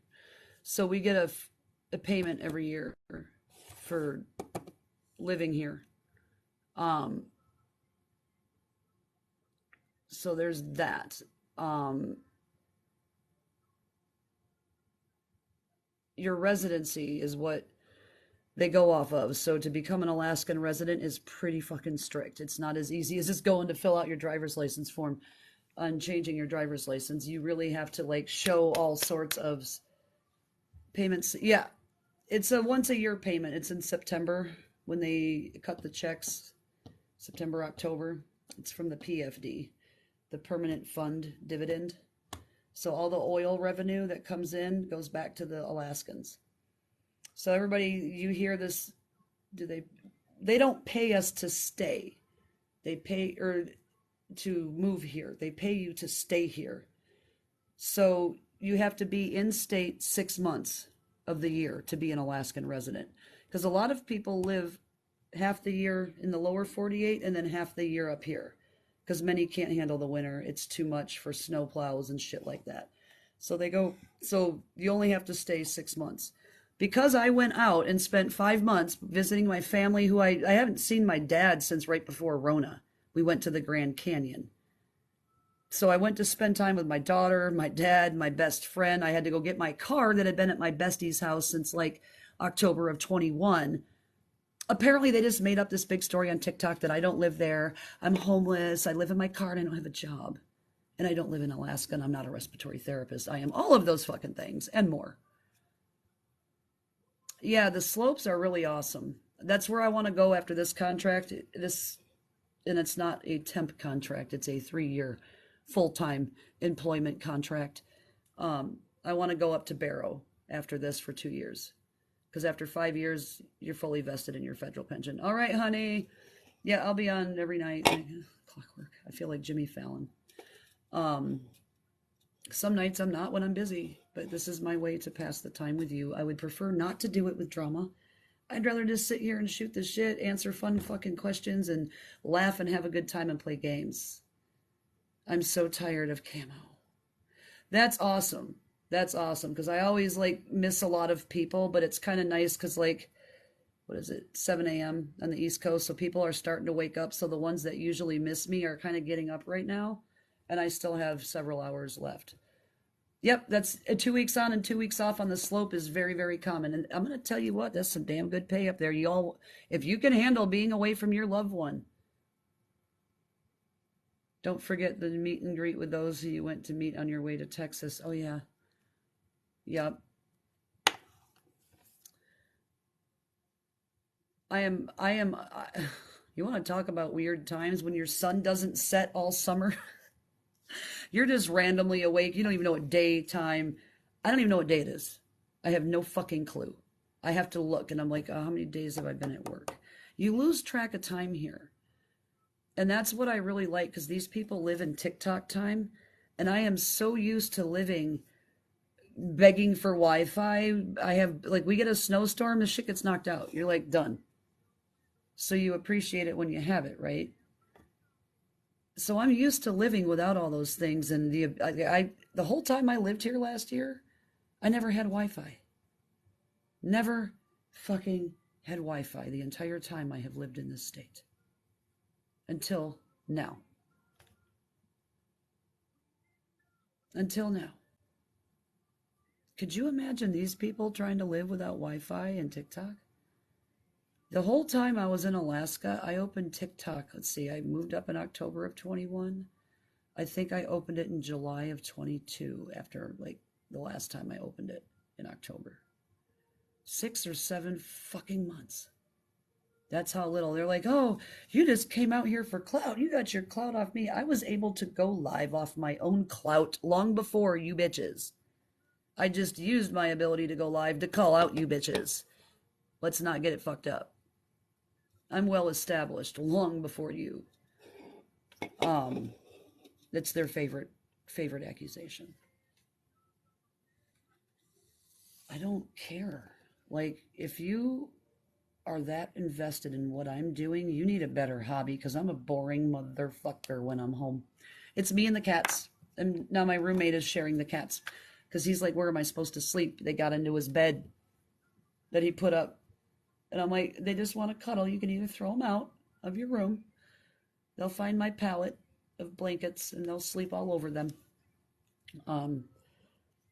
So we get a payment every year for living here. So there's that. Your residency is what they go off of. So to become an Alaskan resident is pretty fucking strict. It's not as easy as just going to fill out your driver's license form and changing your driver's license. You really have to show all sorts of payments. Yeah, it's a once a year payment. It's in September when they cut the checks. September, October. It's from the PFD, the Permanent Fund Dividend. So all the oil revenue that comes in goes back to the Alaskans. So everybody, you hear this, they don't pay us to stay. They pay, or to move here. They pay you to stay here. So you have to be in state 6 months of the year to be an Alaskan resident. Because a lot of people live half the year in the lower 48 and then half the year up here. Because many can't handle the winter. It's too much for snow plows and shit like that. So you only have to stay 6 months. Because I went out and spent 5 months visiting my family, who I haven't seen my dad since right before Rona. We went to the Grand Canyon. So I went to spend time with my daughter, my dad, my best friend. I had to go get my car that had been at my bestie's house since October of 21. Apparently, they just made up this big story on TikTok that I don't live there. I'm homeless. I live in my car and I don't have a job. And I don't live in Alaska and I'm not a respiratory therapist. I am all of those fucking things and more. Yeah, the slopes are really awesome. That's where I want to go after this contract. And it's not a temp contract. It's a 3-year full-time employment contract. I want to go up to Barrow after this for 2 years. Because after 5 years, you're fully vested in your federal pension. All right, honey. Yeah, I'll be on every night. Clockwork. I feel like Jimmy Fallon. Some nights I'm not when I'm busy, but this is my way to pass the time with you. I would prefer not to do it with drama. I'd rather just sit here and shoot the shit, answer fun fucking questions, and laugh and have a good time and play games. I'm so tired of Camo. That's awesome. That's awesome, because I always miss a lot of people, but it's kind of nice because what is it, 7 a.m. on the East Coast, so people are starting to wake up, so the ones that usually miss me are kind of getting up right now, and I still have several hours left. Yep, that's 2 weeks on and 2 weeks off on the slope is very, very common, and I'm going to tell you what, that's some damn good pay up there. If you can handle being away from your loved one, don't forget the meet and greet with those who you went to meet on your way to Texas. Oh, yeah. Yep. You want to talk about weird times when your sun doesn't set all summer? You're just randomly awake. You don't even know what daytime. I don't even know what day it is. I have no fucking clue. I have to look and I'm like, oh, how many days have I been at work? You lose track of time here. And that's what I really like, because these people live in TikTok time. And I am so used to living begging for Wi-Fi. We get a snowstorm, the shit gets knocked out. You're done. So you appreciate it when you have it, right? So I'm used to living without all those things. And the whole time I lived here last year, I never had Wi-Fi. Never fucking had Wi-Fi the entire time I have lived in this state. Until now. Until now. Could you imagine these people trying to live without Wi-Fi and TikTok? The whole time I was in Alaska, I opened TikTok. Let's see, I moved up in October of 21. I think I opened it in July of 22 after like the last time I opened it in October. 6 or 7 fucking months. That's how little. They're like, oh, you just came out here for clout. You got your clout off me. I was able to go live off my own clout long before you bitches. I just used my ability to go live to call out you bitches. Let's not get it fucked up. I'm well established long before you. That's their favorite accusation. I don't care. Like, if you are that invested in what I'm doing, you need a better hobby because I'm a boring motherfucker when I'm home. It's me and the cats. And now my roommate is sharing the cats because he's like, where am I supposed to sleep? They got into his bed that he put up. And I'm like, they just want to cuddle. You can either throw them out of your room. They'll find my pallet of blankets and they'll sleep all over them.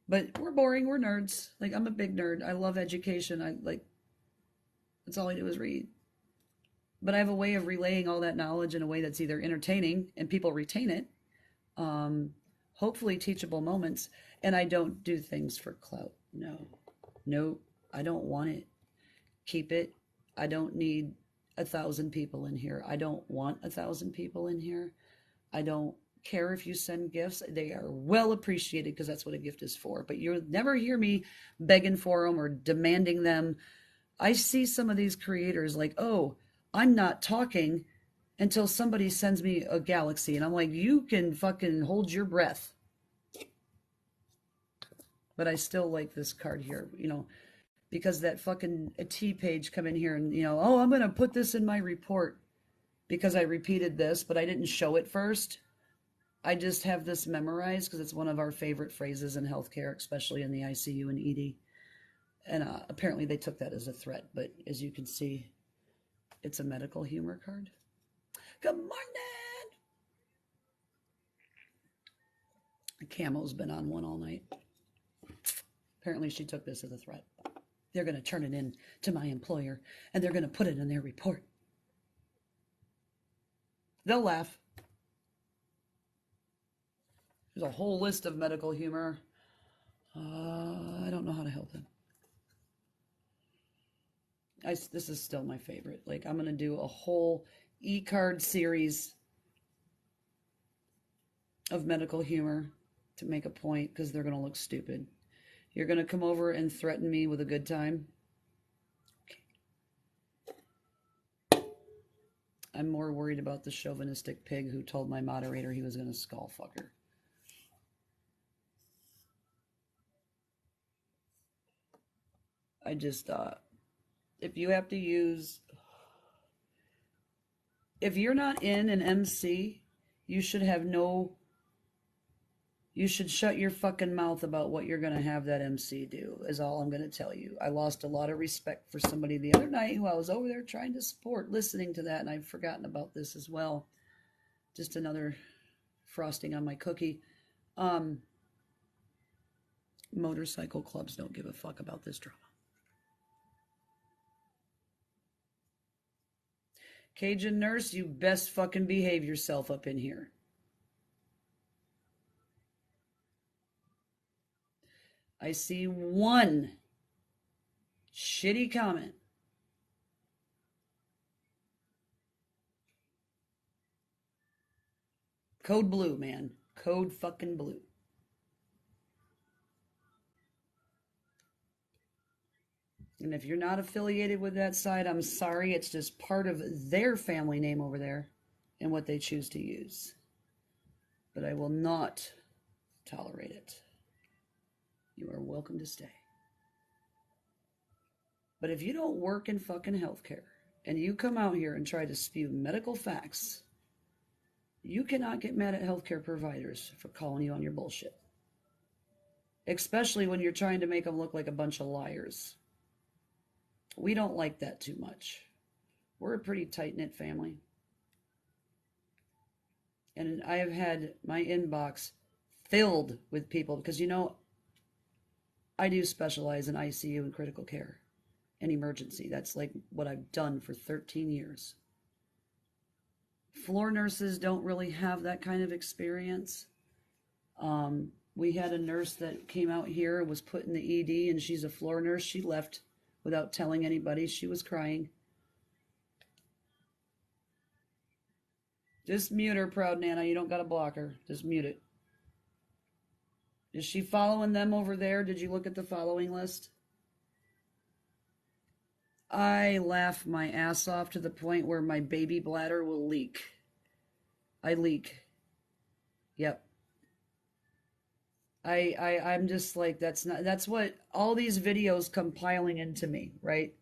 But we're boring. We're nerds. Like, I'm a big nerd. I love education. That's all I do is read. But I have a way of relaying all that knowledge in a way that's either entertaining and people retain it, hopefully teachable moments. And I don't do things for clout. No, I don't want it. Keep it. I don't need 1,000 people in here. I don't want 1,000 people in here. I don't care if you send gifts. They are well appreciated because that's what a gift is for. But you'll never hear me begging for them or demanding them. I see some of these creators like, oh, I'm not talking until somebody sends me a galaxy. And I'm like, you can fucking hold your breath. But I still like this card here, because that fucking T page come in here and, oh, I'm going to put this in my report because I repeated this, but I didn't show it first. I just have this memorized because it's one of our favorite phrases in healthcare, especially in the ICU and ED. And apparently they took that as a threat. But as you can see, it's a medical humor card. Good morning. Camo's been on one all night. Apparently she took this as a threat. They're going to turn it in to my employer and they're going to put it in their report. They'll laugh. There's a whole list of medical humor. I don't know how to help them. This is still my favorite. Like, I'm going to do a whole e-card series of medical humor to make a point because they're going to look stupid. You're going to come over and threaten me with a good time? Okay. I'm more worried about the chauvinistic pig who told my moderator he was going to skull fuck her. I just, if you have to use, if you're not in an MC, you should shut your fucking mouth about what you're going to have that MC do, is all I'm going to tell you. I lost a lot of respect for somebody the other night who I was over there trying to support, listening to that, and I've forgotten about this as well. Just another frosting on my cookie. Motorcycle clubs don't give a fuck about this drama. Cajun nurse, you best fucking behave yourself up in here. I see one shitty comment. Code blue, man. Code fucking blue. And if you're not affiliated with that side, I'm sorry. It's just part of their family name over there and what they choose to use. But I will not tolerate it. You are welcome to stay. But if you don't work in fucking healthcare and you come out here and try to spew medical facts, You cannot get mad at healthcare providers for calling you on your bullshit, especially when you're trying to make them look like a bunch of liars. We don't like that too much. We're a pretty tight-knit family. And I have had my inbox filled with people because, I do specialize in ICU and critical care and emergency. That's like what I've done for 13 years. Floor nurses don't really have that kind of experience. We had a nurse that came out here, was put in the ED, and she's a floor nurse. She left without telling anybody. She was crying. Just mute her, proud Nana. You don't got to block her. Just mute it. Is she following them over there? Did you look at the following list? I laugh my ass off to the point where my baby bladder will leak. I leak. Yep. I'm just like, that's what all these videos come piling into me, right?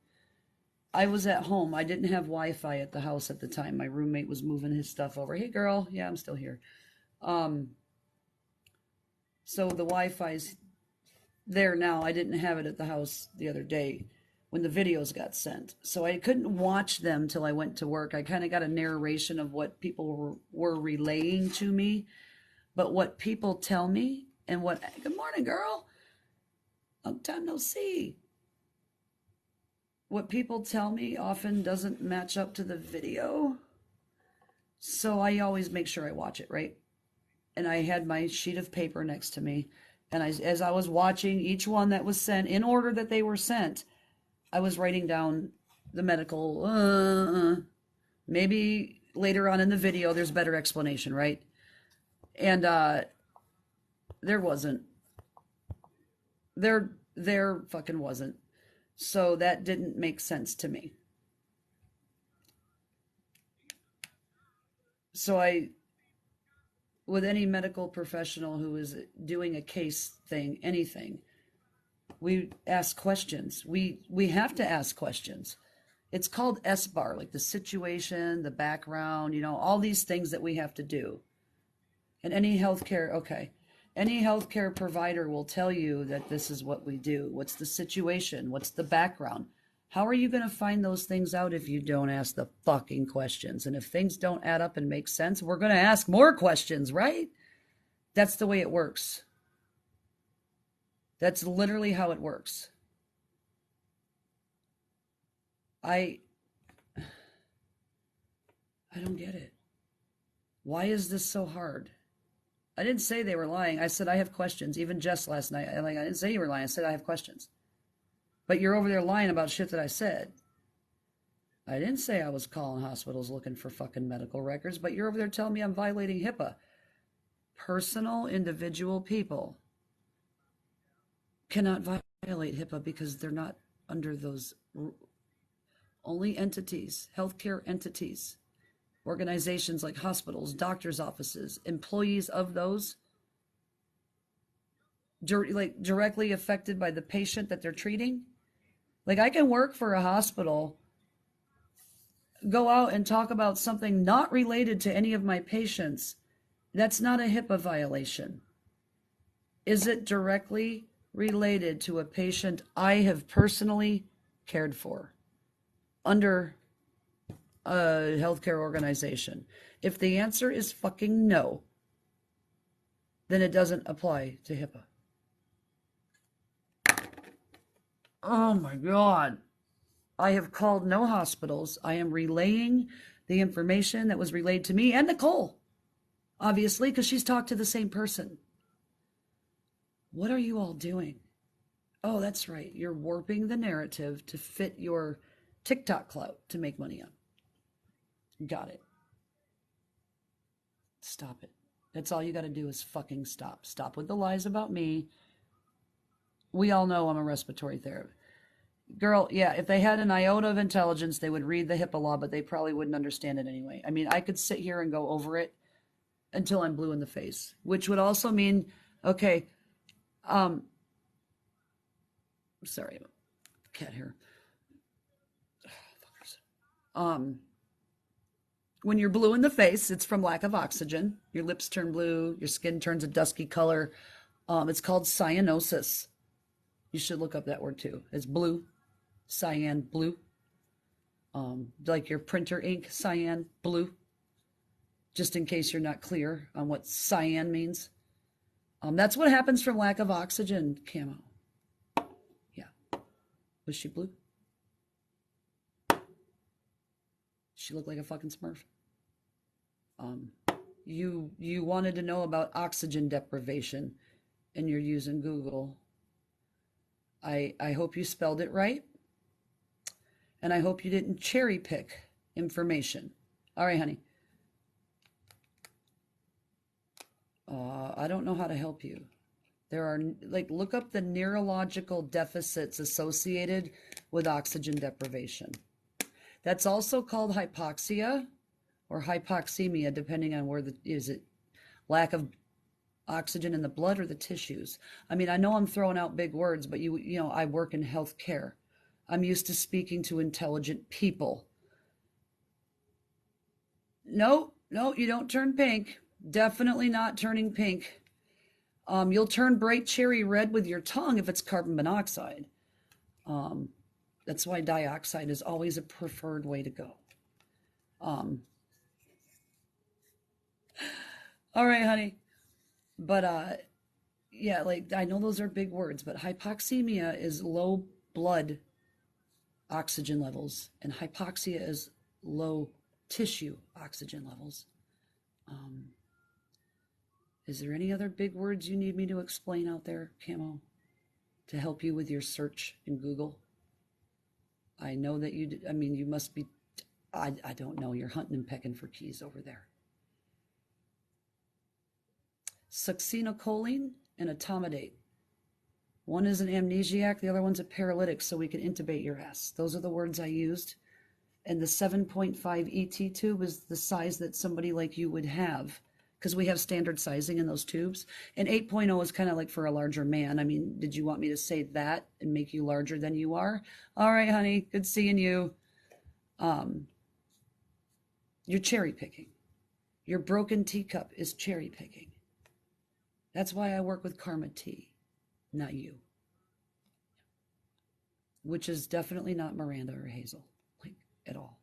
I was at home. I didn't have Wi-Fi at the house at the time. My roommate was moving his stuff over. Hey girl, yeah, I'm still here. So the Wi-Fi's there now. I didn't have it at the house the other day when the videos got sent. So I couldn't watch them till I went to work. I kind of got a narration of what people were relaying to me. But what people tell me and what, good morning, girl. Long time no see. What people tell me often doesn't match up to the video. So I always make sure I watch it, right? And I had my sheet of paper next to me. And as I was watching each one that was sent, in order that they were sent, I was writing down the medical, maybe later on in the video, there's better explanation, right? And there wasn't. There fucking wasn't. So that didn't make sense to me. So with any medical professional who is doing a case thing, anything, we ask questions. We have to ask questions. It's called SBAR, like the situation, the background, all these things that we have to do. And any healthcare provider will tell you that this is what we do. What's the situation? What's the background? How are you going to find those things out if you don't ask the fucking questions? And if things don't add up and make sense, we're going to ask more questions, right? That's the way it works. That's literally how it works. I don't get it. Why is this so hard? I didn't say they were lying. I said I have questions. Even Jess last night, I didn't say you were lying. I said I have questions. But you're over there lying about shit that I said. I didn't say I was calling hospitals looking for fucking medical records, but you're over there telling me I'm violating HIPAA. Personal, individual people cannot violate HIPAA because they're not under those. Only entities, healthcare entities, organizations like hospitals, doctors' offices, employees of those, directly affected by the patient that they're treating. Like, I can work for a hospital, go out and talk about something not related to any of my patients. That's not a HIPAA violation. Is it directly related to a patient I have personally cared for under a healthcare organization? If the answer is fucking no, then it doesn't apply to HIPAA. Oh my God. I have called no hospitals. I am relaying the information that was relayed to me and Nicole, obviously, because she's talked to the same person. What are you all doing? Oh, that's right. You're warping the narrative to fit your TikTok clout to make money on. Got it. Stop it. That's all you got to do is fucking stop. Stop with the lies about me. We all know I'm a respiratory therapist. Girl, yeah, if they had an iota of intelligence, they would read the HIPAA law, but they probably wouldn't understand it anyway. I mean, I could sit here and go over it until I'm blue in the face, which would also mean, okay, sorry, cat hair. When you're blue in the face, it's from lack of oxygen. Your lips turn blue, your skin turns a dusky color. It's called cyanosis. You should look up that word too. It's blue, cyan, blue. Like your printer ink, cyan, blue. Just in case you're not clear on what cyan means. That's what happens from lack of oxygen, Camo. Yeah. Was she blue? She looked like a fucking Smurf. You wanted to know about oxygen deprivation, and you're using Google. I hope you spelled it right, and I hope you didn't cherry pick information. All right, honey. I don't know how to help you. There are, like, look up the neurological deficits associated with oxygen deprivation. That's also called hypoxia or hypoxemia, depending on where is it lack of oxygen in the blood or the tissues. I mean, I know I'm throwing out big words, but you know, I work in healthcare. I'm used to speaking to intelligent people. No, you don't turn pink. Definitely not turning pink. You'll turn bright cherry red with your tongue if it's carbon monoxide. That's why dioxide is always a preferred way to go. All right, honey. But yeah, like I know those are big words, but hypoxemia is low blood oxygen levels, and hypoxia is low tissue oxygen levels. Is there any other big words you need me to explain out there, Camo, to help you with your search in Google? I know that you must be, I don't know, you're hunting and pecking for keys over there. Succinylcholine and etomidate. One is an amnesiac, the other one's a paralytic, so we can intubate your ass. Those are the words I used. And the 7.5 ET tube is the size that somebody like you would have, because we have standard sizing in those tubes. And 8.0 is kind of like for a larger man. I mean, did you want me to say that and make you larger than you are? All right, honey, good seeing you. You're cherry picking. Your broken teacup is cherry picking. That's why I work with Karma Tea, not you. Which is definitely not Miranda or Hazel, like, at all.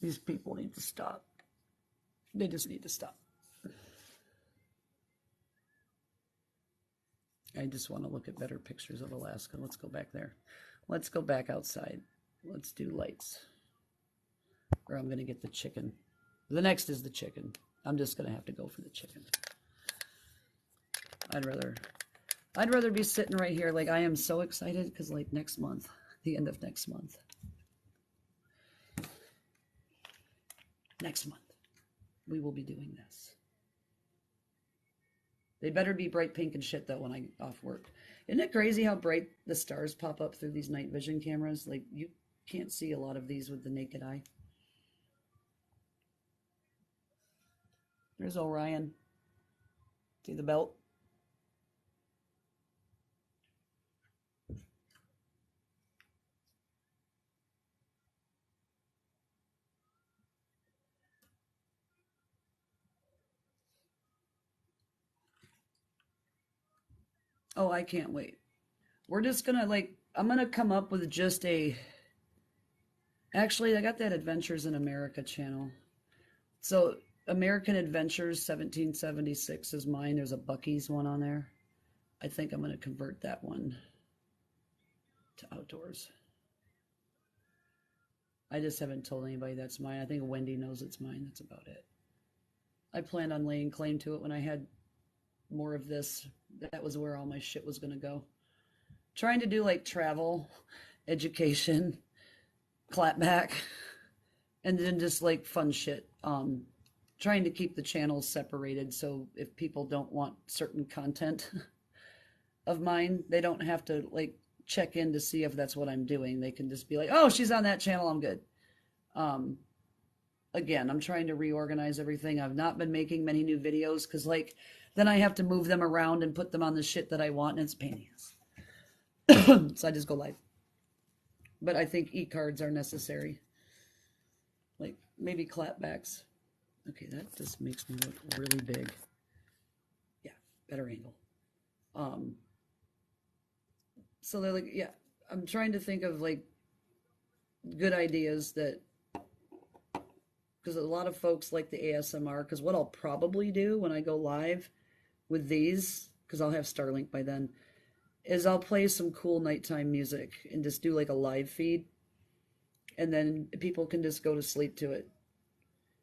These people need to stop. They just need to stop. I just want to look at better pictures of Alaska. Let's go back there. Let's go back outside. Let's do lights. Or I'm going to get the chicken. The next is the chicken. I'm just going to have to go for the chicken. I'd rather be sitting right here. Like, I am so excited because, like, next month, the end of next month, we will be doing this. They better be bright pink and shit, though, when I off work. Isn't it crazy how bright the stars pop up through these night vision cameras? Like, you can't see a lot of these with the naked eye. There's Orion. See the belt? Oh, I can't wait. We're just gonna, like, I'm gonna come up with just a, actually, I got that Adventures in America channel. So American Adventures 1776 is mine. There's a Buc-ee's one on there. I think I'm gonna convert that one to outdoors. I just haven't told anybody that's mine. I think Wendy knows it's mine. That's about it. I planned on laying claim to it when I had more of this. That was where all my shit was going to go. Trying to do like travel, education, clapback, and then just like fun shit. Trying to keep the channels separated so if people don't want certain content of mine, they don't have to like check in to see if that's what I'm doing. They can just be like, oh, she's on that channel, I'm good. Again, I'm trying to reorganize everything. I've not been making many new videos because like then I have to move them around and put them on the shit that I want, and it's a pain in the ass. So I just go live. But I think e-cards are necessary. Like maybe clapbacks. Okay, that just makes me look really big. Yeah, better angle. Um, so they're like, yeah, I'm trying to think of like good ideas that, because a lot of folks like the ASMR. Because what I'll probably do when I go live with these, because I'll have Starlink by then, is I'll play some cool nighttime music and just do like a live feed, and then people can just go to sleep to it.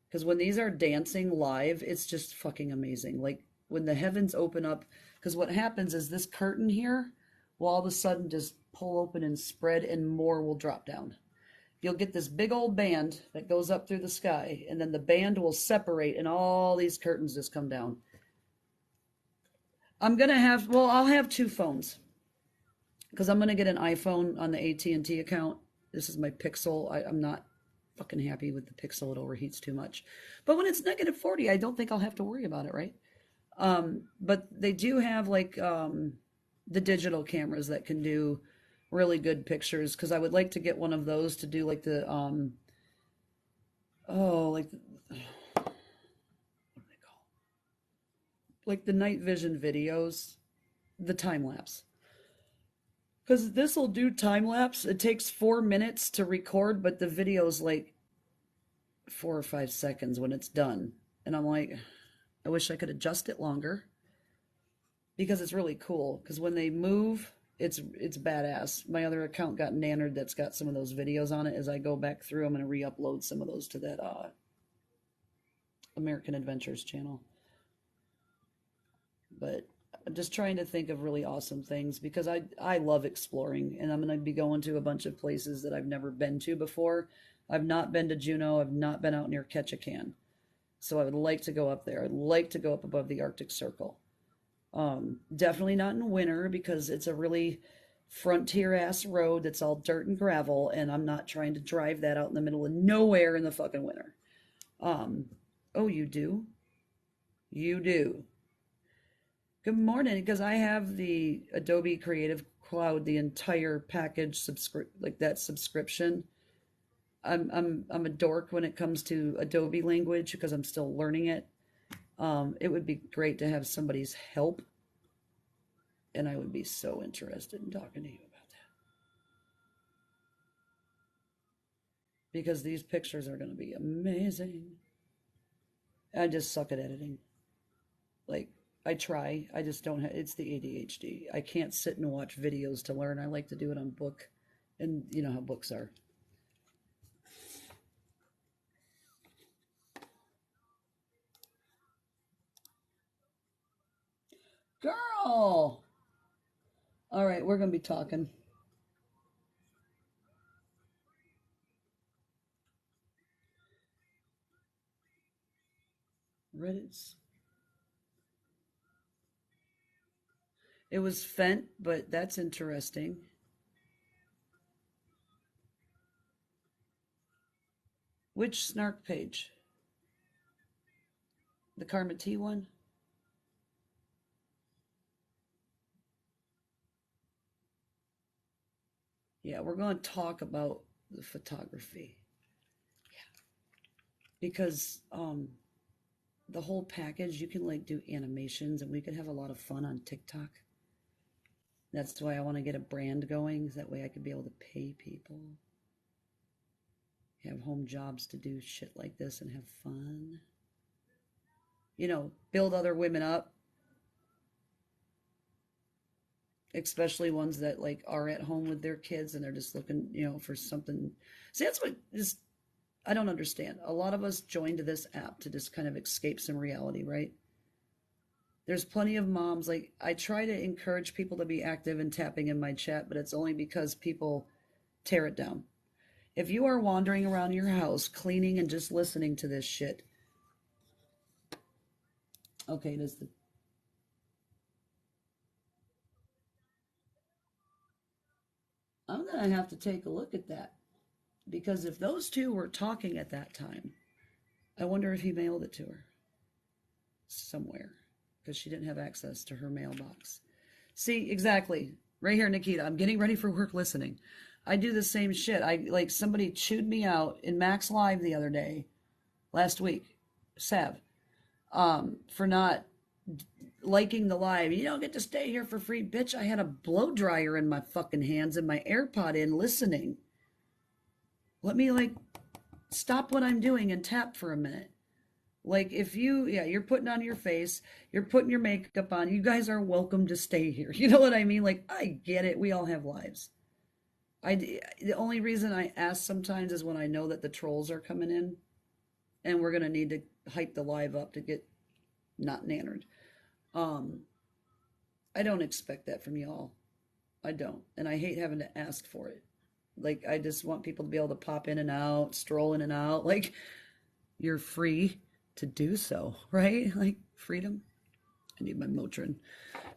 Because when these are dancing live, it's just fucking amazing. Like when the heavens open up, because what happens is this curtain here will all of a sudden just pull open and spread, and more will drop down. You'll get this big old band that goes up through the sky, and then the band will separate, and all these curtains just come down. I'll have two phones because I'm gonna get an iPhone on the AT&T account. This is my Pixel. I'm not fucking happy with the Pixel. It overheats too much. But when it's -40, I don't think I'll have to worry about it, right? But they do have like the digital cameras that can do really good pictures, because I would like to get one of those to do like the what do they call, like the night vision videos, the time lapse. Because this will do time lapse. It takes 4 minutes to record, but the video's like 4 or 5 seconds when it's done. And I'm like, I wish I could adjust it longer, because it's really cool. Because when they move, it's badass. My other account got nannered that's got some of those videos on it. As I go back through, I'm going to re-upload some of those to that American Adventures channel. But I'm just trying to think of really awesome things, because I love exploring, and I'm going to be going to a bunch of places that I've never been to before. I've not been to Juneau. I've not been out near Ketchikan. So I would like to go up there. I'd like to go up above the Arctic Circle. Definitely not in winter, because it's a really frontier ass road that's all dirt and gravel, and I'm not trying to drive that out in the middle of nowhere in the fucking winter. Oh, you do? You do. Good morning, because I have the Adobe Creative Cloud, the entire package like that subscription. I'm a dork when it comes to Adobe language, because I'm still learning it. It would be great to have somebody's help, and I would be so interested in talking to you about that, because these pictures are going to be amazing. I just suck at editing. Like, I try, I just don't have, it's the ADHD. I can't sit and watch videos to learn. I like to do it on book, and you know how books are. Girl! All right, we're going to be talking. Reddit's. It was Fent, but that's interesting. Which snark page? The Karma T one? Yeah, we're going to talk about the photography. Yeah. Because the whole package, you can like do animations, and we could have a lot of fun on TikTok. That's why I want to get a brand going. That way I could be able to pay people, have home jobs to do shit like this and have fun. You know, build other women up, especially ones that like are at home with their kids and they're just looking, for something. See, that's what is, I don't understand. A lot of us joined this app to just kind of escape some reality, right? There's plenty of moms. Like, I try to encourage people to be active and tapping in my chat, but it's only because people tear it down. If you are wandering around your house cleaning and just listening to this shit, okay, it is the. I'm going to have to take a look at that, because if those two were talking at that time, I wonder if he mailed it to her somewhere, because she didn't have access to her mailbox. See, exactly. Right here, Nikita. I'm getting ready for work listening. I do the same shit. I like somebody chewed me out in Max Live the other day, last week, Sav, for not liking the live. You don't get to stay here for free, bitch. I had a blow dryer in my fucking hands and my AirPod in listening. Let me like stop what I'm doing and tap for a minute. Like if you, yeah, you're putting on your face, you're putting your makeup on. You guys are welcome to stay here. You know what I mean? Like I get it. We all have lives. The only reason I ask sometimes is when I know that the trolls are coming in, and we're gonna need to hype the live up to get not nannered. Um, I don't expect that from y'all. I don't, and I hate having to ask for it. Like I just want people to be able to pop in and out, stroll in and out. Like you're free to do so, right? Like freedom. I need my Motrin.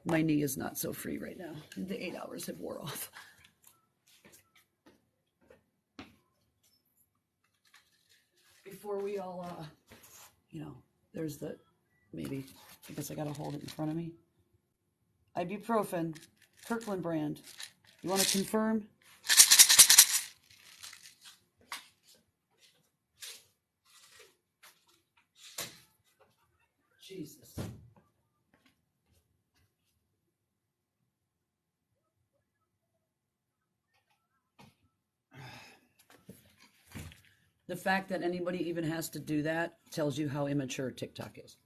My knee is not so free right now. The 8 hours have wore off. Before we all, there's the, maybe, I guess I gotta hold it in front of me. Ibuprofen, Kirkland brand. You want to confirm? Jesus. The fact that anybody even has to do that tells you how immature TikTok is.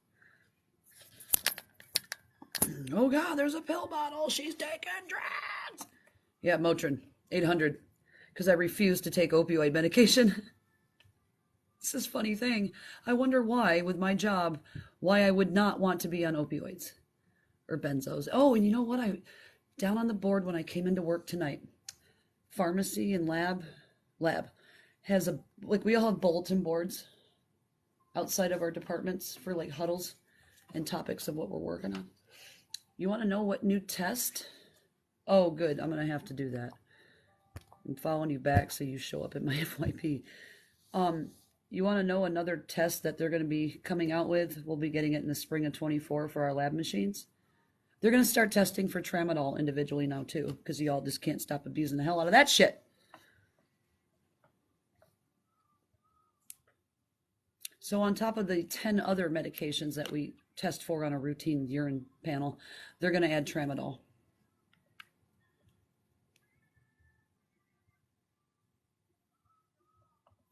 Oh God, there's a pill bottle. She's taking drugs. Yeah, Motrin, 800. Because I refuse to take opioid medication. It's this funny thing. I wonder why, with my job, why I would not want to be on opioids or benzos. Oh, and you know what? I down on the board when I came into work tonight. Pharmacy and lab has a, like, we all have bulletin boards outside of our departments for like huddles and topics of what we're working on. You want to know what new test? Oh, good. I'm going to have to do that. I'm following you back so you show up at my FYP. You want to know another test that they're going to be coming out with? We'll be getting it in the spring of 24 for our lab machines. They're going to start testing for tramadol individually now too, because y'all just can't stop abusing the hell out of that shit. So on top of the 10 other medications that we test for on a routine urine panel, they're going to add tramadol.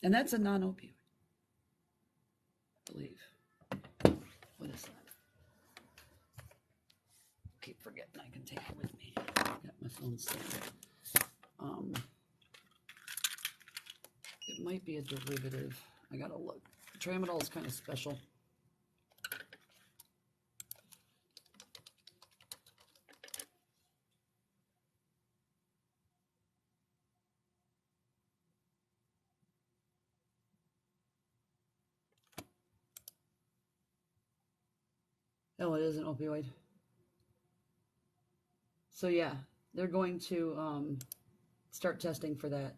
And that's a non-opioid, I believe. What is that? Keep forgetting I can take it with me. Got my phone set. It might be a derivative. I gotta look. Tramadol is kind of special. Oh, it is an opioid. So yeah, they're going to start testing for that.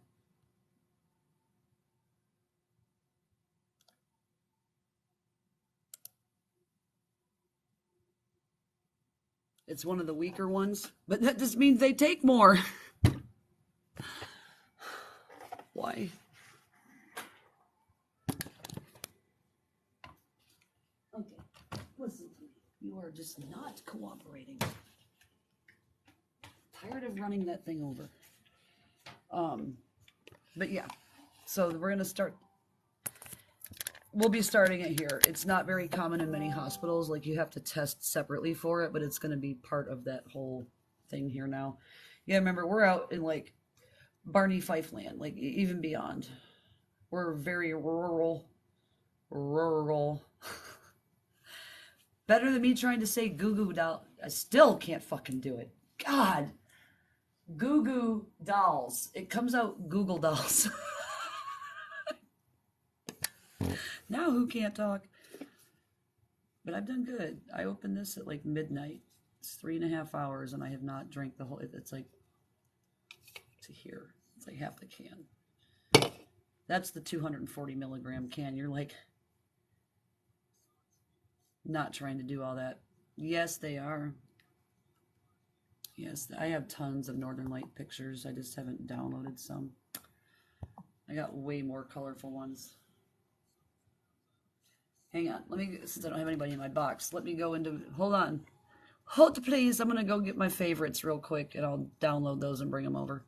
It's one of the weaker ones, but that just means they take more. Why? Okay, listen to me. You are just not cooperating. Tired of running that thing over. But yeah, so we're going to start. We'll be starting it here. It's not very common in many hospitals. Like you have to test separately for it, but it's going to be part of that whole thing here now. Yeah, remember, we're out in like Barney Fife land, like even beyond. We're very rural. Better than me trying to say goo goo doll. I still can't fucking do it. God. Goo goo dolls. It comes out Google dolls. Now who can't talk? But I've done good. I opened this at like midnight. It's 3.5 hours and I have not drank the whole, it's like to here. It's like half the can. That's the 240 milligram can. You're like not trying to do all that. Yes, they are. Yes, I have tons of Northern Light pictures. I just haven't downloaded some. I got way more colorful ones. Hang on, let me, since I don't have anybody in my box, let me go into, hold on. Hold please, I'm gonna go get my favorites real quick and I'll download those and bring them over.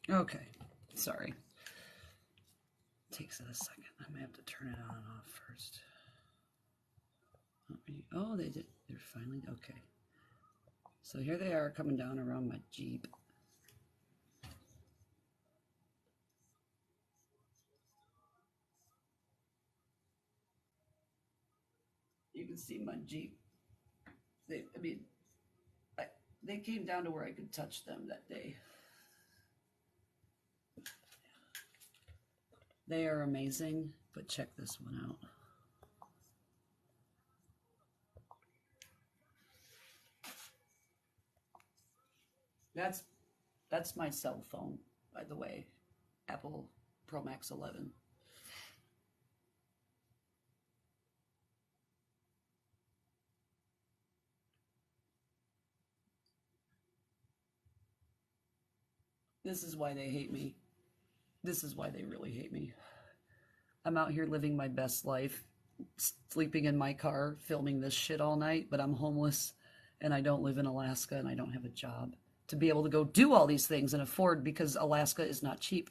Okay, sorry. Takes it a second. I may have to turn it on and off first. Oh, they did. They're finally, okay. So here they are coming down around my Jeep. You can see my Jeep. They came down to where I could touch them that day. They are amazing, but check this one out. That's my cell phone, by the way. Apple Pro Max 11. This is why they hate me. This is why they really hate me. I'm out here living my best life, sleeping in my car, filming this shit all night, but I'm homeless and I don't live in Alaska and I don't have a job to be able to go do all these things and afford, because Alaska is not cheap.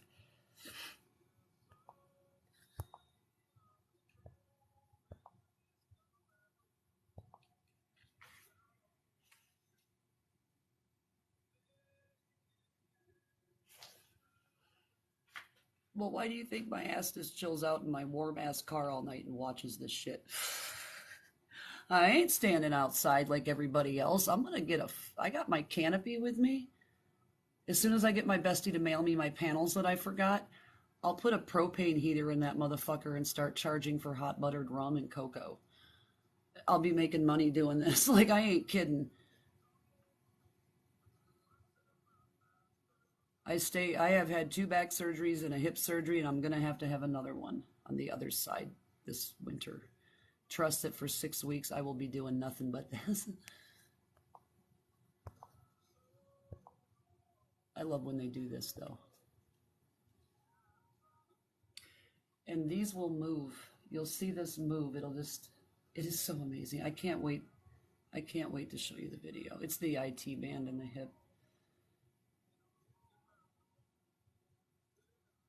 Well, why do you think my ass just chills out in my warm ass car all night and watches this shit? I ain't standing outside like everybody else. I got my canopy with me. As soon as I get my bestie to mail me my panels that I forgot, I'll put a propane heater in that motherfucker and start charging for hot buttered rum and cocoa. I'll be making money doing this. Like, I ain't kidding. I have had 2 back surgeries and a hip surgery, and I'm going to have another one on the other side this winter. Trust that for 6 weeks I will be doing nothing but this. I love when they do this, though. And these will move. You'll see this move. It is so amazing. I can't wait. I can't wait to show you the video. It's the IT band in the hip.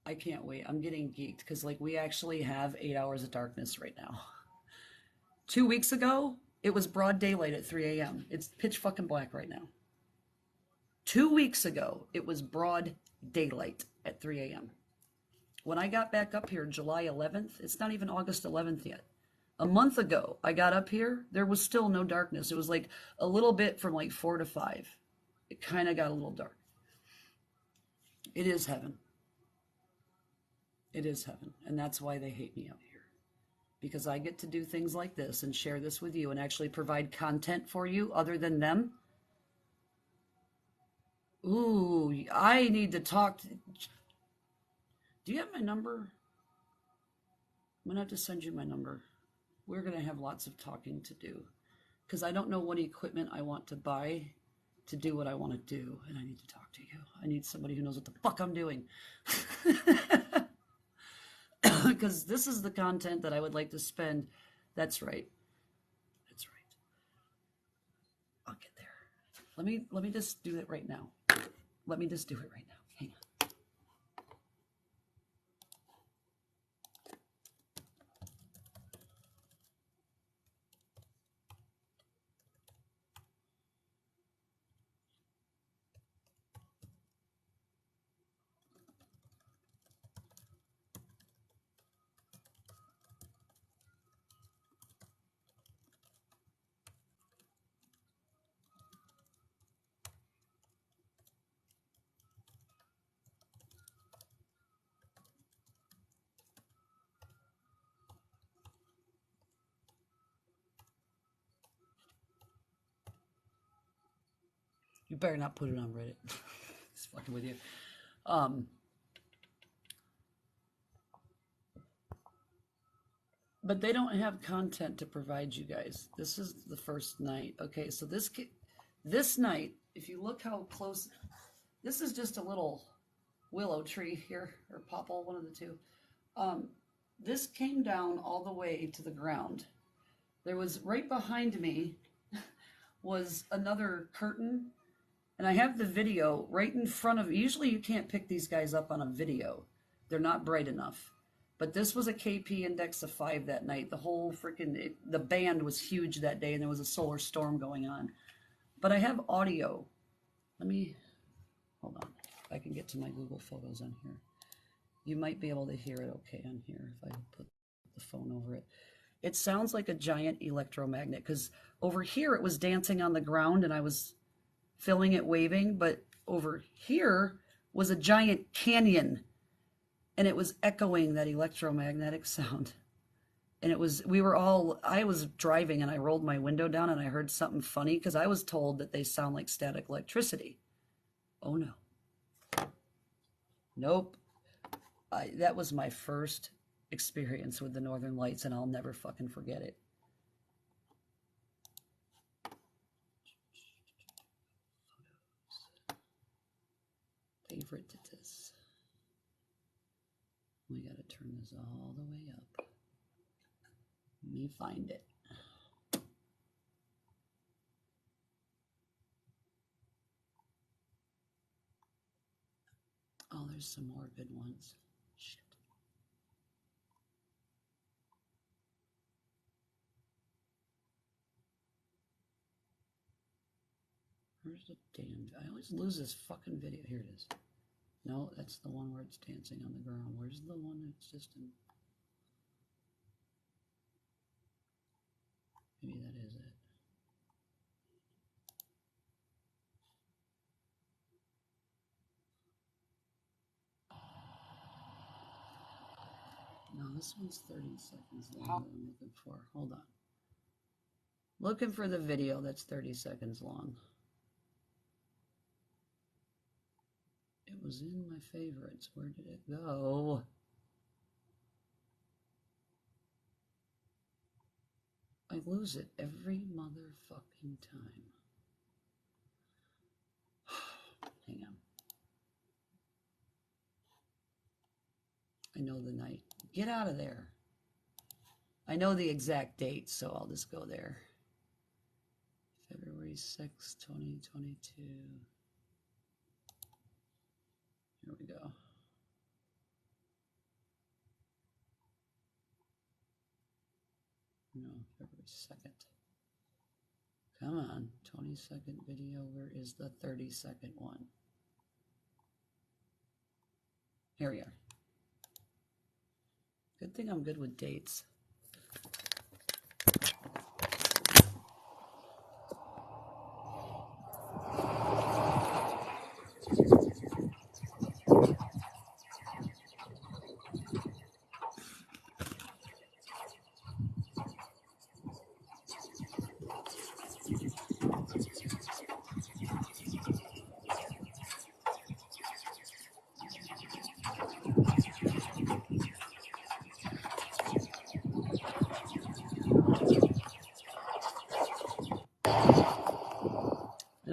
I can't wait. I'm getting geeked because, like, we actually have 8 hours of darkness right now. 2 weeks ago, it was broad daylight at 3 a.m. It's pitch fucking black right now. 2 weeks ago, it was broad daylight at 3 a.m. When I got back up here July 11th, it's not even August 11th yet. A month ago, I got up here, there was still no darkness. It was like a little bit from like 4 to 5. It kind of got a little dark. It is heaven. It is heaven. And that's why they hate me out here. Because I get to do things like this and share this with you and actually provide content for you other than them. Ooh, I need to talk. Do you have my number? I'm going to have to send you my number. We're going to have lots of talking to do. Because I don't know what equipment I want to buy to do what I want to do. And I need to talk to you. I need somebody who knows what the fuck I'm doing. Because this is the content that I would like to spend. That's right. That's right. I'll get there. Let me just do it right now. Let me just do it right now. Hang on. You better not put it on Reddit. Just fucking with you. But they don't have content to provide you guys. This is the first night. Okay, so this night, if you look how close, this is just a little willow tree here, or popple, one of the two. This came down all the way to the ground. There was right behind me was another curtain, and I have the video right in front of. Usually you can't pick these guys up on a video. They're not bright enough. But this was a KP index of 5 that night. The whole freaking, the band was huge that day, and there was a solar storm going on. But I have audio. Let me, hold on. If I can get to my Google Photos on here. You might be able to hear it okay on here if I put the phone over it. It sounds like a giant electromagnet, because over here it was dancing on the ground and I was feeling it waving, but over here was a giant canyon. And it was echoing that electromagnetic sound. And it was, I was driving and I rolled my window down and I heard something funny because I was told that they sound like static electricity. Oh no. Nope. That was my first experience with the Northern Lights and I'll never fucking forget it. Favorite to this. We got to turn this all the way up. Let me find it. Oh, there's some more good ones. Shit. Where's the damn... I always lose this fucking video. Here it is. No, that's the one where it's dancing on the ground. Where's the one that's just in... Maybe that is it. No, this one's 30 seconds long that I'm looking for. Hold on. Looking for the video that's 30 seconds long. It was in my favorites. Where did it go? I lose it every motherfucking time. Hang on. I know the night. Get out of there. I know the exact date, so I'll just go there. February 6th, 2022. Here we go. No, February 2nd. Come on, 20-second video. Where is the 30-second one? Here we are. Good thing I'm good with dates.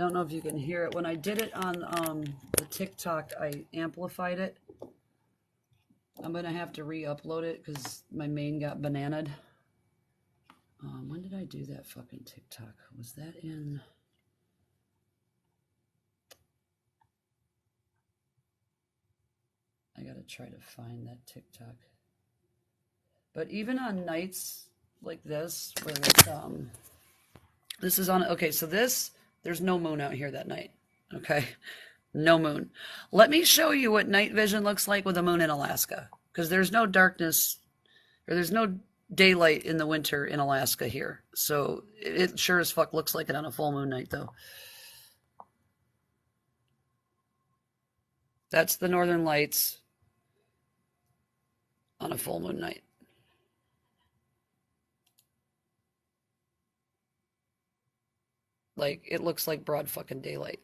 don't know if you can hear it. When I did it on the TikTok, I amplified it. I'm going to have to re-upload it because my main got bananaed. When did I do that fucking TikTok? Was that in... I got to try to find that TikTok. But even on nights like this, where it's, this is on, okay, so this, there's no moon out here that night, okay? No moon. Let me show you what night vision looks like with a moon in Alaska, because there's no darkness, or there's no daylight in the winter in Alaska here. So it sure as fuck looks like it on a full moon night, though. That's the Northern Lights on a full moon night. Like, it looks like broad fucking daylight.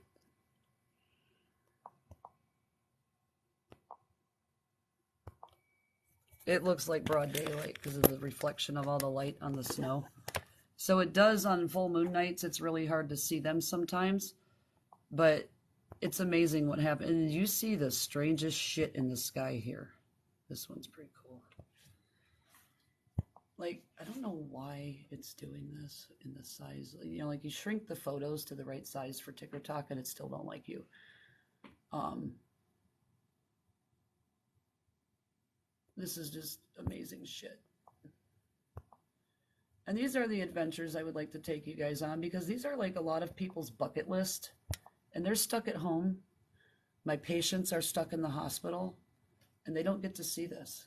It looks like broad daylight because of the reflection of all the light on the snow. So it does on full moon nights. It's really hard to see them sometimes, but it's amazing what happens. And you see the strangest shit in the sky here. This one's pretty cool. Like, I don't know why it's doing this in the size. You know, like you shrink the photos to the right size for TikTok and it still don't like you. This is just amazing shit. And these are the adventures I would like to take you guys on, because these are like a lot of people's bucket list, and they're stuck at home. My patients are stuck in the hospital, and they don't get to see this.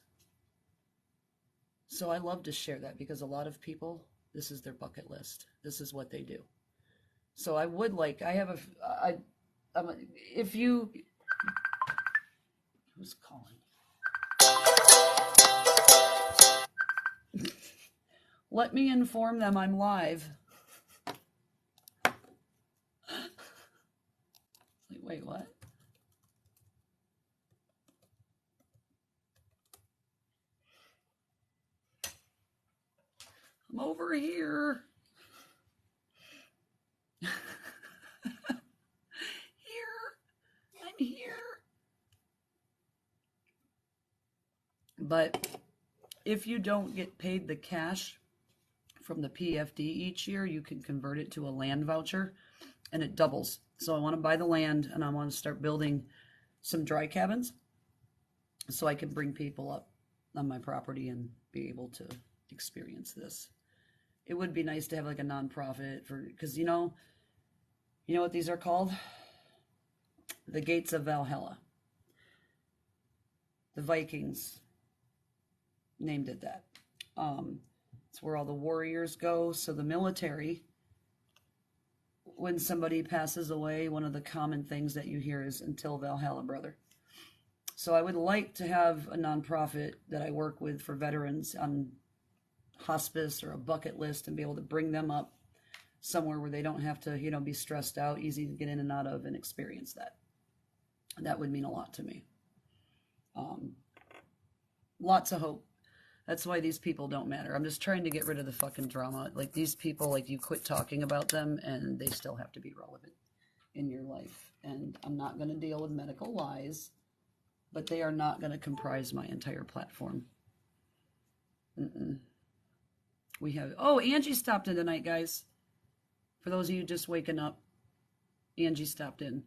So I love to share that, because a lot of people, this is their bucket list. This is what they do. So I would like, I have if you, who's calling? Let me inform them I'm live. Wait, what? I'm over here. I'm here. But if you don't get paid the cash from the PFD each year, you can convert it to a land voucher and it doubles. So I want to buy the land and I want to start building some dry cabins so I can bring people up on my property and be able to experience this. It would be nice to have like a nonprofit for, because you know what these are called? The Gates of Valhalla. The Vikings named it that. It's where all the warriors go. So the military, when somebody passes away, one of the common things that you hear is "Until Valhalla, brother." So I would like to have a nonprofit that I work with for veterans on hospice or a bucket list, and be able to bring them up somewhere where they don't have to, be stressed out, easy to get in and out of, and experience that. That would mean a lot to me. Lots of hope. That's why these people don't matter. I'm just trying to get rid of the fucking drama. Like, these people, like, you quit talking about them and they still have to be relevant in your life. And I'm not going to deal with medical lies, but they are not going to comprise my entire platform. We have, Angie stopped in tonight, guys. For those of you just waking up, Angie stopped in.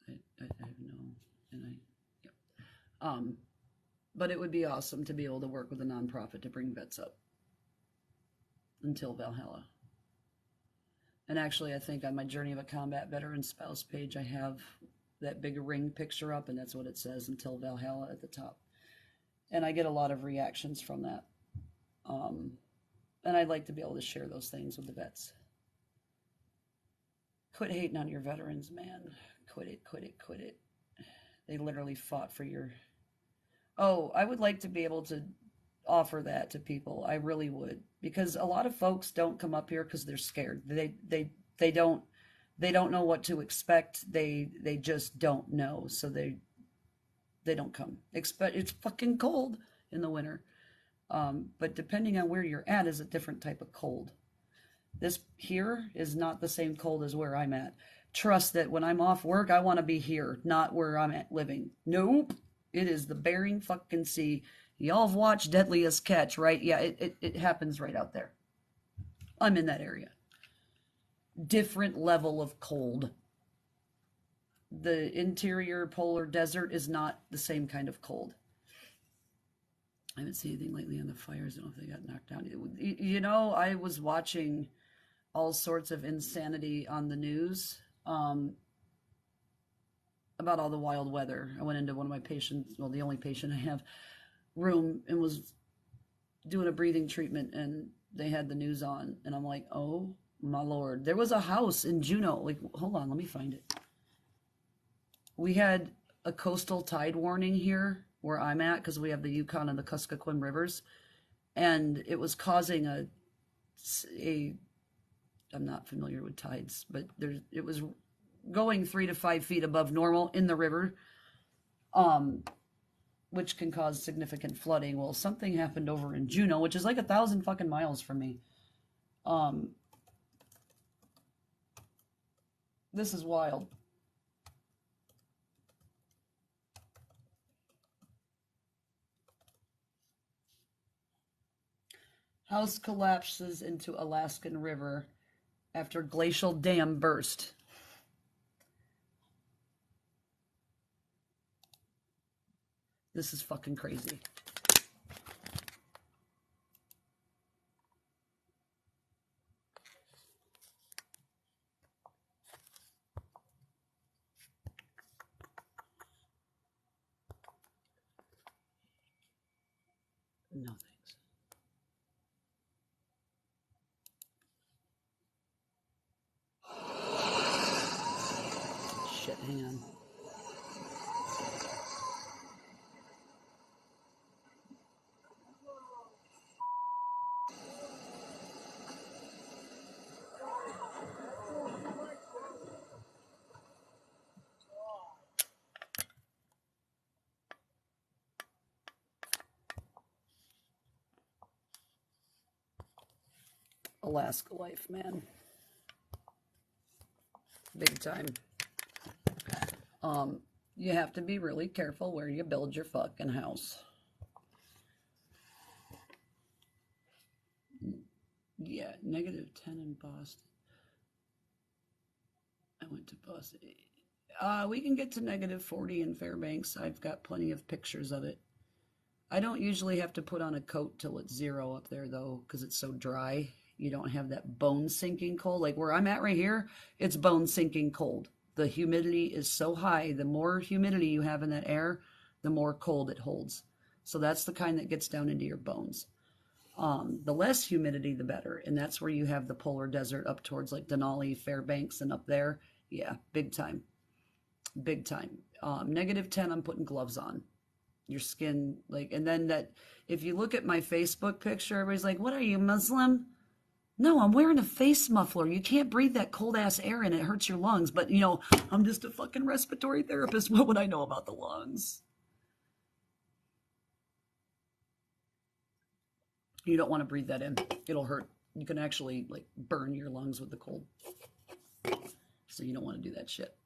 I have no, and but it would be awesome to be able to work with a nonprofit to bring vets up until Valhalla. And actually, I think on my Journey of a Combat Veteran Spouse page, I have that big ring picture up, and that's what it says, "Until Valhalla" at the top. And I get a lot of reactions from that. And I'd like to be able to share those things with the vets. Quit hating on your veterans, man. Quit it, quit it, quit it. They literally fought for your... I would like to be able to offer that to people. I really would. Because a lot of folks don't come up here because they're scared. They don't know what to expect. They just don't know. So they don't come. It's fucking cold in the winter. But depending on where you're at is a different type of cold. This here is not the same cold as where I'm at. Trust that when I'm off work, I want to be here, not where I'm at living. Nope. It is the Bering fucking Sea. Y'all have watched Deadliest Catch, right? Yeah, it happens right out there. I'm in that area. Different level of cold. The interior polar desert is not the same kind of cold. I haven't seen anything lately on the fires. I don't know if they got knocked down. You know, I was watching all sorts of insanity on the news about all the wild weather. I went into one of my patients, well, the only patient I have, room and was doing a breathing treatment, and they had the news on, and I'm like, oh my Lord. There was a house in Juneau. Like, hold on, let me find it. We had a coastal tide warning here where I'm at because we have the Yukon and the Kuskokwim rivers, and it was causing a I'm not familiar with tides, but it was going 3 to 5 feet above normal in the river, which can cause significant flooding. Well, something happened over in Juneau, which is like 1,000 fucking miles from me. This is wild. House collapses into Alaskan River after glacial dam burst. This is fucking crazy. No thanks. Shit, hang on. Alaska life, man. Big time. You have to be really careful where you build your fucking house. Yeah, -10 in Boston. I went to Boston. We can get to -40 in Fairbanks. I've got plenty of pictures of it. I don't usually have to put on a coat till it's 0 up there, though, because it's so dry. You don't have that bone sinking cold. Like where I'm at right here, it's bone sinking cold. The humidity is so high. The more humidity you have in that air, the more cold it holds. So that's the kind that gets down into your bones. The less humidity, the better. And that's where you have the polar desert up towards like Denali, Fairbanks, and up there. Yeah, big time. Big time. -10, I'm putting gloves on. Your skin, like, and then that, if you look at my Facebook picture, everybody's like, what are you, Muslim? No, I'm wearing a face muffler. You can't breathe that cold ass air and it hurts your lungs. But, you know, I'm just a fucking respiratory therapist. What would I know about the lungs? You don't want to breathe that in. It'll hurt. You can actually like burn your lungs with the cold. So you don't want to do that shit.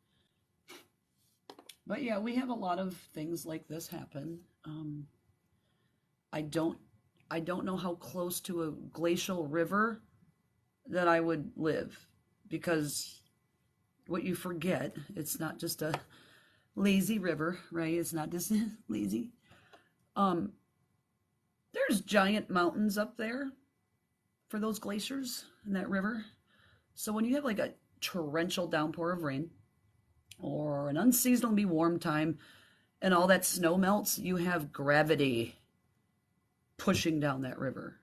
But yeah, we have a lot of things like this happen. I don't know how close to a glacial river that I would live, because what you forget, it's not just a lazy river, right? It's not just lazy. There's giant mountains up there for those glaciers in that river. So when you have like a torrential downpour of rain or an unseasonably warm time and all that snow melts, you have gravity pushing down that river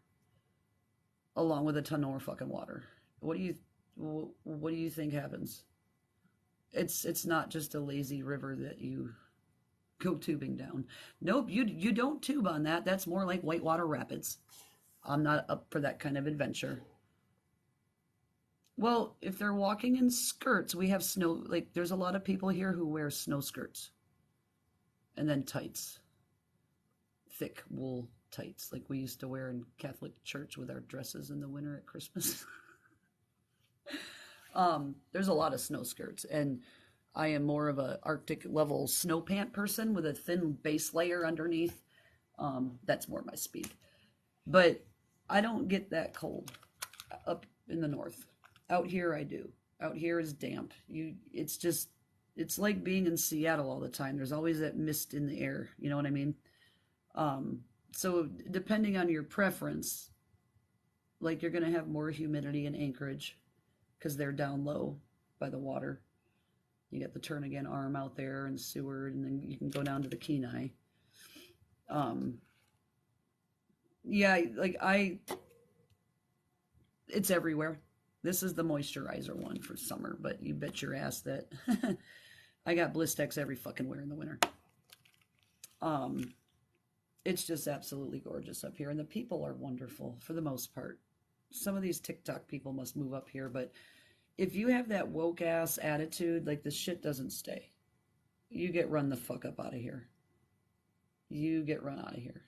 along with a ton more fucking water. What do you think happens? It's not just a lazy river that you go tubing down. Nope, you don't tube on that. That's more like whitewater rapids. I'm not up for that kind of adventure. Well, if they're walking in skirts, we have snow, like there's a lot of people here who wear snow skirts and then tights, thick wool tights like we used to wear in Catholic church with our dresses in the winter at Christmas. There's a lot of snow skirts, and I am more of a Arctic level snow pant person with a thin base layer underneath. That's more my speed. But I don't get that cold up in the north. Out here I do. Out here is damp. It's like being in Seattle all the time. There's always that mist in the air. You know what I mean? So depending on your preference, like you're gonna have more humidity in Anchorage because they're down low by the water. You got the Turn Again Arm out there and Seward, and then you can go down to the Kenai. Yeah, it's everywhere. This is the moisturizer one for summer, but you bet your ass that I got Blistex every fucking wear in the winter. It's just absolutely gorgeous up here, and the people are wonderful for the most part. Some of these TikTok people must move up here, but if you have that woke ass attitude, like the shit doesn't stay. You get run the fuck up out of here. You get run out of here.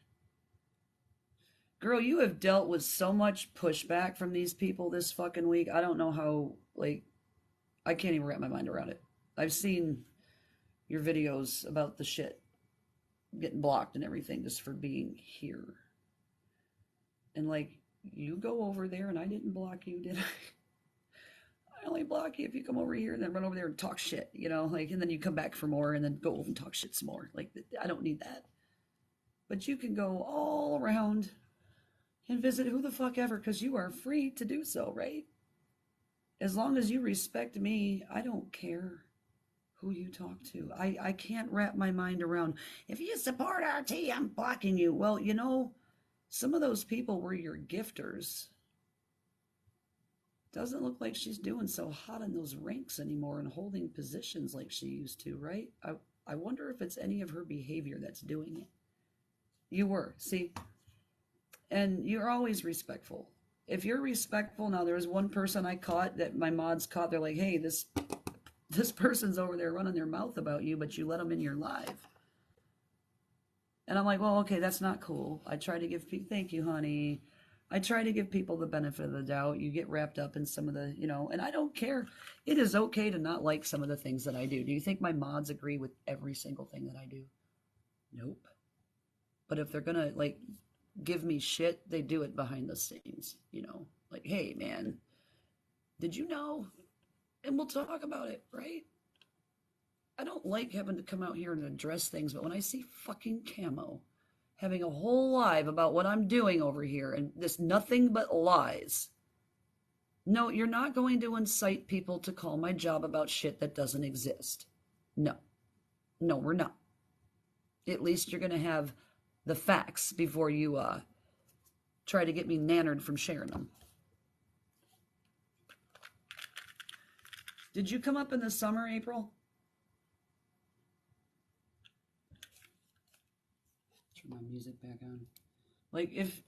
Girl, you have dealt with so much pushback from these people this fucking week. I don't know how, I can't even wrap my mind around it. I've seen your videos about the shit getting blocked and everything just for being here. And you go over there and I didn't block you, did I? I only block you if you come over here and then run over there and talk shit, and then you come back for more and then go over and talk shit some more. I don't need that. But you can go all around and visit who the fuck ever, because you are free to do so, right? As long as you respect me, I don't care who you talk to. I can't wrap my mind around, if you support RT, I'm blocking you. Well, some of those people were your gifters. Doesn't look like she's doing so hot in those ranks anymore and holding positions like she used to, right? I wonder if it's any of her behavior that's doing it. You were, see? And you're always respectful. If you're respectful, now there was one person I caught that my mods caught. They're like, hey, this person's over there running their mouth about you, but you let them in your live. And I'm like, well, okay, that's not cool. I try to give people, thank you, honey. I try to give people the benefit of the doubt. You get wrapped up in some of the, and I don't care. It is okay to not like some of the things that I do. Do you think my mods agree with every single thing that I do? Nope. But if they're going to, give me shit, they do it behind the scenes, hey, man, did you know? And we'll talk about it, right? I don't like having to come out here and address things, but when I see fucking Camo having a whole live about what I'm doing over here and this nothing but lies. No, you're not going to incite people to call my job about shit that doesn't exist. No, we're not. At least you're going to have the facts before you try to get me nannered from sharing them. Did you come up in the summer, April? Turn my music back on. If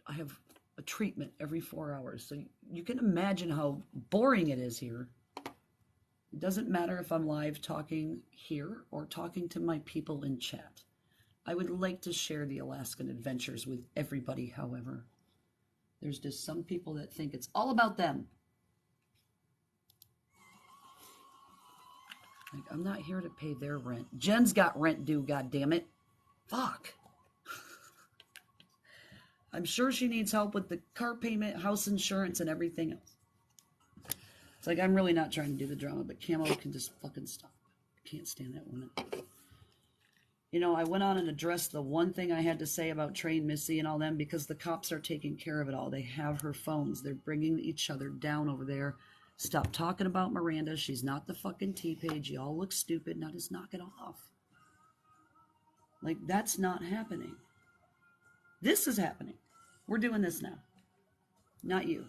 I have a treatment every 4 hours, so you can imagine how boring it is here. It doesn't matter if I'm live talking here or talking to my people in chat. I would like to share the Alaskan adventures with everybody, however. There's just some people that think it's all about them. I'm not here to pay their rent. Jen's got rent due, goddammit. Fuck. I'm sure she needs help with the car payment, house insurance, and everything else. It's I'm really not trying to do the drama, but Camo can just fucking stop. I can't stand that woman. I went on and addressed the one thing I had to say about Train Missy and all them because the cops are taking care of it all. They have her phones. They're bringing each other down over there. Stop talking about Miranda. She's not the fucking T-Page. You all look stupid. Now just knock it off. That's not happening. This is happening. We're doing this now. Not you.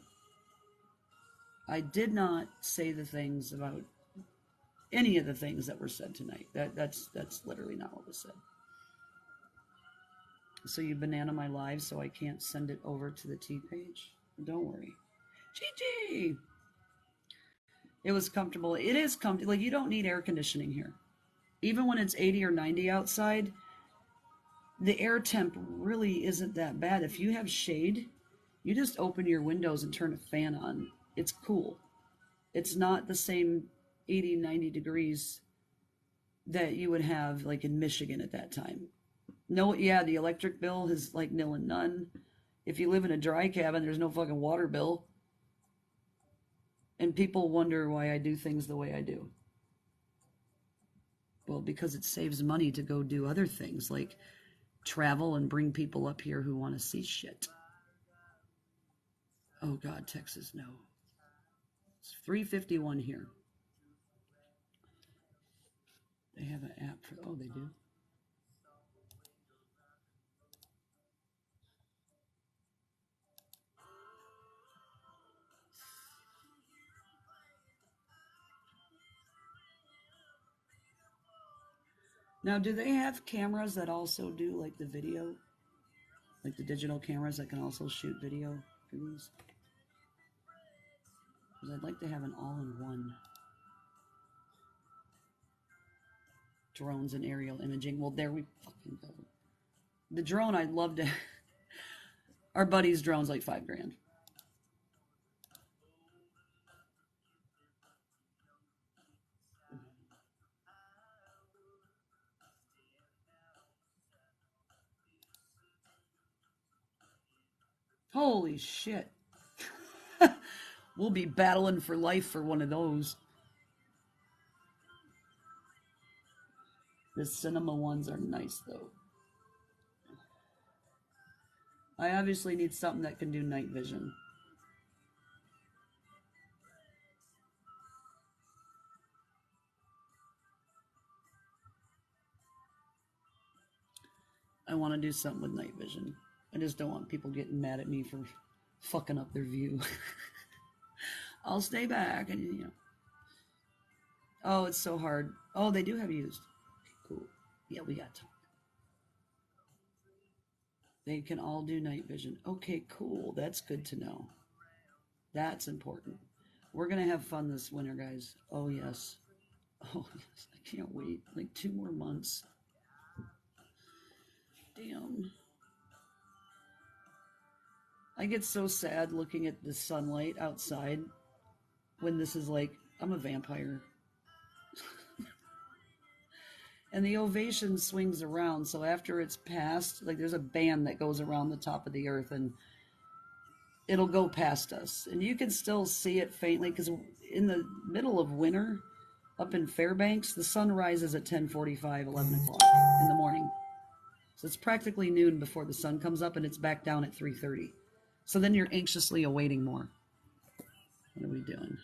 I did not say the things about any of the things that were said tonight. That's literally not what was said. So you banana my live so I can't send it over to the T-Page? Don't worry. Gigi! It was comfortable. It is comfortable. You don't need air conditioning here. Even when it's 80 or 90 outside, the air temp really isn't that bad. If you have shade, you just open your windows and turn a fan on. It's cool. It's not the same 80, 90 degrees that you would have like in Michigan at that time. No, yeah, the electric bill is like nil and none. If you live in a dry cabin, there's no fucking water bill. And people wonder why I do things the way I do. Well, because it saves money to go do other things like travel and bring people up here who want to see shit. Oh God, Texas, no. It's 3:51 here. They have an app for, oh, they do. Now, do they have cameras that also do like the video? Like the digital cameras that can also shoot video for these? Because I'd like to have an all-in-one. Drones and aerial imaging. Well, there we fucking go. The drone, I'd love to. Our buddy's drone's like $5,000. Holy shit. We'll be battling for life for one of those. The cinema ones are nice, though. I obviously need something that can do night vision. I want to do something with night vision. I just don't want people getting mad at me for fucking up their view. I'll stay back and, you know. Oh, it's so hard. Oh, they do have used. Cool. Yeah, we got to. They can all do night vision. Okay, cool. That's good to know. That's important. We're going to have fun this winter, guys. Oh, yes. Oh, yes. I can't wait. Like 2 more months. Damn. I get so sad looking at the sunlight outside when this is like, I'm a vampire. And the ovation swings around, so after it's passed, like there's a band that goes around the top of the earth and it'll go past us. And you can still see it faintly because in the middle of winter up in Fairbanks, the sun rises at 10:45, 11 o'clock in the morning. So it's practically noon before the sun comes up and it's back down at 3:30. So then you're anxiously awaiting more. What are we doing?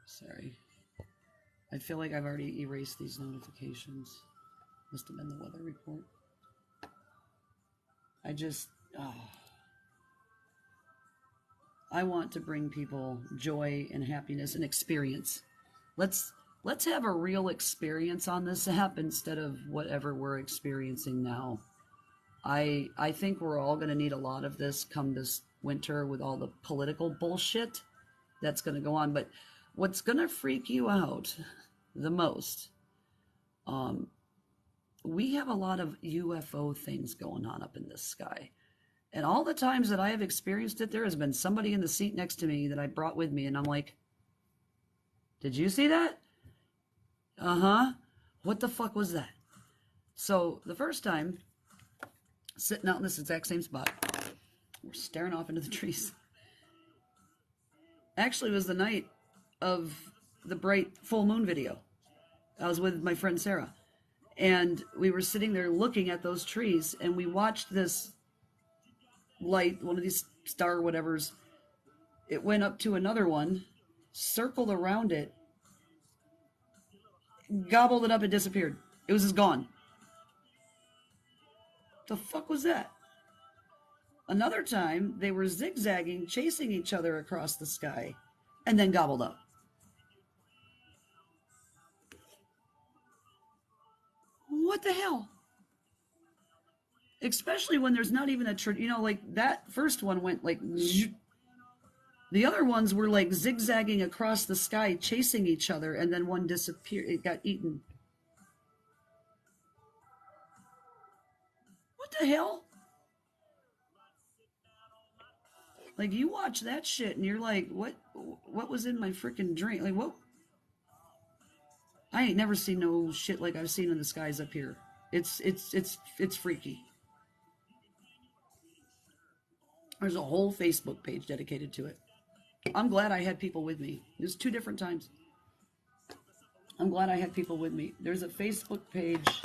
Sorry. I feel like I've already erased these notifications. Must have been the weather report. I want to bring people joy and happiness and experience. Let's have a real experience on this app instead of whatever we're experiencing now. I think we're all going to need a lot of this come this winter with all the political bullshit that's going to go on. But what's going to freak you out the most, we have a lot of UFO things going on up in this sky. And all the times that I have experienced it, there has been somebody in the seat next to me that I brought with me, and I'm like, did you see that? Uh-huh. What the fuck was that? So the first time, sitting out in this exact same spot, we're staring off into the trees. Actually, it was the night of the bright full moon video. I was with my friend Sarah, and we were sitting there looking at those trees, and we watched this light, one of these star whatevers. It went up to another one, circled around it, gobbled it up, and disappeared. It was just gone. The fuck was that? Another time, they were zigzagging, chasing each other across the sky, and then gobbled up. What the hell? Especially when there's not even a, like that first one went like, The other ones were like zigzagging across the sky, chasing each other, and then one disappeared. It got eaten. What the hell? Like you watch that shit and you're like, what was in my freaking drink? Like what? I ain't never seen no shit like I've seen in the skies up here. It's freaky. There's a whole Facebook page dedicated to it. I'm glad I had people with me. There's 2 different times. I'm glad I had people with me. There's a Facebook page. Let's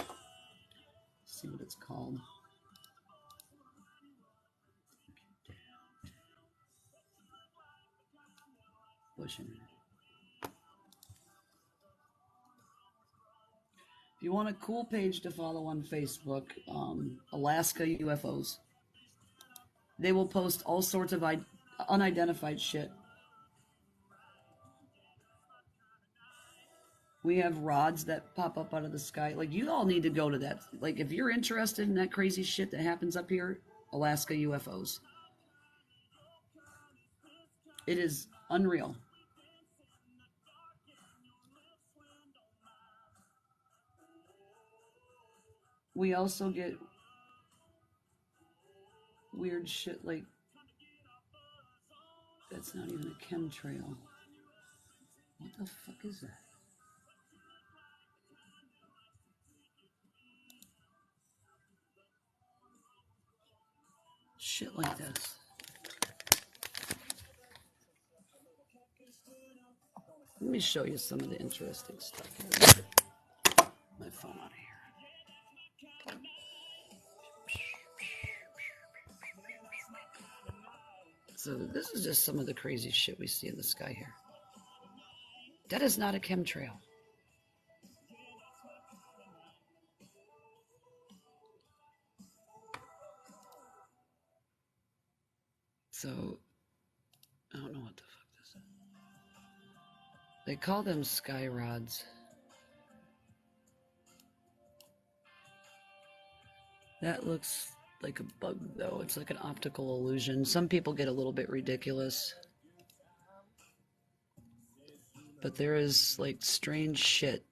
see what it's called. Bushing. If you want a cool page to follow on Facebook, Alaska UFOs. They will post all sorts of unidentified shit. We have rods that pop up out of the sky. Like, you all need to go to that. Like, if you're interested in that crazy shit that happens up here, Alaska UFOs. It is unreal. We also get weird shit like, that's not even a chemtrail. What the fuck is that? Shit like this. Let me show you some of the interesting stuff here. My phone out of here. So this is just some of the crazy shit we see in the sky here. That is not a chemtrail. So, I don't know what the fuck this is. They call them sky rods. That looks like a bug, though. It's like an optical illusion. Some people get a little bit ridiculous. But there is, like, strange shit.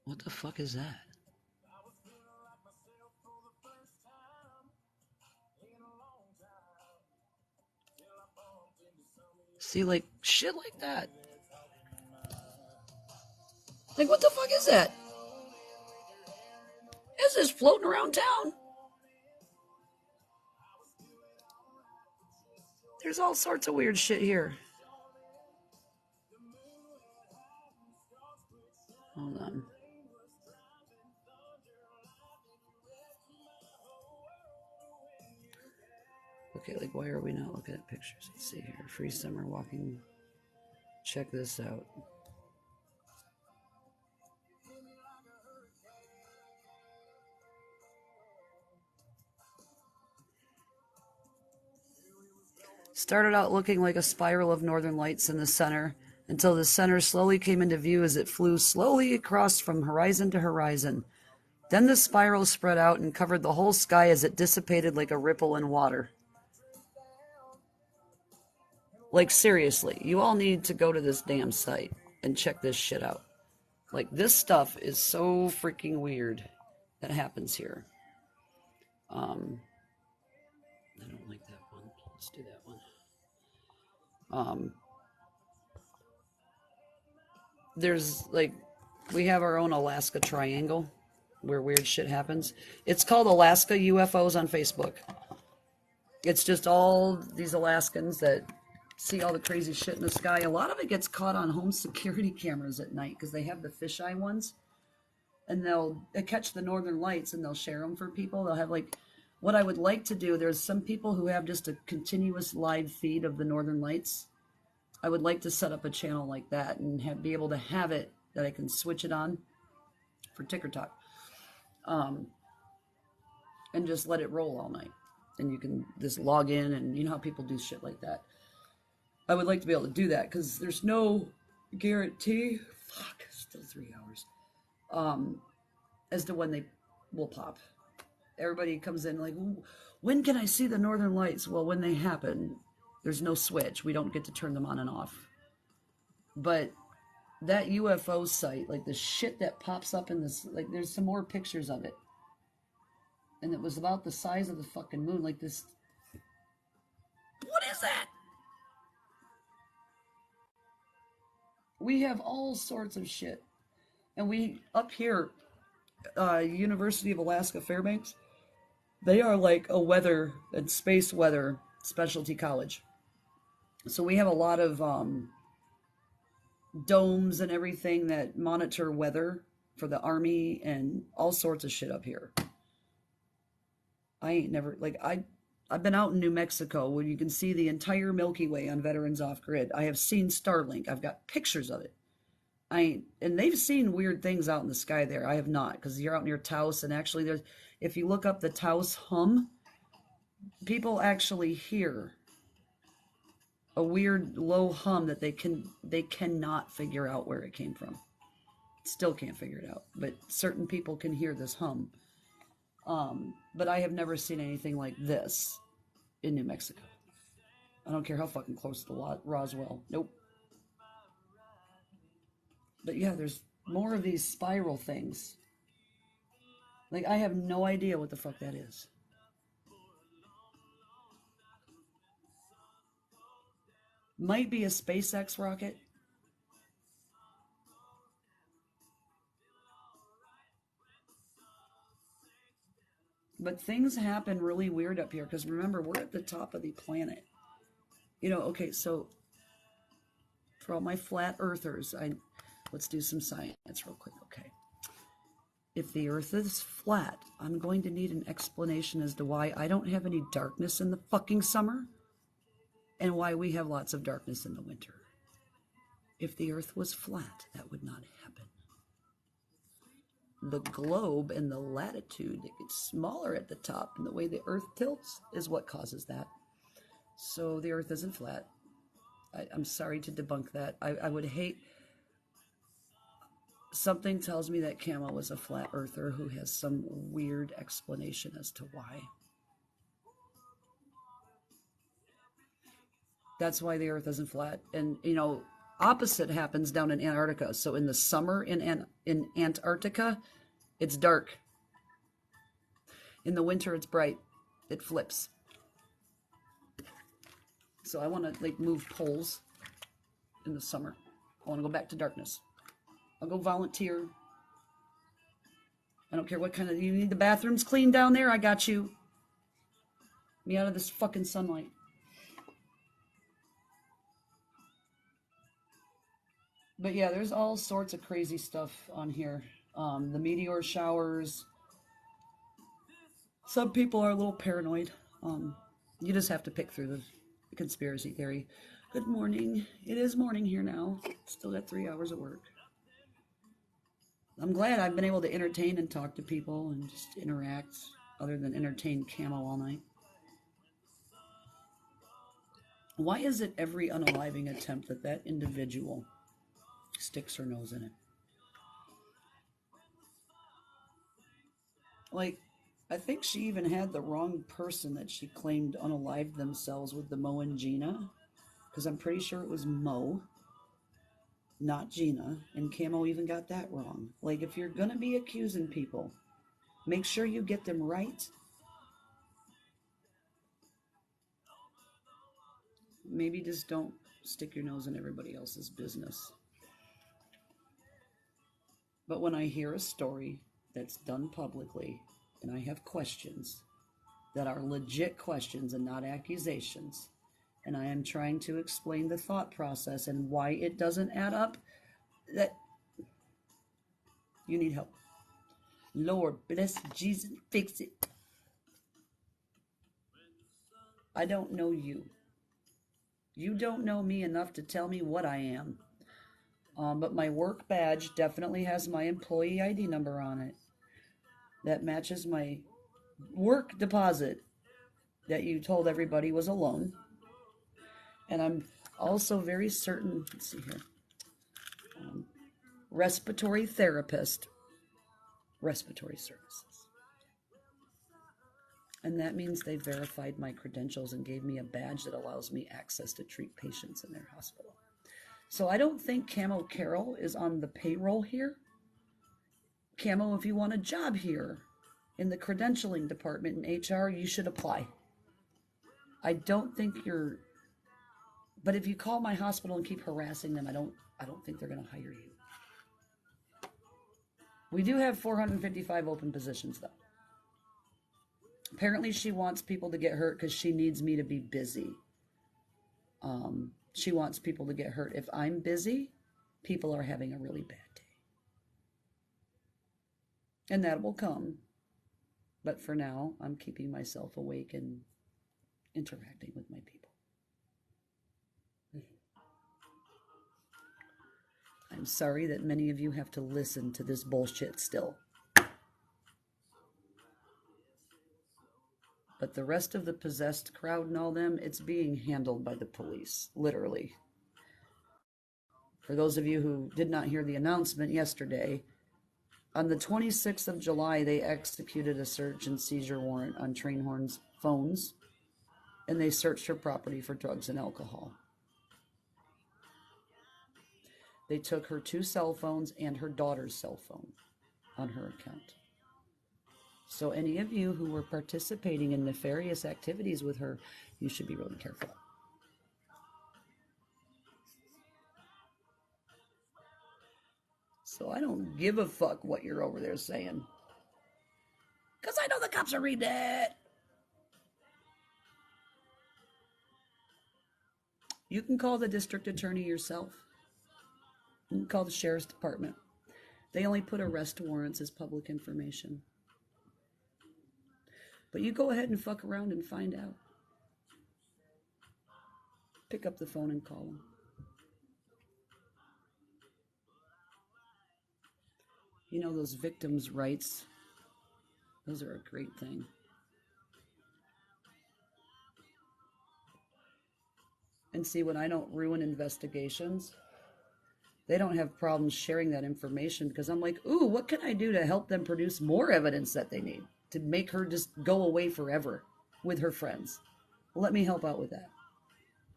What the fuck is that? See, like, shit like that. Like, what the fuck is that? It's just floating around town. There's all sorts of weird shit here. Hold on. Okay, like, why are we not looking at pictures? Let's see here. Free summer walking. Check this out. Started out looking like a spiral of northern lights in the center, until the center slowly came into view as it flew slowly across from horizon to horizon. Then the spiral spread out and covered the whole sky as it dissipated like a ripple in water. Like, seriously, you all need to go to this damn site and check this shit out. Like, this stuff is so freaking weird that happens here. I don't like that one. Let's do that one. There's, like, we have our own Alaska Triangle where weird shit happens. It's called Alaska UFOs on Facebook. It's just all these Alaskans that see all the crazy shit in the sky. A lot of it gets caught on home security cameras at night because they have the fisheye ones, and they'll catch the northern lights and they'll share them for people. They'll have, like, what I would like to do, there's some people who have just a continuous live feed of the northern lights. I would like to set up a channel like that and be able to have it that I can switch it on for TikTok, and just let it roll all night. And you can just log in, and you know how people do shit like that. I would like to be able to do that because there's no guarantee. Still 3 hours. As to when they will pop. everybody comes in like, when can I see the northern lights? Well, when they happen, there's no switch. We don't get to turn them on and off. But that UFO site, like the shit that pops up in this, like there's some more pictures of it. And it was about the size of the fucking moon, like this. What is that? We have all sorts of shit. And we, up here, University of Alaska Fairbanks, they are like a weather and space weather specialty college. So we have a lot of domes and everything that monitor weather for the Army and all sorts of shit up here. I ain't never, like, I've been out in New Mexico where you can see the entire Milky Way on Veterans Off Grid. I have seen Starlink. I've got pictures of it. And they've seen weird things out in the sky there. I have not, because you're out near Taos, and actually there's, if you look up the Taos hum, people actually hear a weird low hum that they cannot figure out where it came from. Still can't figure it out, but certain people can hear this hum. But I have never seen anything like this in New Mexico. I don't care how fucking close to Roswell. Nope. But yeah, there's more of these spiral things. Like, I have no idea what the fuck that is. Might be a SpaceX rocket. But things happen really weird up here, because remember, we're at the top of the planet. You know, okay, so for all my flat earthers, let's do some science real quick, okay? If the earth is flat, I'm going to need an explanation as to why I don't have any darkness in the fucking summer and why we have lots of darkness in the winter. If the earth was flat, that would not happen. The globe and the latitude, it gets smaller at the top, and the way the earth tilts is what causes that. So the earth isn't flat. I'm sorry to debunk that. I would hate... Something tells me that Camo was a flat earther who has some weird explanation as to why. That's why the earth isn't flat. And, you know, opposite happens down in Antarctica. So in the summer in Antarctica, it's dark. In the winter, it's bright. It flips. So I want to, like, move poles in the summer. I want to go back to darkness. I'll go volunteer. I don't care what kind of... You need the bathrooms cleaned down there? I got you. Me out of this fucking sunlight. But yeah, there's all sorts of crazy stuff on here. The meteor showers. Some people are a little paranoid. You just have to pick through the conspiracy theory. Good morning. It is morning here now. Still got 3 hours of work. I'm glad I've been able to entertain and talk to people and just interact, other than entertain Camo all night. Why is it every unaliving attempt that individual sticks her nose in it? Like, I think she even had the wrong person that she claimed unalived themselves with the Mo and Gina, because I'm pretty sure it was Mo, not Gina, and Camo even got that wrong. Like, if you're gonna be accusing people, make sure you get them right. Maybe just don't stick your nose in everybody else's business. But when I hear a story that's done publicly, and I have questions that are legit questions and not accusations, and I am trying to explain the thought process and why it doesn't add up, that you need help. Lord bless Jesus, fix it. I don't know you. You don't know me enough to tell me what I am. But my work badge definitely has my employee ID number on it. That matches my work deposit that you told everybody was a loan. And I'm also very certain, let's see here, respiratory therapist, respiratory services. And that means they verified my credentials and gave me a badge that allows me access to treat patients in their hospital. So I don't think Camo Carol is on the payroll here. Camo, if you want a job here in the credentialing department in HR, you should apply. I don't think you're, but if you call my hospital and keep harassing them, I don't think they're going to hire you. We do have 455 open positions though. Apparently she wants people to get hurt because she needs me to be busy. She wants people to get hurt. If I'm busy, people are having a really bad day. And that will come. But for now, I'm keeping myself awake and interacting with my people. I'm sorry that many of you have to listen to this bullshit still. But the rest of the possessed crowd and all them, it's being handled by the police, literally. For those of you who did not hear the announcement yesterday, on the 26th of July, they executed a search and seizure warrant on Trainhorn's phones, and they searched her property for drugs and alcohol. They took her 2 cell phones and her daughter's cell phone on her account. So any of you who were participating in nefarious activities with her, you should be really careful. So I don't give a fuck what you're over there saying. Because I know the cops are reading it. You can call the district attorney yourself. You can call the sheriff's department. They only put arrest warrants as public information. But you go ahead and fuck around and find out. Pick up the phone and call them. You know, those victims' rights, those are a great thing. And see, when I don't ruin investigations, they don't have problems sharing that information because I'm like, ooh, what can I do to help them produce more evidence that they need to make her just go away forever with her friends? Well, let me help out with that.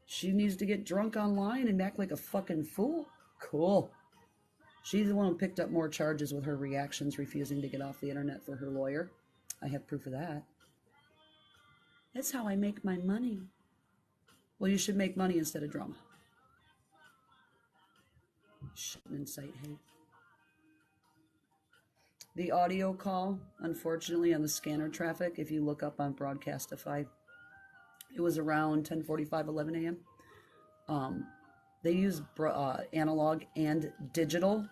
She needs to get drunk online and act like a fucking fool? Cool. She's the one who picked up more charges with her reactions, refusing to get off the internet for her lawyer. I have proof of that. That's how I make my money. Well, you should make money instead of drama. Shouldn't incite hate. The audio call, unfortunately, on the scanner traffic, if you look up on Broadcastify, it was around 10:45, 11 a.m. They use analog and digital.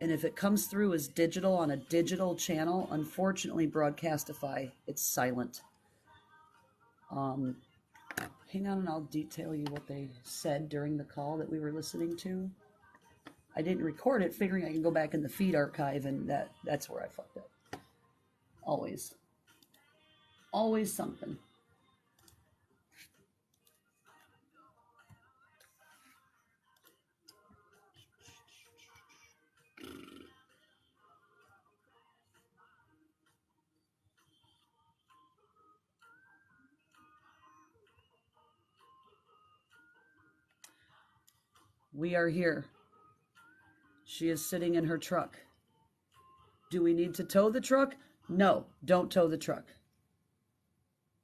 And if it comes through as digital on a digital channel, unfortunately, Broadcastify, it's silent. Hang on and I'll detail you what they said during the call that we were listening to. I didn't record it, figuring I can go back in the feed archive, and that's where I fucked up. Always. Always something. We are here. She is sitting in her truck. Do we need to tow the truck? No, don't tow the truck.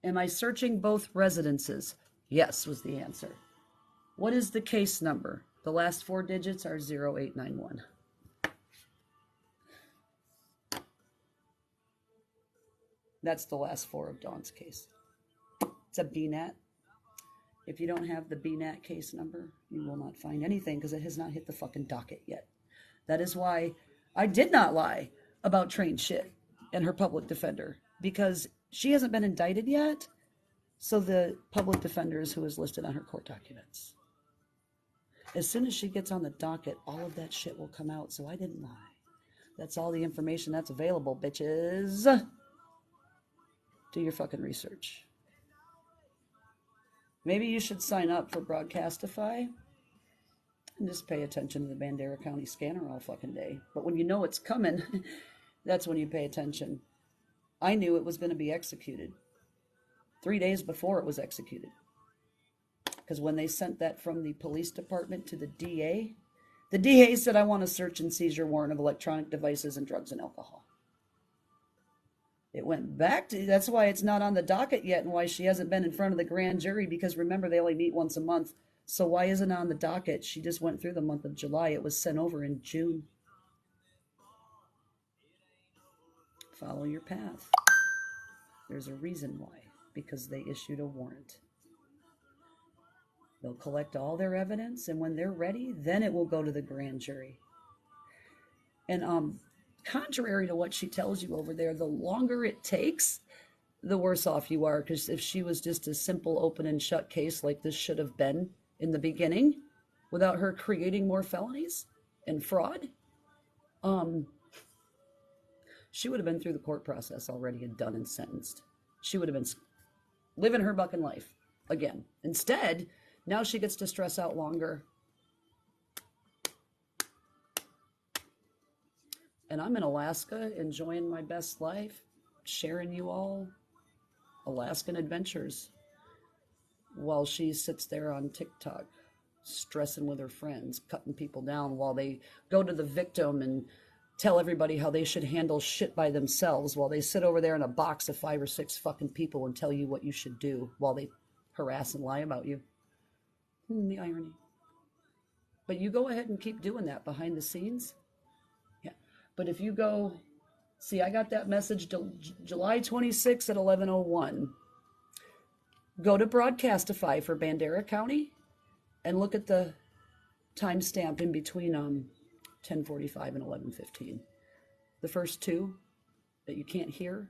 Am I searching both residences? Yes, was the answer. What is the case number? The last 4 digits are 0891. That's the last 4 of Dawn's case. It's a BNAT. If you don't have the BNAT case number, you will not find anything because it has not hit the fucking docket yet. That is why I did not lie about train shit and her public defender, because she hasn't been indicted yet. So the public defender is who is listed on her court documents. As soon as she gets on the docket, all of that shit will come out. So I didn't lie. That's all the information that's available, bitches. Do your fucking research. Maybe you should sign up for Broadcastify and just pay attention to the Bandera County scanner all fucking day. But when you know it's coming, that's when you pay attention. I knew it was going to be executed. 3 days before it was executed. Because when they sent that from the police department to the DA said, I want a search and seizure warrant of electronic devices and drugs and alcohol. It went back to, that's why it's not on the docket yet and why she hasn't been in front of the grand jury, because remember, they only meet once a month. So why isn't it on the docket? She just went through the month of July. It was sent over in June. Follow your path. There's a reason why, because they issued a warrant. They'll collect all their evidence, and when they're ready, then it will go to the grand jury. And contrary to what she tells you over there, the longer it takes, the worse off you are. Because if she was just a simple open and shut case like this should have been in the beginning, without her creating more felonies and fraud, she would have been through the court process already and done and sentenced. She would have been living her bucking life again. Instead, now she gets to stress out longer. And I'm in Alaska enjoying my best life, sharing you all Alaskan adventures while she sits there on TikTok stressing with her friends, cutting people down while they go to the victim and tell everybody how they should handle shit by themselves, while they sit over there in a box of 5 or 6 fucking people and tell you what you should do while they harass and lie about you. The irony. But you go ahead and keep doing that behind the scenes. Yeah. But if you go, see, I got that message July 26th at 11:01. Go to Broadcastify for Bandera County and look at the timestamp in between 10:45 and 11:15. The first two that you can't hear,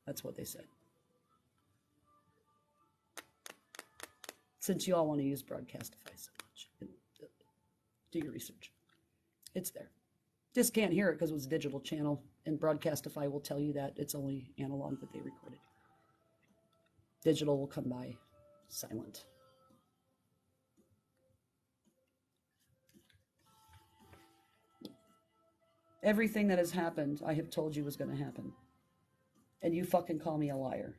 that's what they said. Since you all want to use Broadcastify so much, do your research. It's there. Just can't hear it because it was a digital channel, and Broadcastify will tell you that it's only analog that they recorded. Digital will come by silent. Everything that has happened, I have told you was going to happen. And you fucking call me a liar.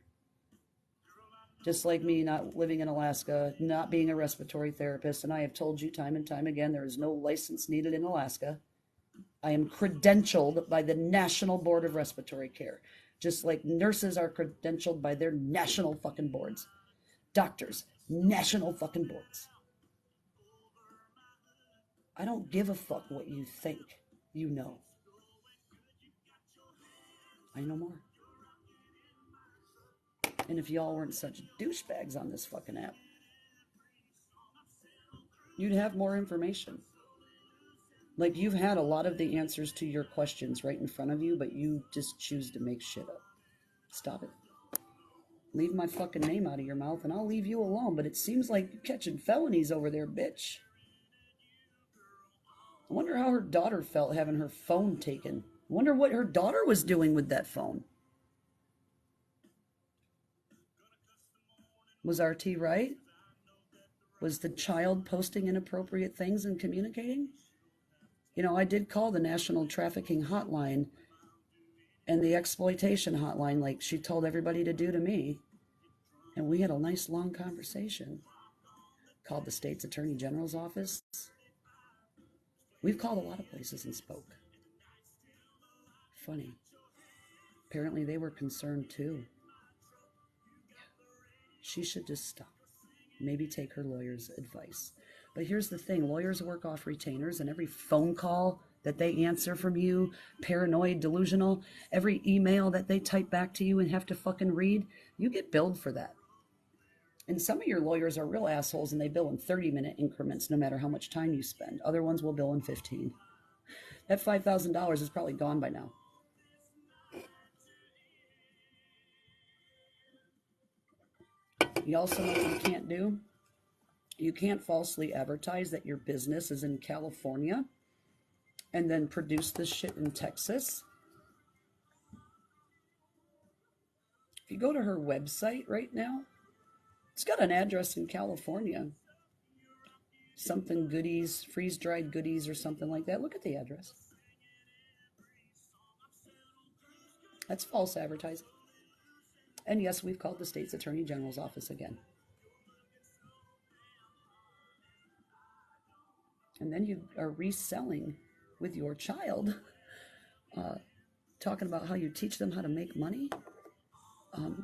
Just like me not living in Alaska, not being a respiratory therapist, and I have told you time and time again, there is no license needed in Alaska. I am credentialed by the National Board of Respiratory Care, just like nurses are credentialed by their national fucking boards. Doctors, national fucking boards. I don't give a fuck what you think you know. I know more. And if y'all weren't such douchebags on this fucking app, you'd have more information. Like, you've had a lot of the answers to your questions right in front of you, but you just choose to make shit up. Stop it. Leave my fucking name out of your mouth and I'll leave you alone. But it seems like you're catching felonies over there, bitch. I wonder how her daughter felt having her phone taken. I wonder what her daughter was doing with that phone. Was RT right? Was the child posting inappropriate things and communicating? You know, I did call the National Trafficking Hotline and the exploitation hotline like she told everybody to do to me. And we had a nice long conversation. Called the state's attorney general's office. We've called a lot of places and spoke. Funny. Apparently they were concerned too. She should just stop. Maybe take her lawyer's advice. But here's the thing. Lawyers work off retainers, and every phone call that they answer from you, paranoid, delusional, every email that they type back to you and have to fucking read, you get billed for that. And some of your lawyers are real assholes, and they bill in 30-minute increments no matter how much time you spend. Other ones will bill in 15. That $5,000 is probably gone by now. You also know what you can't do? You can't falsely advertise that your business is in California and then produce this shit in Texas. If you go to her website right now, it's got an address in California. Something goodies, freeze-dried goodies or something like that. Look at the address. That's false advertising. And yes, we've called the state's attorney general's office again. And then you are reselling with your child, talking about how you teach them how to make money.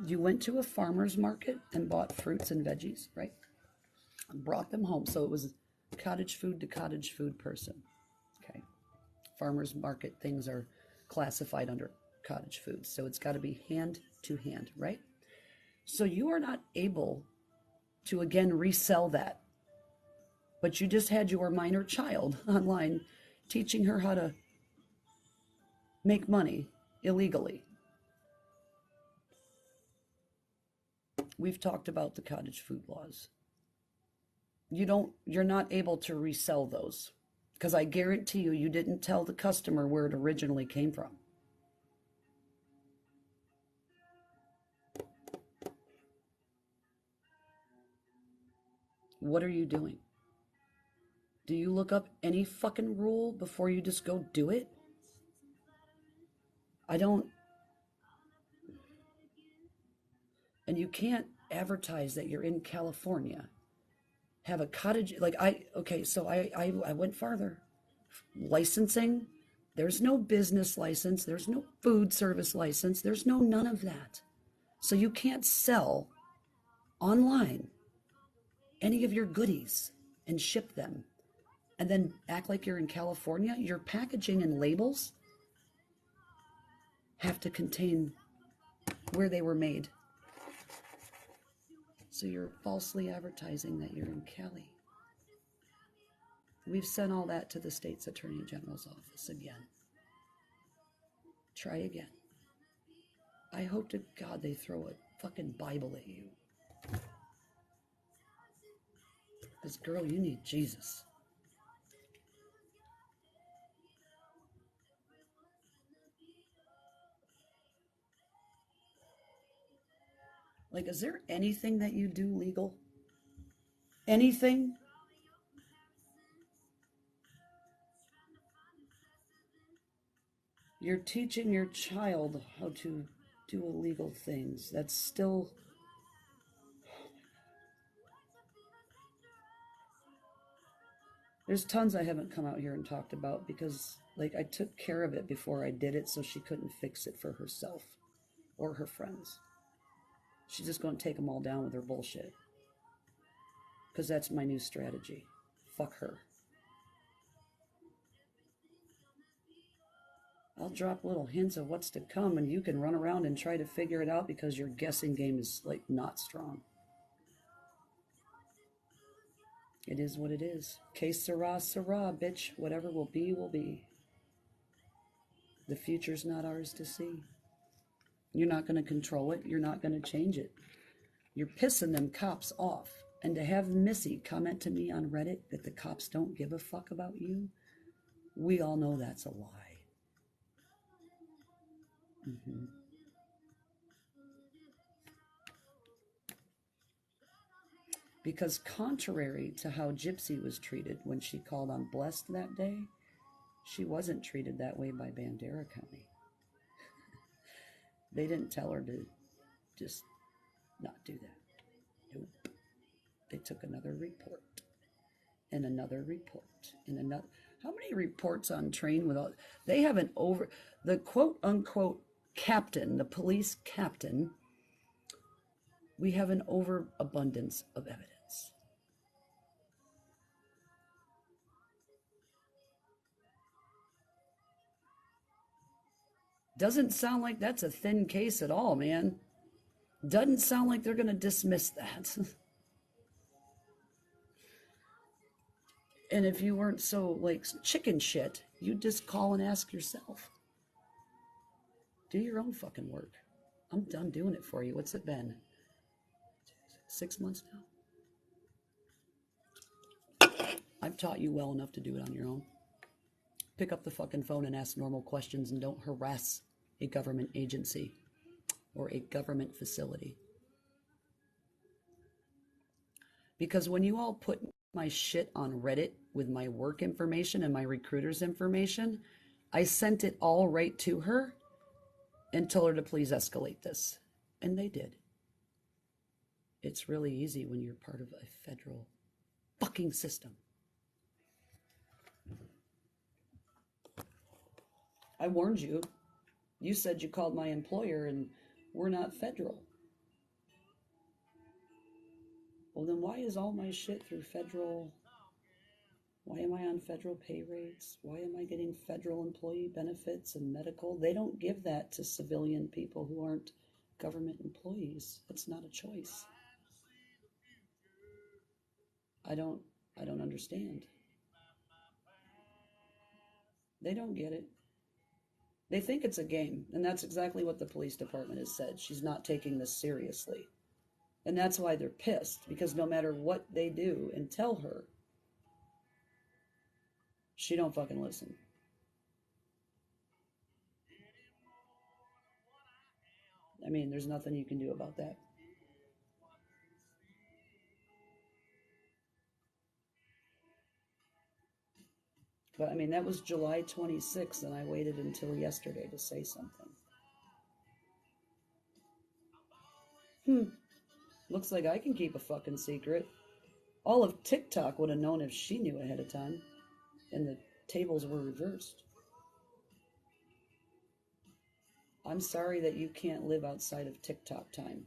You went to a farmer's market and bought fruits and veggies, right? And brought them home. So it was cottage food to cottage food person. Okay. Farmer's market things are classified under cottage foods. So it's got to be hand to hand, right? So you are not able to, again, resell that. But you just had your minor child online teaching her how to make money illegally. We've talked about the cottage food laws. You're not able to resell those because I guarantee you didn't tell the customer where it originally came from. What are you doing? Do you look up any fucking rule before you just go do it? I don't. And you can't advertise that you're in California. Have a cottage, like so I went farther. Licensing, there's no business license, there's no food service license, there's no none of that. So you can't sell online any of your goodies and ship them and then act like you're in California. Your packaging and labels have to contain where they were made. So you're falsely advertising that you're in Cali. We've sent all that to the state's attorney general's office again. Try again. I hope to God they throw a fucking Bible at you. Because, girl, you need Jesus. Like, is there anything that you do legal? Anything? You're teaching your child how to do illegal things. That's still... There's tons I haven't come out here and talked about because, like, I took care of it before I did it so she couldn't fix it for herself or her friends. She's just going to take them all down with her bullshit. Because that's my new strategy. Fuck her. I'll drop little hints of what's to come and you can run around and try to figure it out because your guessing game is, like, not strong. It is what it is. Que sera, sera, bitch. Whatever will be, will be. The future's not ours to see. You're not going to control it. You're not going to change it. You're pissing them cops off. And to have Missy comment to me on Reddit that the cops don't give a fuck about you, we all know that's a lie. Mm-hmm. Because contrary to how Gypsy was treated when she called on Blessed that day, she wasn't treated that way by Bandera County. They didn't tell her to just not do that. Nope. They took another report and another report and another. How many reports on train without? They have an over, the quote unquote captain, the police captain, we have an overabundance of evidence. Doesn't sound like that's a thin case at all, man. Doesn't sound like they're going to dismiss that. And if you weren't so, like, chicken shit, you'd just call and ask yourself. Do your own fucking work. I'm done doing it for you. What's it been? 6 months now? I've taught you well enough to do it on your own. Pick up the fucking phone and ask normal questions and don't harass a government agency or a government facility. Because when you all put my shit on Reddit with my work information and my recruiter's information, I sent it all right to her and told her to please escalate this. And they did. It's really easy when you're part of a federal fucking system. I warned you. You said you called my employer and we're not federal. Well, then why is all my shit through federal? Why am I on federal pay rates? Why am I getting federal employee benefits and medical? They don't give that to civilian people who aren't government employees. It's not a choice. I don't understand. They don't get it. They think it's a game, and that's exactly what the police department has said. She's not taking this seriously. And that's why they're pissed, because no matter what they do and tell her, she don't fucking listen. I mean, there's nothing you can do about that. But I mean, that was July 26th, and I waited until yesterday to say something. Looks like I can keep a fucking secret. All of TikTok would have known if she knew ahead of time, and the tables were reversed. I'm sorry that you can't live outside of TikTok time.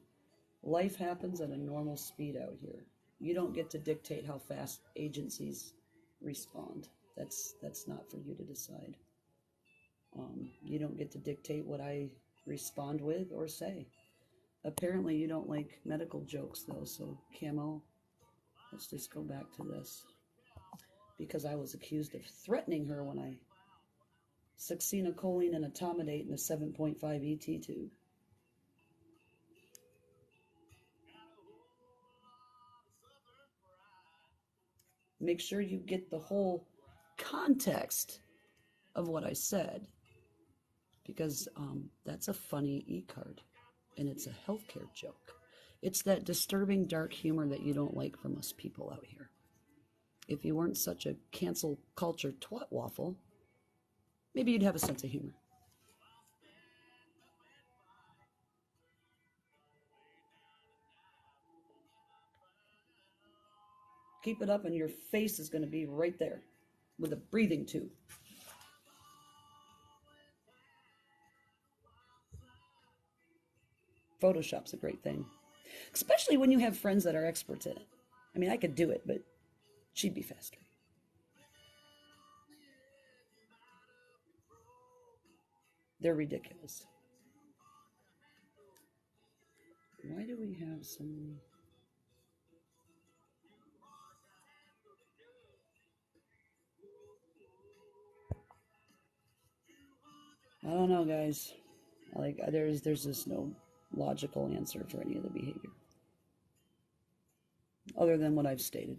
Life happens at a normal speed out here. You don't get to dictate how fast agencies respond. That's not for you to decide. You don't get to dictate what I respond with or say. Apparently you don't like medical jokes though, so Camo, let's just go back to this. Because I was accused of threatening her when I succinylcholine and etomidate in a 7.5 ET tube. Make sure you get the whole context of what I said, because that's a funny e-card, and it's a healthcare joke. It's that disturbing dark humor that you don't like from us people out here. If you weren't such a cancel culture twat waffle, maybe you'd have a sense of humor. Keep it up and your face is going to be right there with a breathing tube. Photoshop's a great thing, especially when you have friends that are experts in it. I mean, I could do it, but she'd be faster. They're ridiculous. Why do we have so many? I don't know, guys. Like, there's just no logical answer for any of the behavior, other than what I've stated.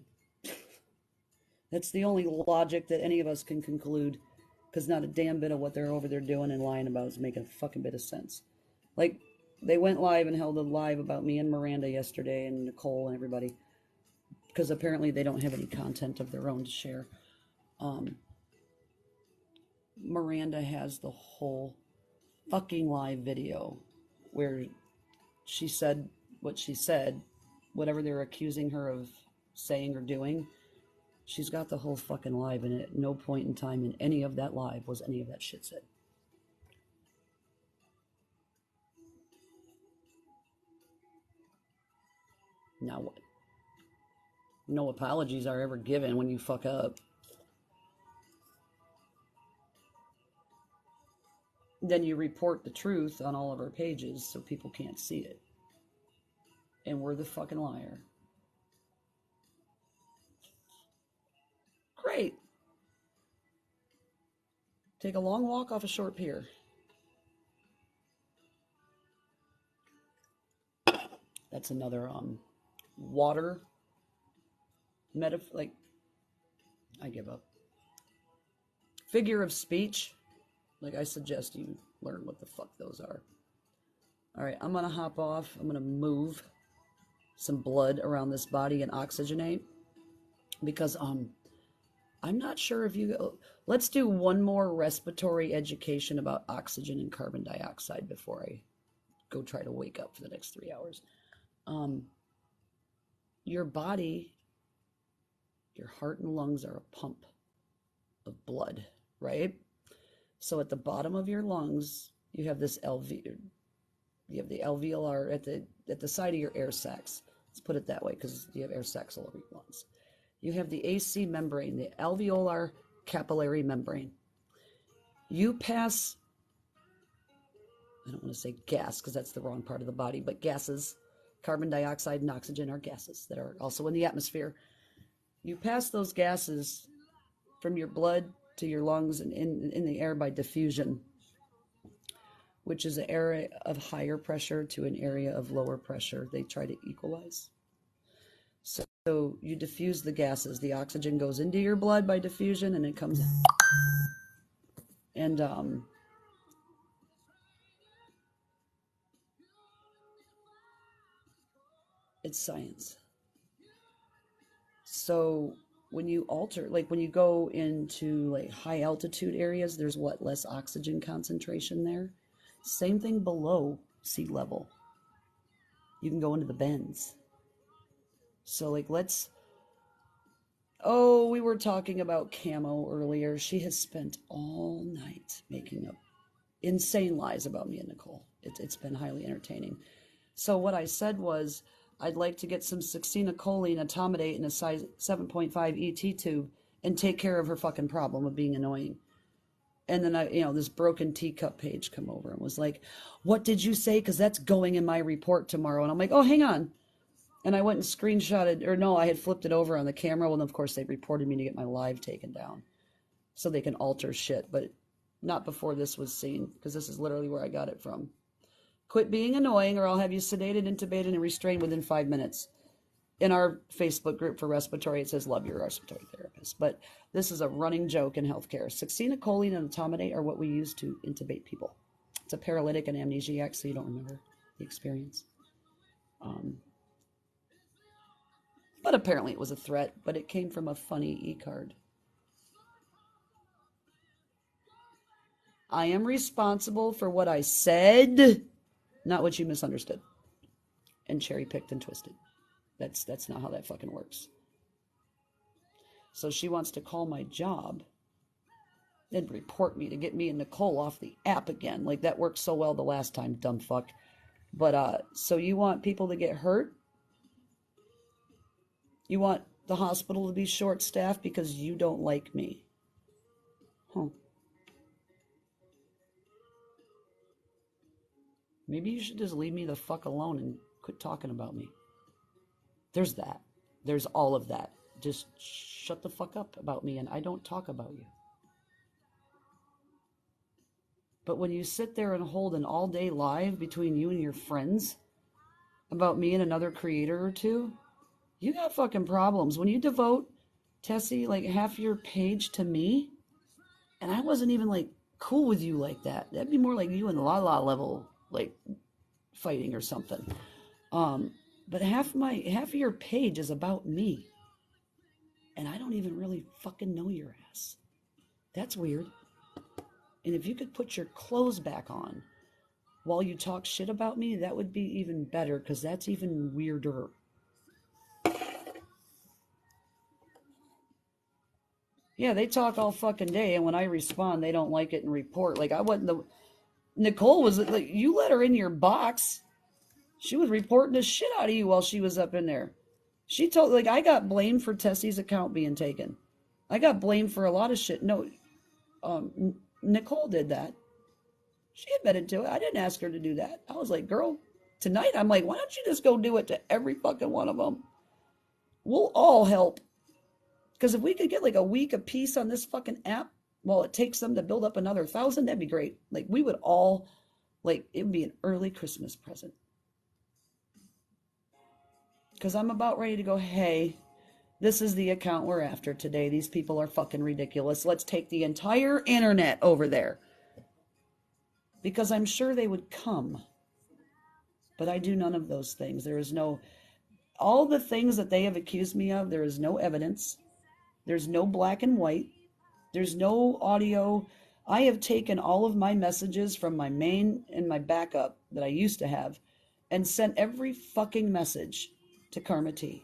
That's the only logic that any of us can conclude, because not a damn bit of what they're over there doing and lying about is making a fucking bit of sense. Like, they went live and held a live about me and Miranda yesterday, and Nicole and everybody, because apparently they don't have any content of their own to share. Miranda has the whole fucking live video where she said what she said, whatever they're accusing her of saying or doing. She's got the whole fucking live, and at no point in time in any of that live was any of that shit said. Now what? No apologies are ever given when you fuck up. Then you report the truth on all of our pages so people can't see it. And we're the fucking liar. Great. Take a long walk off a short pier. That's another water metaphor. Like, I give up. Figure of speech. Like, I suggest you learn what the fuck those are. All right, I'm gonna hop off. I'm gonna move some blood around this body and oxygenate, because I'm not sure if you. Let's do one more respiratory education about oxygen and carbon dioxide before I go try to wake up for the next 3 hours. Your body, your heart and lungs are a pump of blood, right? So at the bottom of your lungs, you have this you have the alveolar at the side of your air sacs. Let's put it that way, because you have air sacs all over your lungs. You have the AC membrane, the alveolar capillary membrane. You pass, I don't want to say gas because that's the wrong part of the body, but gases, carbon dioxide and oxygen are gases that are also in the atmosphere. You pass those gases from your blood to your lungs and in the air by diffusion, which is an area of higher pressure to an area of lower pressure. They try to equalize. So you diffuse the gases. The oxygen goes into your blood by diffusion and it comes in. And it's science. So when you alter, like when you go into like high altitude areas, there's less oxygen concentration there. Same thing below sea level. You can go into the bends. So like we were talking about Camo earlier. She has spent all night making up insane lies about me and Nicole. It's been highly entertaining. So what I said was, I'd like to get some succinylcholine etomidate in a size 7.5 ET tube and take care of her fucking problem of being annoying. And then this broken teacup page come over and was like, what did you say? Because that's going in my report tomorrow. And I'm like, oh, hang on. And I went and screenshotted, or no, I had flipped it over on the camera. Well, of course, they reported me to get my live taken down so they can alter shit, but not before this was seen, because this is literally where I got it from. Quit being annoying or I'll have you sedated, intubated, and restrained within 5 minutes. In our Facebook group for respiratory, it says, love your respiratory therapist. But this is a running joke in healthcare. Succinylcholine and etomidate are what we use to intubate people. It's a paralytic and amnesiac, so you don't remember the experience. But apparently it was a threat, but it came from a funny e-card. I am responsible for what I said, not what you misunderstood and cherry-picked and twisted. That's not how that fucking works. So she wants to call my job and report me to get me and Nicole off the app again. Like, that worked so well the last time, dumb fuck. But, so you want people to get hurt? You want the hospital to be short-staffed because you don't like me? Huh. Maybe you should just leave me the fuck alone and quit talking about me. There's that. There's all of that. Just shut the fuck up about me and I don't talk about you. But when you sit there and hold an all-day live between you and your friends about me and another creator or two, you got fucking problems. When you devote, Tessie, like half your page to me, and I wasn't even like cool with you like that. That'd be more like you and La level, like fighting or something. But half of your page is about me. And I don't even really fucking know your ass. That's weird. And if you could put your clothes back on while you talk shit about me, that would be even better, because that's even weirder. Yeah, they talk all fucking day, and when I respond, they don't like it and report. Like, I wasn't Nicole was like, you let her in your box. She was reporting the shit out of you while she was up in there. She told, like, I got blamed for Tessie's account being taken. I got blamed for a lot of shit. No, Nicole did that. She admitted to it. I didn't ask her to do that. I was like, girl, tonight, I'm like, why don't you just go do it to every fucking one of them? We'll all help. Because if we could get like a week apiece on this fucking app, while it takes them to build up another 1,000, that'd be great. Like, we would all, like, it would be an early Christmas present. Because I'm about ready to go, hey, this is the account we're after today. These people are fucking ridiculous. Let's take the entire internet over there. Because I'm sure they would come. But I do none of those things. There is no, all the things that they have accused me of, there is no evidence. There's no black and white. There's no audio I have taken all of my messages from my main and my backup that I used to have and sent every fucking message to Karma T.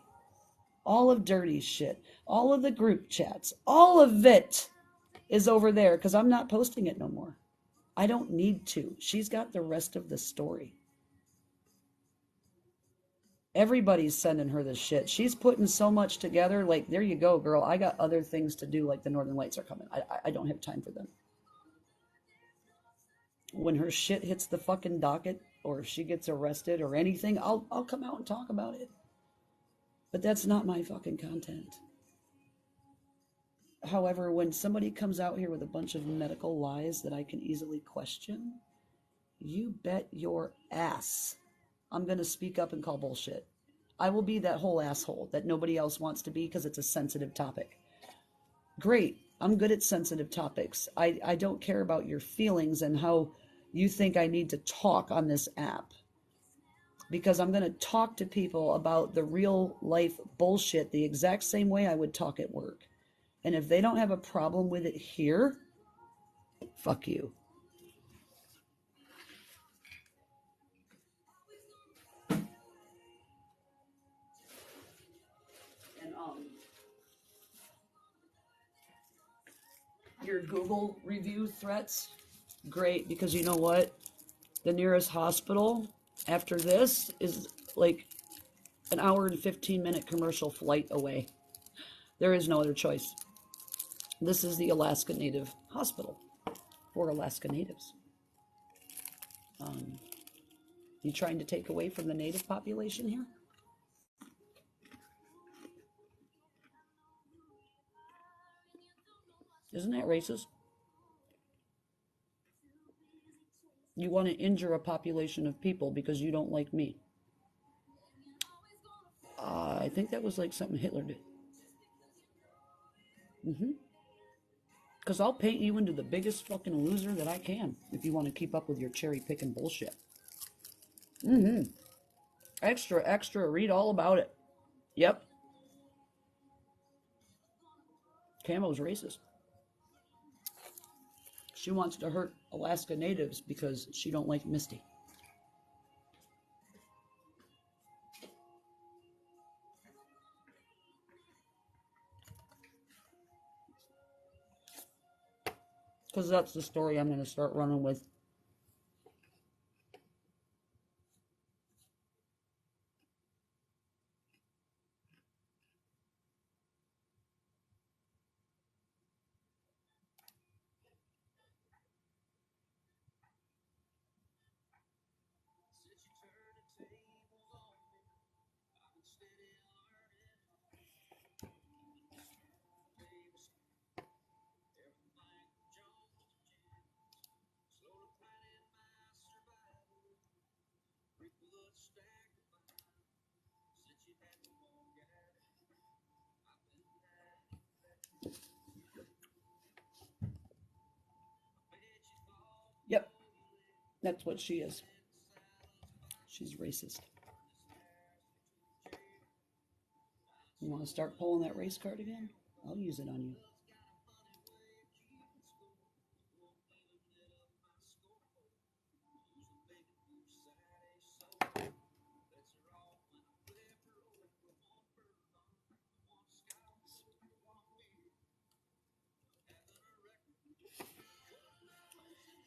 All of Dirty's shit, all of the group chats, all of it is over there because I'm not posting it no more. I don't need to. She's got the rest of the story. Everybody's sending her this shit. She's putting so much together. Like, there you go, girl. I got other things to do, like the Northern Lights are coming. I don't have time for them. When her shit hits the fucking docket or if she gets arrested or anything, I'll come out and talk about it. But that's not my fucking content. However, when somebody comes out here with a bunch of medical lies that I can easily question, you bet your ass I'm going to speak up and call bullshit. I will be that whole asshole that nobody else wants to be because it's a sensitive topic. Great. I'm good at sensitive topics. I don't care about your feelings and how you think I need to talk on this app. Because I'm going to talk to people about the real life bullshit the exact same way I would talk at work. And if they don't have a problem with it here, fuck you. And your Google review threats, great, because you know what? The nearest hospital after this is like an hour and 15-minute commercial flight away. There is no other choice. This is the Alaska Native Hospital for Alaska Natives. You trying to take away from the Native population here? Isn't that racist? You want to injure a population of people because you don't like me. I think that was like something Hitler did. Because I'll paint you into the biggest fucking loser that I can if you want to keep up with your cherry picking bullshit. Extra, extra, read all about it. Yep. Camo's racist. She wants to hurt Alaska Natives because she don't like Misty. Because that's the story I'm going to start running with. Yep. That's what she is. She's racist. You want to start pulling that race card again? I'll use it on you.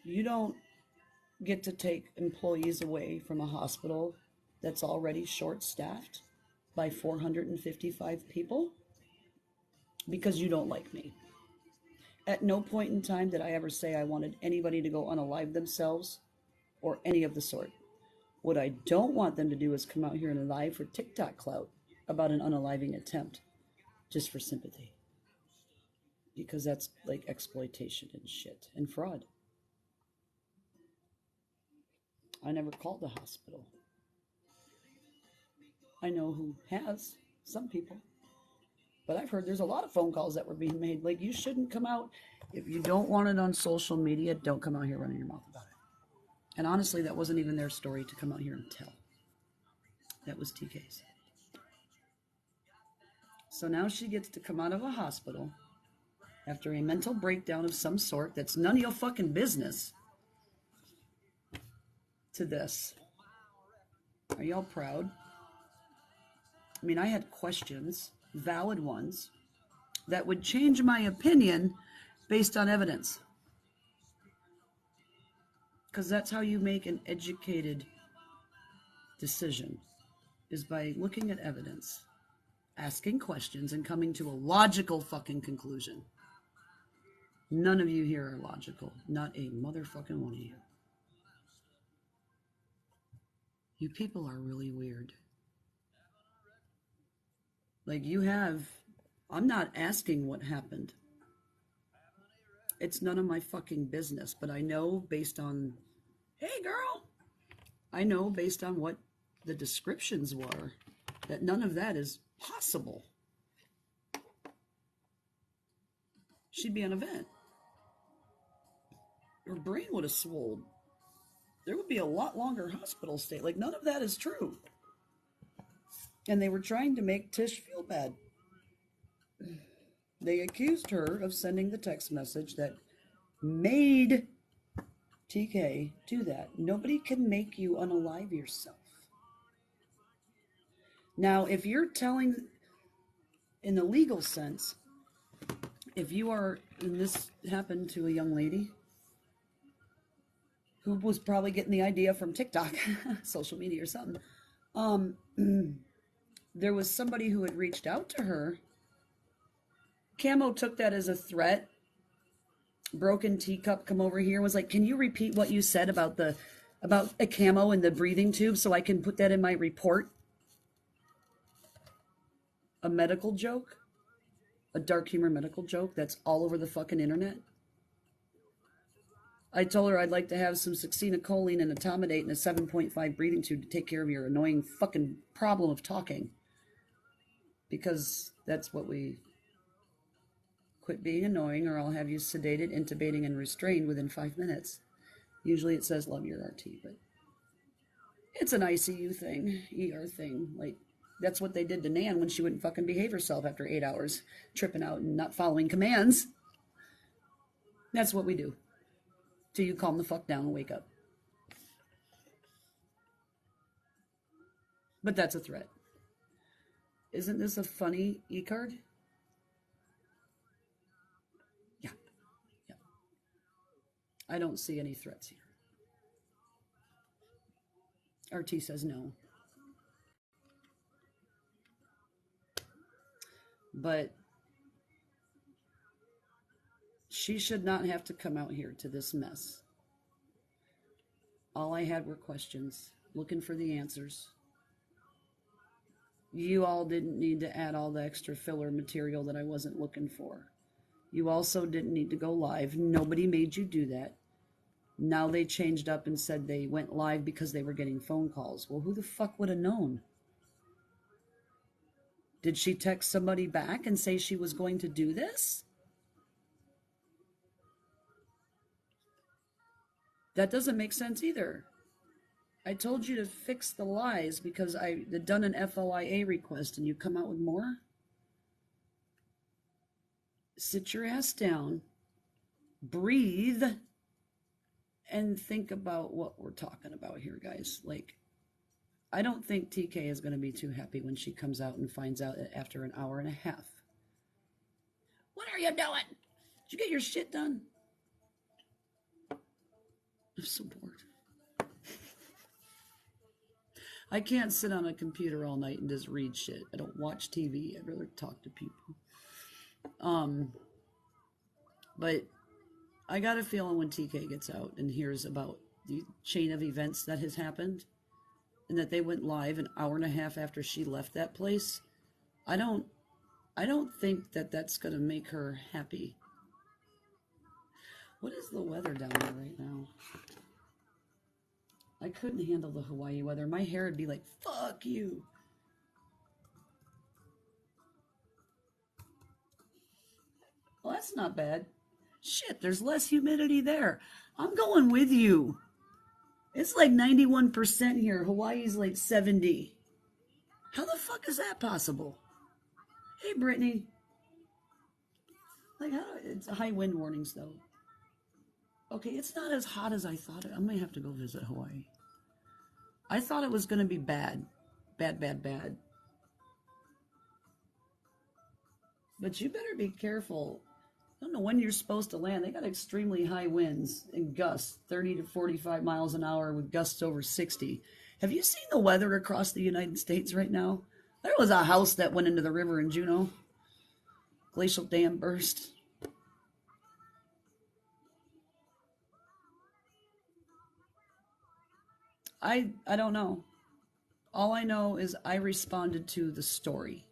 You don't get to take employees away from a hospital that's already short staffed by 455 people because you don't like me. At no point in time did I ever say I wanted anybody to go unalive themselves or any of the sort. What I don't want them to do is come out here and lie for TikTok clout about an unaliving attempt just for sympathy. Because that's like exploitation and shit and fraud. I never called the hospital. I know who has, some people. But I've heard there's a lot of phone calls that were being made. Like, you shouldn't come out. If you don't want it on social media, don't come out here running your mouth about it. And honestly, that wasn't even their story to come out here and tell. That was TK's. So now she gets to come out of a hospital after a mental breakdown of some sort that's none of your fucking business, to this. Are y'all proud? I mean, I had questions, valid ones, that would change my opinion based on evidence. Because that's how you make an educated decision, is by looking at evidence, asking questions, and coming to a logical fucking conclusion. None of you here are logical. Not a motherfucking one of you. You people are really weird. Like, I'm not asking what happened. It's none of my fucking business, but I know based on, hey girl, I know based on what the descriptions were that none of that is possible. She'd be on a vent. Her brain would have swollen. There would be a lot longer hospital stay. Like, none of that is true. And they were trying to make Tish feel bad. They accused her of sending the text message that made TeeK do that. Nobody can make you unalive yourself. Now, if you're telling, in the legal sense, if you are, and this happened to a young lady who was probably getting the idea from TikTok, social media or something, there was somebody who had reached out to her. Camo took that as a threat. Broken teacup come over here, was like, can you repeat what you said about a Camo and the breathing tube so I can put that in my report? A medical joke, a dark humor medical joke that's all over the fucking internet. I told her I'd like to have some succinylcholine and etomidate and a 7.5 breathing tube to take care of your annoying fucking problem of talking. Because that's what we... Quit being annoying or I'll have you sedated, intubating, and restrained within 5 minutes. Usually it says love your RT, but it's an ICU thing, ER thing. Like, that's what they did to Nan when she wouldn't fucking behave herself after 8 hours, tripping out and not following commands. That's what we do. Till you calm the fuck down and wake up. But that's a threat. Isn't this a funny e-card? Yeah. I don't see any threats here. RT says no. But she should not have to come out here to this mess. All I had were questions, looking for the answers. You all didn't need to add all the extra filler material that I wasn't looking for. You also didn't need to go live. Nobody made you do that. Now they changed up and said they went live because they were getting phone calls. Well, who the fuck would have known? Did she text somebody back and say she was going to do this? That doesn't make sense either. I told you to fix the lies because I had done an FOIA request and you come out with more? Sit your ass down, breathe, and think about what we're talking about here, guys. Like, I don't think TeeK is going to be too happy when she comes out and finds out after an hour and a half. What are you doing? Did you get your shit done? I'm so bored. I can't sit on a computer all night and just read shit. I don't watch TV. I'd rather talk to people. But I got a feeling when TeeK gets out and hears about the chain of events that has happened and that they went live an hour and a half after she left that place, I don't think that that's going to make her happy. What is the weather down there right now? I couldn't handle the Hawaii weather. My hair would be like, fuck you. Well, that's not bad. Shit, there's less humidity there. I'm going with you. It's like 91% here. Hawaii's like 70. How the fuck is that possible? Hey, Brittany. Like, it's high wind warnings, though. Okay, it's not as hot as I thought it. I might have to go visit Hawaii. I thought it was going to be bad. Bad, bad, bad. But you better be careful. I don't know when you're supposed to land. They got extremely high winds and gusts, 30 to 45 miles an hour with gusts over 60. Have you seen the weather across the United States right now? There was a house that went into the river in Juneau. Glacial dam burst. I don't know. All I know is I responded to the story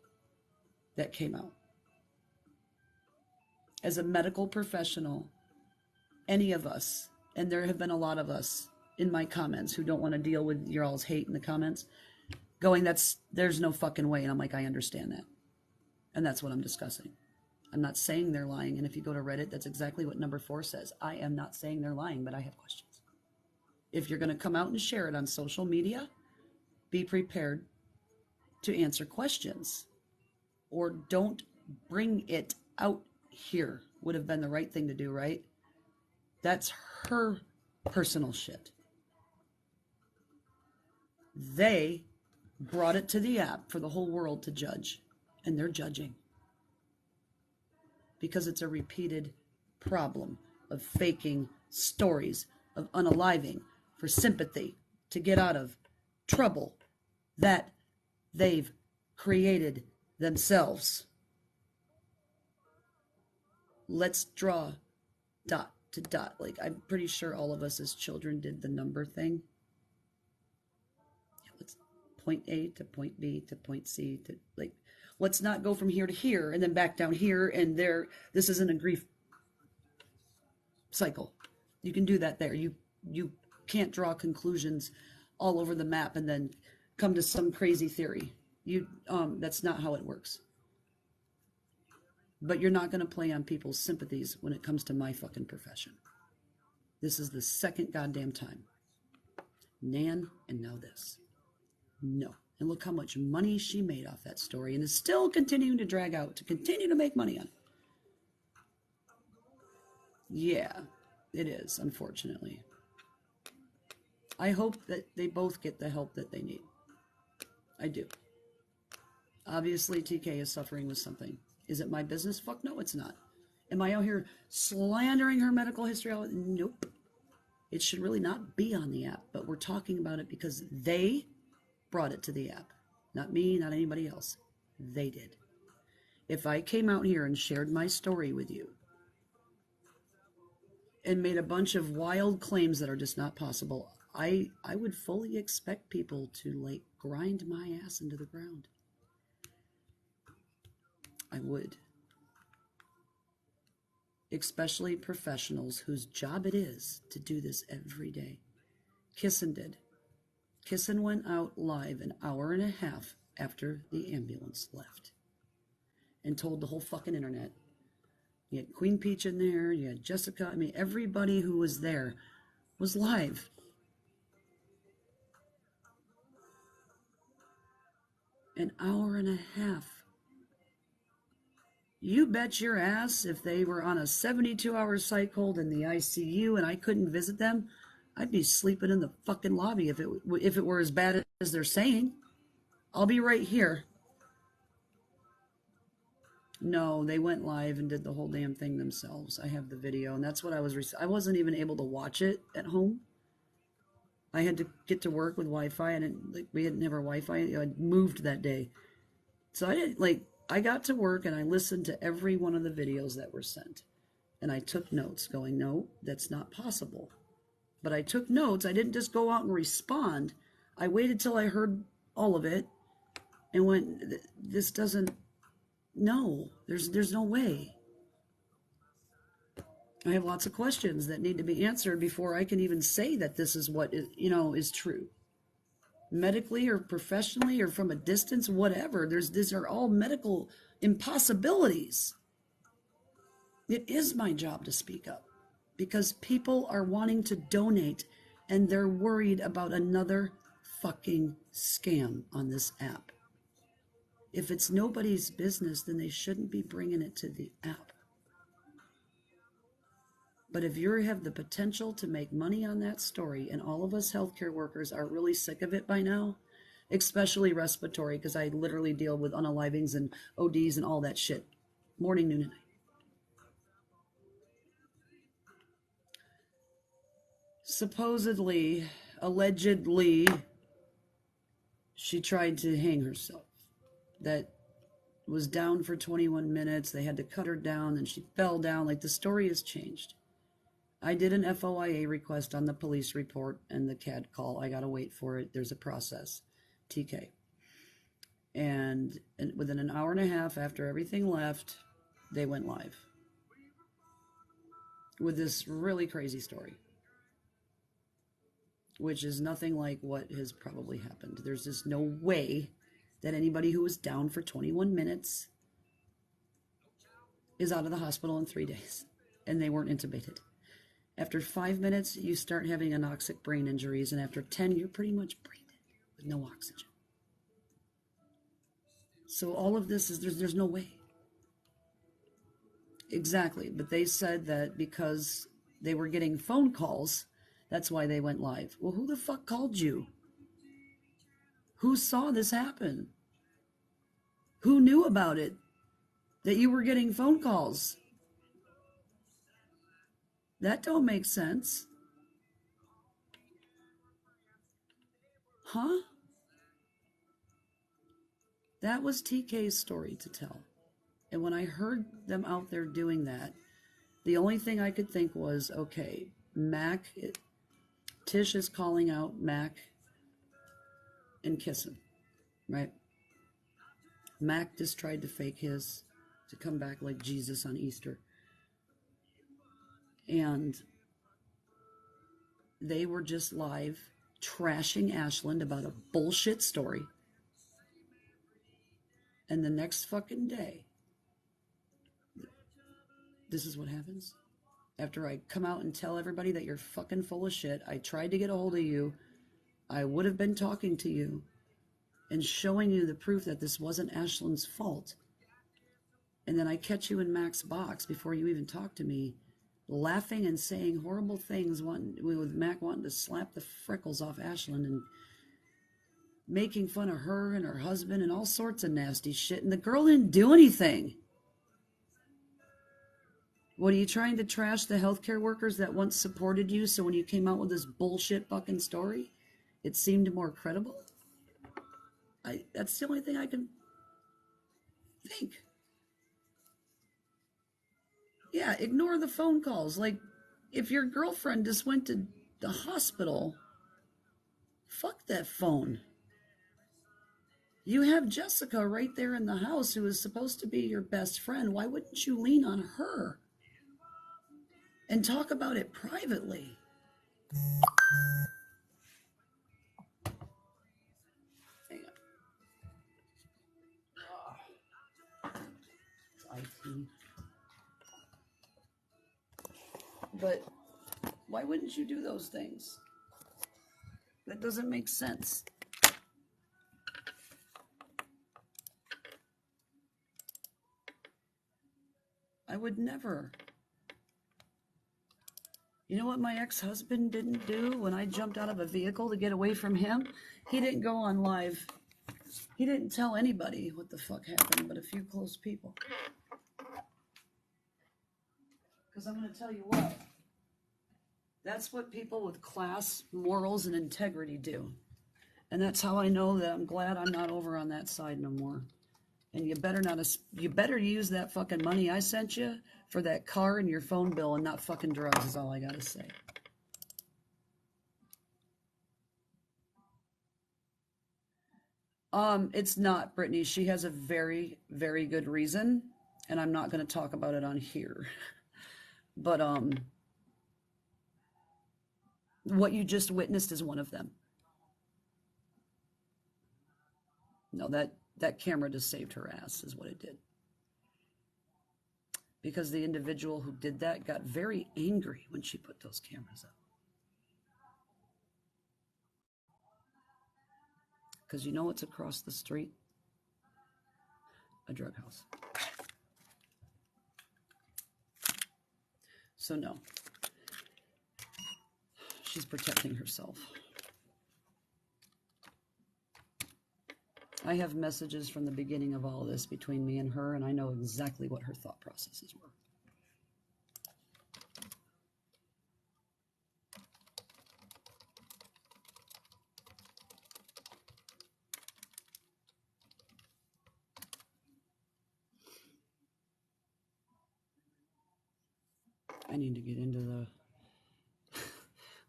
that came out. As a medical professional, any of us, and there have been a lot of us in my comments who don't want to deal with your all's hate in the comments, going, there's no fucking way. And I'm like, I understand that. And that's what I'm discussing. I'm not saying they're lying. And if you go to Reddit, that's exactly what number 4 says. I am not saying they're lying, but I have questions. If you're going to come out and share it on social media, be prepared to answer questions, or don't bring it out here. Would have been the right thing to do, right? That's her personal shit. They brought it to the app for the whole world to judge, and they're judging because it's a repeated problem of faking stories, of unaliving for sympathy, to get out of trouble that they've created themselves. Let's draw dot to dot. Like, I'm pretty sure all of us as children did the number thing. Let's point A to point B to point C to, like, let's not go from here to here and then back down here and there. This isn't a grief cycle. You can do that there. You can't draw conclusions all over the map and then come to some crazy theory. That's not how it works. But you're not going to play on people's sympathies when it comes to my fucking profession. This is the second goddamn time. Nan, and now this. No. And look how much money she made off that story and is still continuing to drag out, to continue to make money on it. Yeah, it is, unfortunately. I hope that they both get the help that they need. I do. Obviously, TeeK is suffering with something. Is it my business? Fuck no, it's not. Am I out here slandering her medical history? Nope. It should really not be on the app, but we're talking about it because they brought it to the app. Not me, not anybody else. They did. If I came out here and shared my story with you and made a bunch of wild claims that are just not possible, I would fully expect people to, like, grind my ass into the ground. I would. Especially professionals whose job it is to do this every day. Kissin did. Kissin went out live an hour and a half after the ambulance left and told the whole fucking internet. You had Queen Peach in there, you had Jessica, I mean, everybody who was there was live. An hour and a half. You bet your ass if they were on a 72-hour psych hold in the ICU and I couldn't visit them, I'd be sleeping in the fucking lobby if it were as bad as they're saying. I'll be right here. No, they went live and did the whole damn thing themselves. I have the video, and that's what I wasn't even able to watch it at home. I had to get to work with Wi-Fi, and we didn't have our Wi-Fi. I moved that day. So I got to work and I listened to every one of the videos that were sent. And I took notes going, no, that's not possible. But I took notes. I didn't just go out and respond. I waited till I heard all of it and went, this doesn't, no, there's no way. I have lots of questions that need to be answered before I can even say that this is what is true. Medically or professionally or from a distance, whatever. These are all medical impossibilities. It is my job to speak up because people are wanting to donate and they're worried about another fucking scam on this app. If it's nobody's business, then they shouldn't be bringing it to the app. But if you have the potential to make money on that story, and all of us healthcare workers are really sick of it by now, especially respiratory, because I literally deal with unalivings and ODs and all that shit, morning, noon, and night. Supposedly, allegedly, she tried to hang herself. That was down for 21 minutes. They had to cut her down, and she fell down. Like, the story has changed. I did an FOIA request on the police report and the CAD call. I got to wait for it. There's a process. TeeK. And within an hour and a half after everything left, they went live with this really crazy story, which is nothing like what has probably happened. There's just no way that anybody who was down for 21 minutes is out of the hospital in 3 days, and they weren't intubated. After 5 minutes, you start having anoxic brain injuries, and after 10, you're pretty much brain dead with no oxygen. So all of this is, there's no way. Exactly, but they said that because they were getting phone calls, that's why they went live. Well, who the fuck called you? Who saw this happen? Who knew about it? That you were getting phone calls? That don't make sense. Huh? That was TK's story to tell. And when I heard them out there doing that, the only thing I could think was, okay, Tish is calling out Mac and kissing, right? Mac just tried to fake his to come back like Jesus on Easter. And they were just live trashing Ashland about a bullshit story. And the next fucking day, this is what happens. After I come out and tell everybody that you're fucking full of shit, I tried to get a hold of you. I would have been talking to you and showing you the proof that this wasn't Ashland's fault. And then I catch you in Mac's box before you even talk to me, laughing and saying horrible things, with Mac wanting to slap the freckles off Ashland and making fun of her and her husband and all sorts of nasty shit. And the girl didn't do anything. What, are you trying to trash the healthcare workers that once supported you, so when you came out with this bullshit fucking story, it seemed more credible? That's the only thing I can think. Yeah, ignore the phone calls. Like, if your girlfriend just went to the hospital, fuck that phone. You have Jessica right there in the house, who is supposed to be your best friend. Why wouldn't you lean on her and talk about it privately? Hang on. It's IT. But why wouldn't you do those things? That doesn't make sense. I would never. You know what my ex-husband didn't do when I jumped out of a vehicle to get away from him? He didn't go on live. He didn't tell anybody what the fuck happened, but a few close people. Because I'm going to tell you what. That's what people with class, morals, and integrity do. And that's how I know that I'm glad I'm not over on that side no more. And you better use that fucking money I sent you for that car and your phone bill, and not fucking drugs, is all I gotta say. It's not, Brittany. She has a very, very good reason, and I'm not going to talk about it on here. But what you just witnessed is one of them. No, that camera just saved her ass, is what it did. Because the individual who did that got very angry when she put those cameras up. Because you know what's across the street? A drug house. So no, She's protecting herself. I have messages from the beginning of all this between me and her, and I know exactly what her thought processes were. I need to get into the...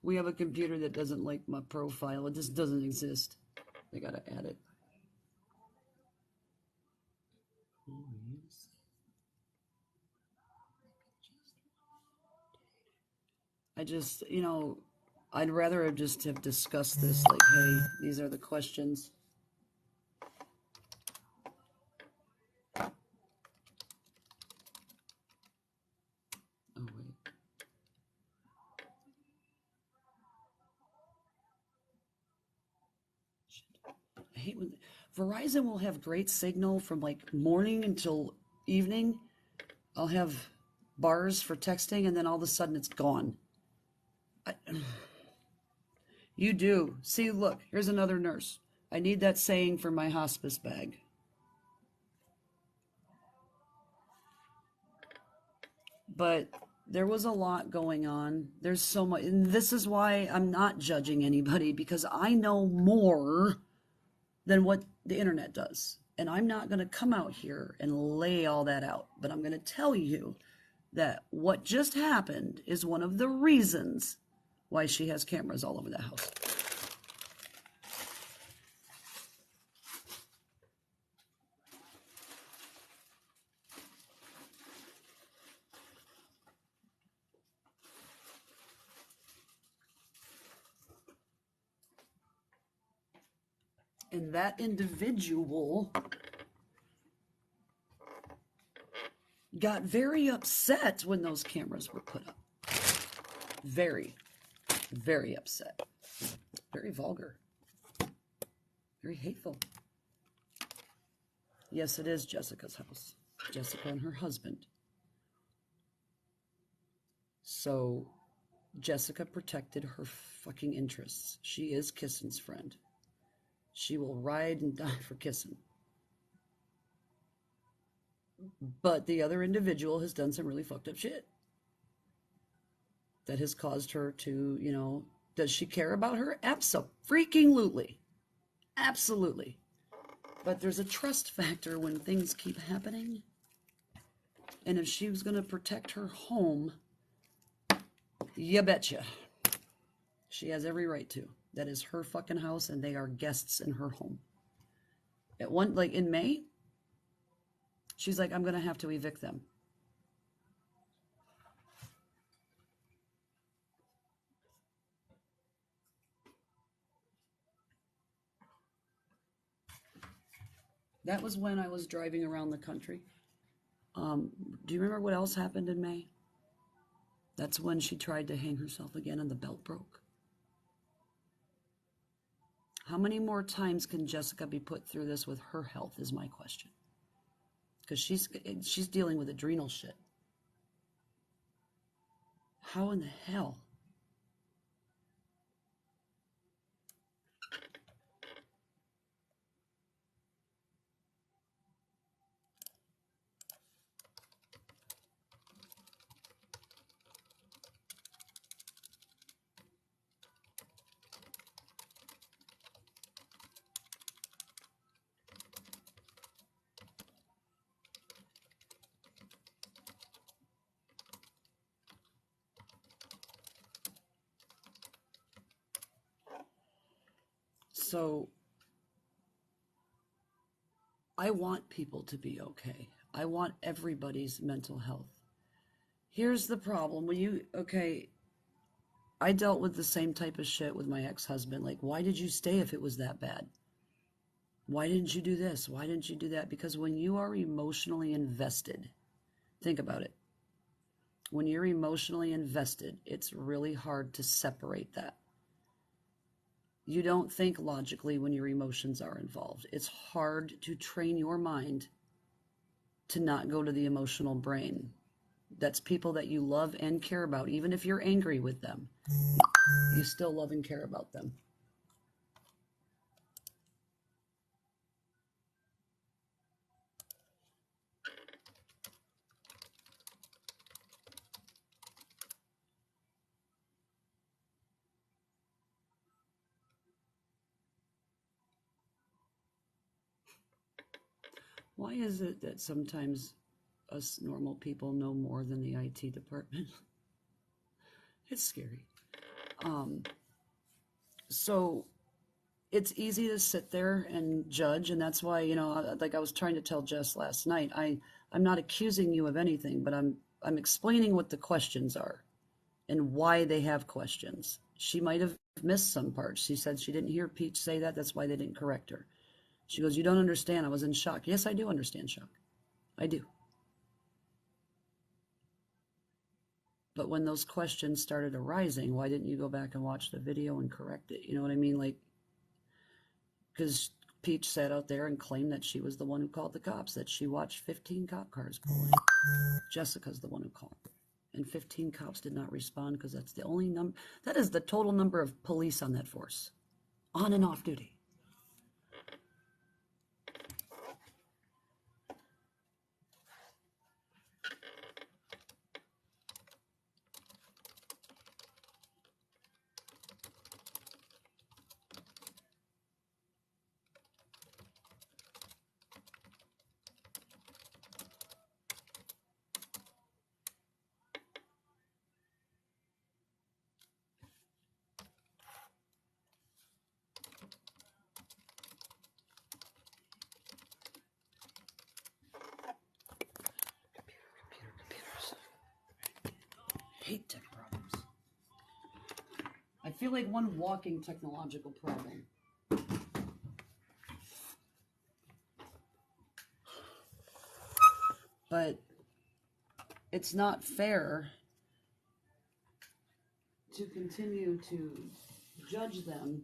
We have a computer that doesn't like my profile. It just doesn't exist. They gotta add it. I just, I'd rather have just have discussed this, like, hey, these are the questions. Oh, wait. I hate when Verizon will have great signal from like morning until evening. I'll have bars for texting, and then all of a sudden it's gone. You do. See, look, here's another nurse. I need that saying for my hospice bag. But there was a lot going on. There's so much. And this is why I'm not judging anybody, because I know more than what the internet does. And I'm not going to come out here and lay all that out. But I'm going to tell you that what just happened is one of the reasons why she has cameras all over the house. And that individual got very upset when those cameras were put up. Very, very upset. Very vulgar. Very hateful. Yes, it is Jessica's house. Jessica and her husband. So Jessica protected her fucking interests. She is Kissin's friend. She will ride and die for Kissin. But the other individual has done some really fucked up shit that has caused her to, does she care about her? Abso-freaking-lutely. Absolutely. But there's a trust factor when things keep happening. And if she was going to protect her home, you betcha. She has every right to. That is her fucking house, and they are guests in her home. At one, like in May, she's like, I'm going to have to evict them. That was when I was driving around the country. Do you remember what else happened in May? That's when she tried to hang herself again and the belt broke. How many more times can Jessica be put through this with her health is my question. Because she's dealing with adrenal shit. How in the hell? So I want people to be okay. I want everybody's mental health. Here's the problem. I dealt with the same type of shit with my ex-husband. Like, why did you stay if it was that bad? Why didn't you do this? Why didn't you do that? Because when you are emotionally invested, think about it. When you're emotionally invested, it's really hard to separate that. You don't think logically when your emotions are involved. It's hard to train your mind to not go to the emotional brain. That's people that you love and care about. Even if you're angry with them, you still love and care about them. Why is it that sometimes us normal people know more than the IT department? It's scary. So it's easy to sit there and judge, and that's why, like I was trying to tell Jess last night, I'm not accusing you of anything, but I'm explaining what the questions are and why they have questions. She might have missed some parts. She said she didn't hear Peach say that. That's why they didn't correct her. She goes, "You don't understand. I was in shock." Yes, I do understand shock. I do. But when those questions started arising, why didn't you go back and watch the video and correct it? You know what I mean? Like, because Peach sat out there and claimed that she was the one who called the cops, that she watched 15 cop cars pull in. Jessica's the one who called. And 15 cops did not respond because that's the only number. That is the total number of police on that force, on and off duty. Computers. I hate tech problems. I feel like one walking technological problem. But it's not fair to continue to judge them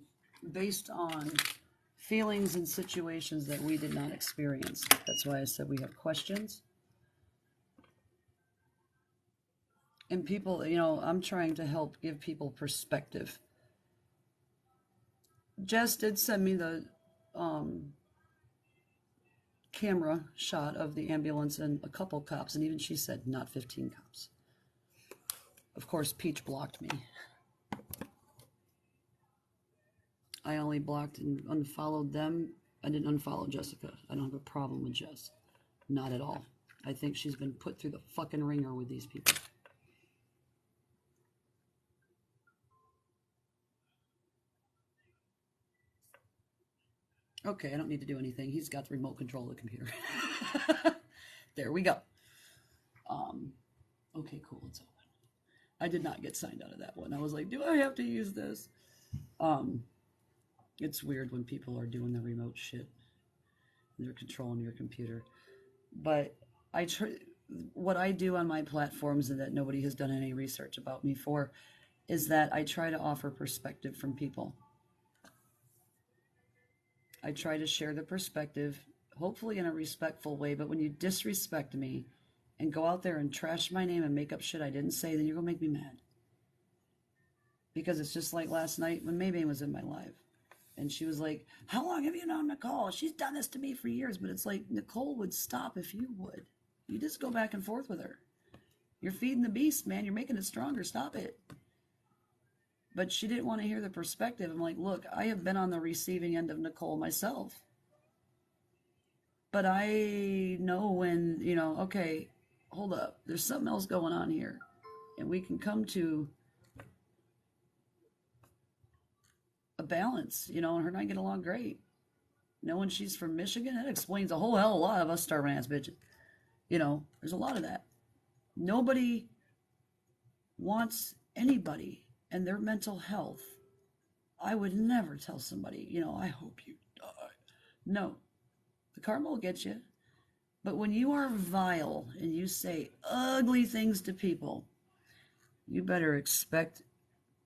based on feelings and situations that we did not experience. That's why I said we have questions. And people, I'm trying to help give people perspective. Jess did send me the camera shot of the ambulance and a couple cops, and even she said not 15 cops. Of course, Peach blocked me. I only blocked and unfollowed them. I didn't unfollow Jessica. I don't have a problem with Jess. Not at all. I think she's been put through the fucking ringer with these people. Okay, I don't need to do anything. He's got the remote control of the computer. There we go. Okay, cool, it's open. I did not get signed out of that one. I was like, do I have to use this? It's weird when people are doing the remote shit. They're controlling your computer. But what I do on my platforms, and that nobody has done any research about me for, is that I try to offer perspective from people. I try to share the perspective, hopefully in a respectful way, but when you disrespect me and go out there and trash my name and make up shit I didn't say, then you're going to make me mad. Because it's just like last night when Maybane was in my live. And she was like, "How long have you known Nicole? She's done this to me for years." But it's like, Nicole would stop if you would. You just go back and forth with her. You're feeding the beast, man. You're making it stronger. Stop it. But she didn't want to hear the perspective. I'm like, look, I have been on the receiving end of Nicole myself. But I know when, okay, hold up. There's something else going on here. And we can come to a balance, and her and I get along great. Knowing she's from Michigan, that explains a whole hell of a lot of us starving ass bitches. There's a lot of that. Nobody wants anybody and their mental health. I would never tell somebody, I hope you die. No, the karma will get you. But when you are vile and you say ugly things to people, you better expect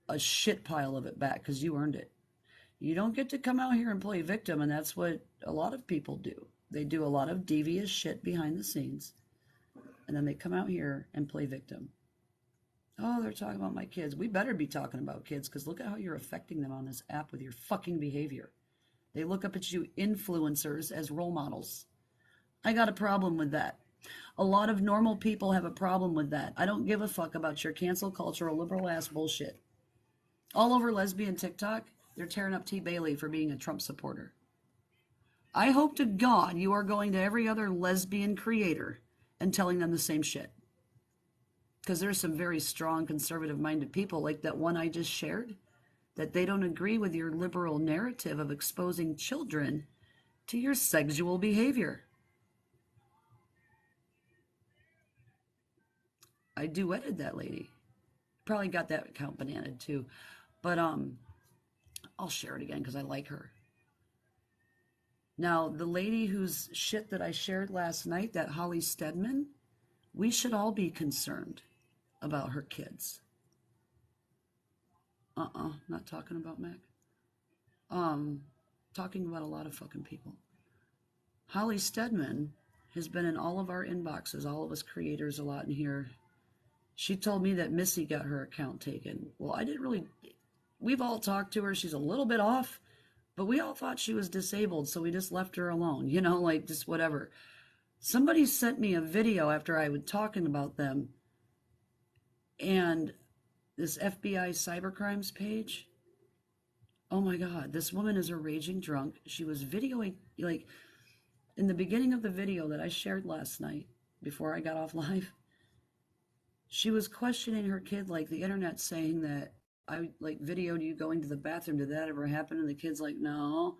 a shit pile of it back because you earned it. You don't get to come out here and play victim, and that's what a lot of people do. They do a lot of devious shit behind the scenes. and then they come out here and play victim. Oh, they're talking about my kids. We better be talking about kids, because look at how you're affecting them on this app with your fucking behavior. They look up at you influencers as role models. I got a problem with that. A lot of normal people have a problem with that. I don't give a fuck about your cancel culture, liberal ass bullshit. All over lesbian TikTok, they're tearing up T. Bailey for being a Trump supporter. I hope to God you are going to every other lesbian creator and telling them the same shit. Because there's some very strong conservative-minded people, like that one I just shared, that they don't agree with your liberal narrative of exposing children to your sexual behavior. I duetted that lady. Probably got that account bananaed too. But I'll share it again because I like her. Now, the lady whose shit that I shared last night, that Holly Stedman, we should all be concerned about her kids. Not talking about Mac. Talking about a lot of fucking people. Holly Stedman has been in all of our inboxes, all of us creators a lot in here. She told me that Missy got her account taken. Well, I didn't really... We've all talked to her. She's a little bit off, but we all thought she was disabled, so we just left her alone. You know, like, just whatever. Somebody sent me a video after I was talking about them, and this FBI cybercrimes page... Oh my God, this woman is a raging drunk. She was videoing, like, in the beginning of the video that I shared last night, before I got off live, she was questioning her kid, like the internet saying that I, like, videoed you going to the bathroom. Did that ever happen? And the kid's like, no.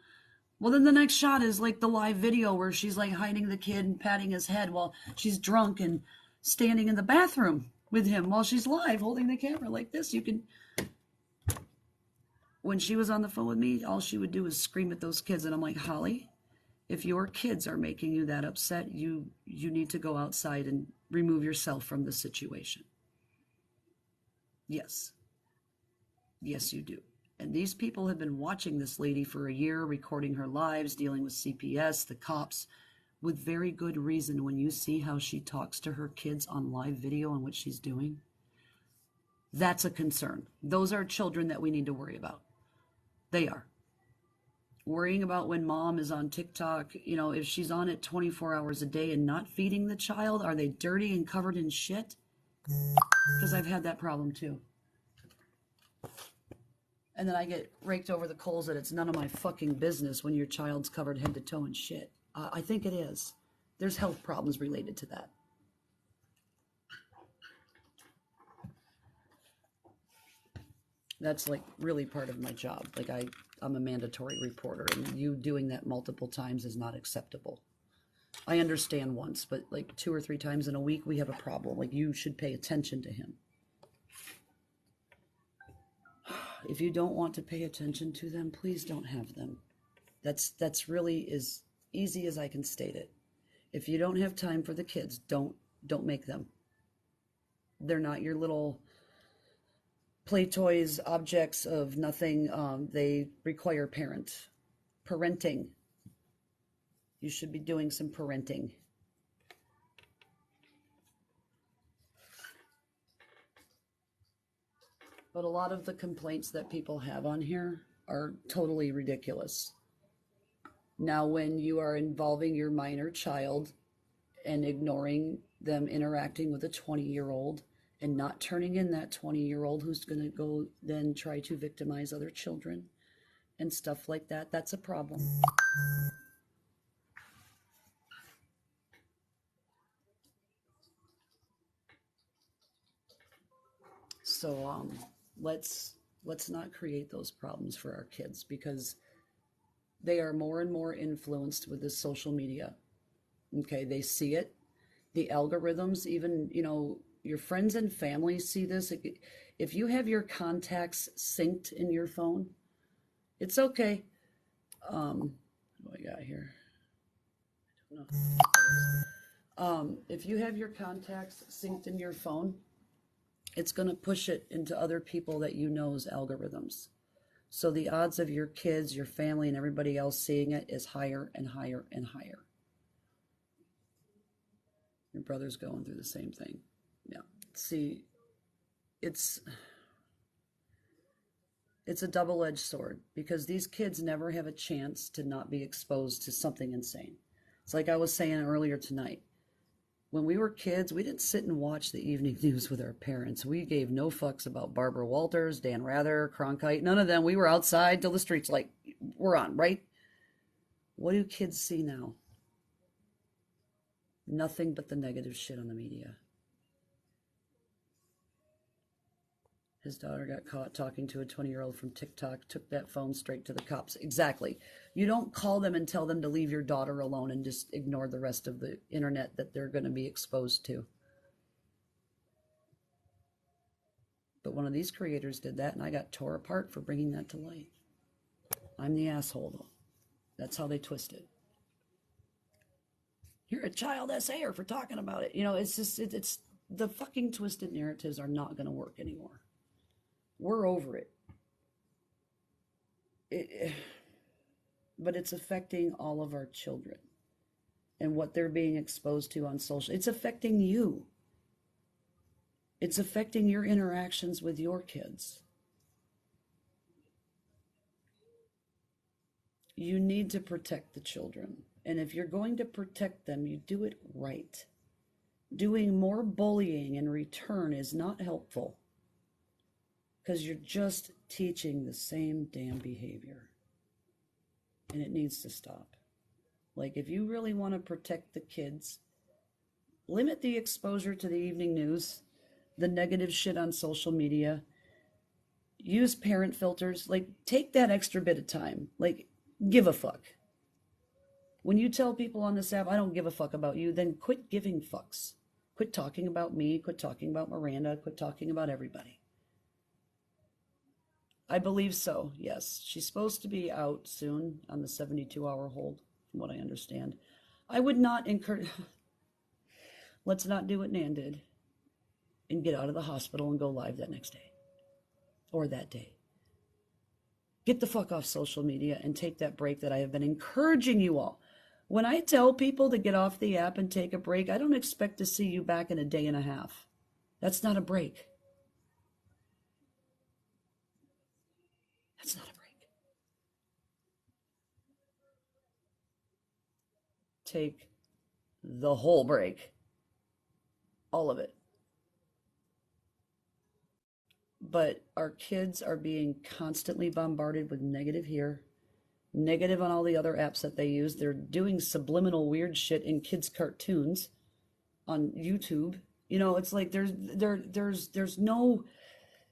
Well, then the next shot is, like, the live video where she's, like, hiding the kid and patting his head while she's drunk and standing in the bathroom with him while she's live, holding the camera like this. You can... When she was on the phone with me, all she would do is scream at those kids. And I'm like, Holly, if your kids are making you that upset, you need to go outside and remove yourself from the situation. Yes. Yes, you do. And these people have been watching this lady for a year, recording her lives, dealing with CPS, the cops, with very good reason. When you see how she talks to her kids on live video and what she's doing, that's a concern. Those are children that we need to worry about. They are. Worrying about when mom is on TikTok, you know, if she's on it 24 hours a day and not feeding the child, are they dirty and covered in shit? Because I've had that problem too. And then I get raked over the coals that it's none of my fucking business when your child's covered head to toe in shit. I think it is. There's health problems related to that. That's, like, really part of my job. Like, I'm a mandatory reporter, and you doing that multiple times is not acceptable. I understand once, but, like, 2 or 3 times in a week, we have a problem. Like, you should pay attention to him. If you don't want to pay attention to them, please don't have them. That's really as easy as I can state it. If you don't have time for the kids, don't make them. They're not your little play toys, objects of nothing. They require parenting. You should be doing some parenting. But a lot of the complaints that people have on here are totally ridiculous. Now, when you are involving your minor child and ignoring them interacting with a 20-year-old and not turning in that 20-year-old who's going to go then try to victimize other children and stuff like that, that's a problem. So let's not create those problems for our kids, because they are more and more influenced with this social media. Okay, they see it. The algorithms, even, you know, your friends and family see this. If you have your contacts synced in your phone, it's okay. What do I got here? I don't know. If you have your contacts synced in your phone, it's going to push it into other people that you know's algorithms. So the odds of your kids, your family, and everybody else seeing it is higher and higher and higher. Your brother's going through the same thing. Yeah. See, it's it's a double-edged sword because these kids never have a chance to not be exposed to something insane. It's like I was saying earlier tonight. When we were kids, we didn't sit and watch the evening news with our parents. We gave no fucks about Barbara Walters, Dan Rather, Cronkite, none of them. We were outside till the streets like we're on, right? What do kids see now? Nothing but the negative shit on the media. His daughter got caught talking to a 20-year-old from TikTok, took that phone straight to the cops. Exactly. You don't call them and tell them to leave your daughter alone and just ignore the rest of the internet that they're going to be exposed to. But one of these creators did that, and I got tore apart for bringing that to light. I'm the asshole, though. That's how they twist it. You're a child essayer for talking about it. You know, it's just, it's the fucking twisted narratives are not going to work anymore. We're over it. But it's affecting all of our children and what they're being exposed to on social. It's affecting you. It's affecting your interactions with your kids. You need to protect the children. And if you're going to protect them, you do it right. Doing more bullying in return is not helpful because you're just teaching the same damn behavior. And it needs to stop. Like, if you really want to protect the kids, limit the exposure to the evening news, the negative shit on social media, use parent filters. Like, take that extra bit of time. Like, give a fuck. When you tell people on this app, I don't give a fuck about you, then quit giving fucks. Quit talking about me, quit talking about Miranda, quit talking about everybody. I believe so, yes. She's supposed to be out soon on the 72-hour hold, from what I understand. I would not encourage... Let's not do what Nan did and get out of the hospital and go live that next day. Or that day. Get the fuck off social media and take that break that I have been encouraging you all. When I tell people to get off the app and take a break, I don't expect to see you back in a day and a half. That's not a break. That's not a break. Take the whole break. All of it. But our kids are being constantly bombarded with negative here, negative on all the other apps that they use. They're doing subliminal weird shit in kids' cartoons on YouTube. You know, it's like there's no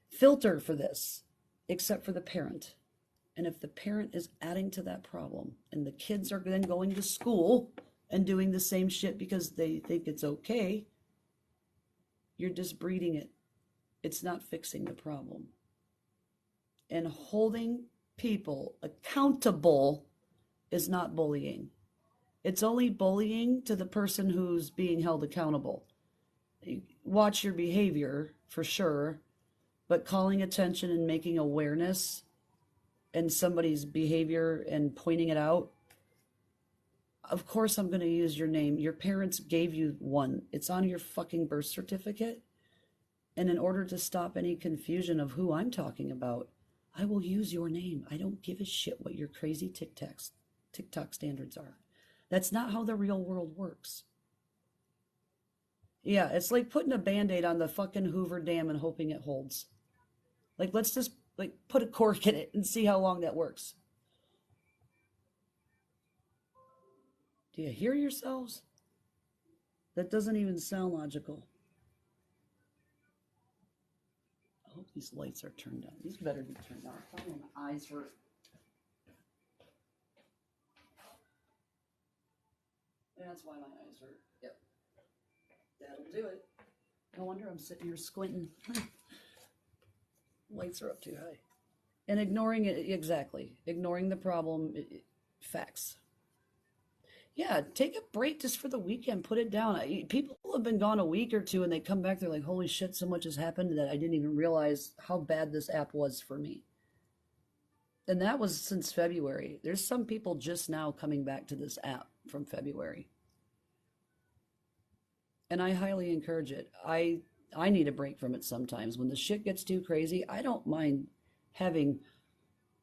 filter for this except for the parent. And if the parent is adding to that problem and the kids are then going to school and doing the same shit because they think it's okay, you're just breeding it. It's not fixing the problem. And holding people accountable is not bullying. It's only bullying to the person who's being held accountable. Watch your behavior, for sure, but calling attention and making awareness in somebody's behavior and pointing it out, of course I'm going to use your name. Your parents gave you one. It's on your fucking birth certificate. And in order to stop any confusion of who I'm talking about, I will use your name. I don't give a shit what your crazy TikTok standards are. That's not how the real world works. Yeah, it's like putting a Band-Aid on the fucking Hoover Dam and hoping it holds. Like, let's just put a cork in it and see how long that works. Do you hear yourselves? That doesn't even sound logical. I hope these lights are turned on. These better be turned on. Probably my eyes hurt. That's why my eyes hurt. Yep. That'll do it. No wonder I'm sitting here squinting. Lights are up too high. And ignoring it, exactly. Ignoring the problem, facts. Yeah, take a break just for the weekend. Put it down. People have been gone a week or two and they come back, they're like, holy shit, so much has happened that I didn't even realize how bad this app was for me. And that was since February. There's some people just now coming back to this app from February. and I highly encourage it. I need a break from it sometimes. When the shit gets too crazy, I don't mind having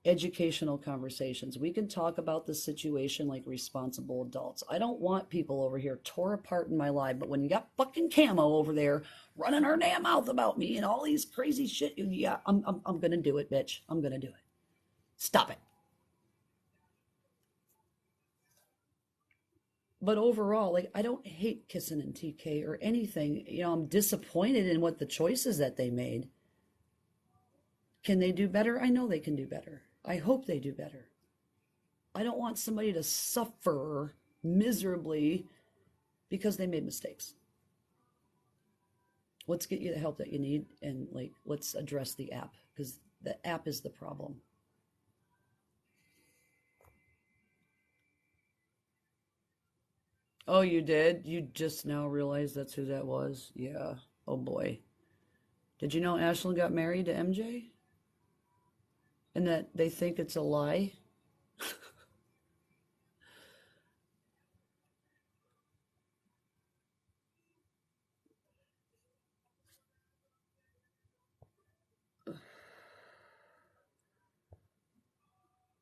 educational conversations. We can talk about the situation like responsible adults. I don't want people over here tore apart in my life, but when you got fucking Camo over there running her damn mouth about me and all these crazy shit, yeah, I'm gonna do it, bitch. I'm gonna do it. Stop it. But overall, like, I don't hate Kissing and TeeK or anything. I'm disappointed in what the choices that they made. Can they do better? I know they can do better. I hope they do better. I don't want somebody to suffer miserably because they made mistakes. Let's get you the help that you need, and like, let's address the app, because the app is the problem. Oh, you did? You just now realized that's who that was? Yeah. Oh boy. Did you know Ashlyn got married to MJ? And that they think it's a lie?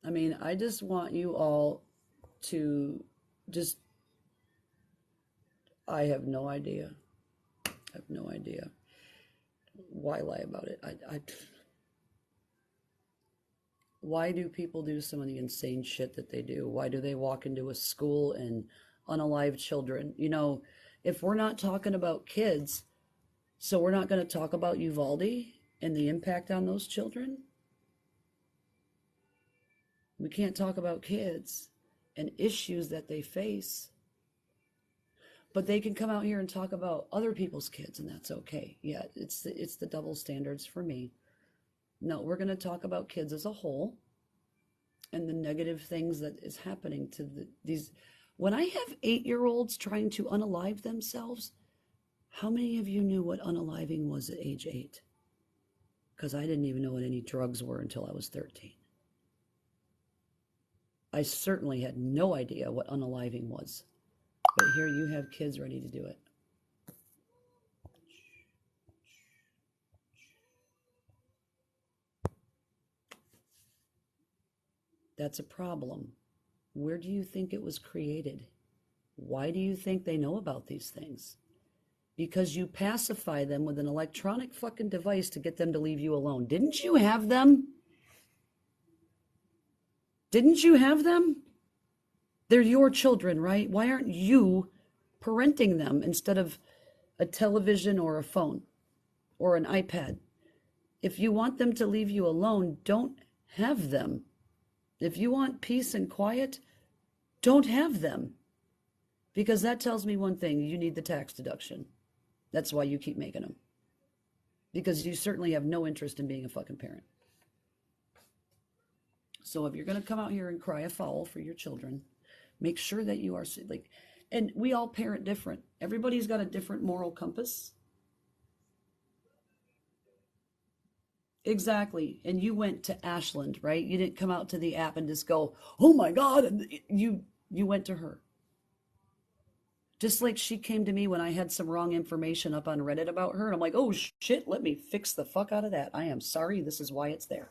I mean, I just want you all to just, I have no idea. I have no idea. Why lie about it? Why do people do some of the insane shit that they do? Why do they walk into a school and unalive children? If we're not talking about kids, so we're not going to talk about Uvalde and the impact on those children? We can't talk about kids and issues that they face, but they can come out here and talk about other people's kids, and that's okay. Yeah, it's the double standards for me. No, we're going to talk about kids as a whole and the negative things that is happening to these. When I have 8-year-olds trying to unalive themselves, how many of you knew what unaliving was at age 8? Because I didn't even know what any drugs were until I was 13. I certainly had no idea what unaliving was. But here you have kids ready to do it. That's a problem. Where do you think it was created? Why do you think they know about these things? Because you pacify them with an electronic fucking device to get them to leave you alone. Didn't you have them? Didn't you have them? They're your children, right? Why aren't you parenting them instead of a television or a phone or an iPad? If you want them to leave you alone, don't have them. If you want peace and quiet, don't have them. Because that tells me one thing: you need the tax deduction. That's why you keep making them. Because you certainly have no interest in being a fucking parent. So if you're going to come out here and cry a foul for your children, make sure that you are like, and we all parent different. Everybody's got a different moral compass. Exactly. And you went to Ashland, right? You didn't come out to the app and just go, "Oh my God," and you went to her. Just like she came to me when I had some wrong information up on Reddit about her, and I'm like, "Oh shit, let me fix the fuck out of that. I am sorry. This is why it's there."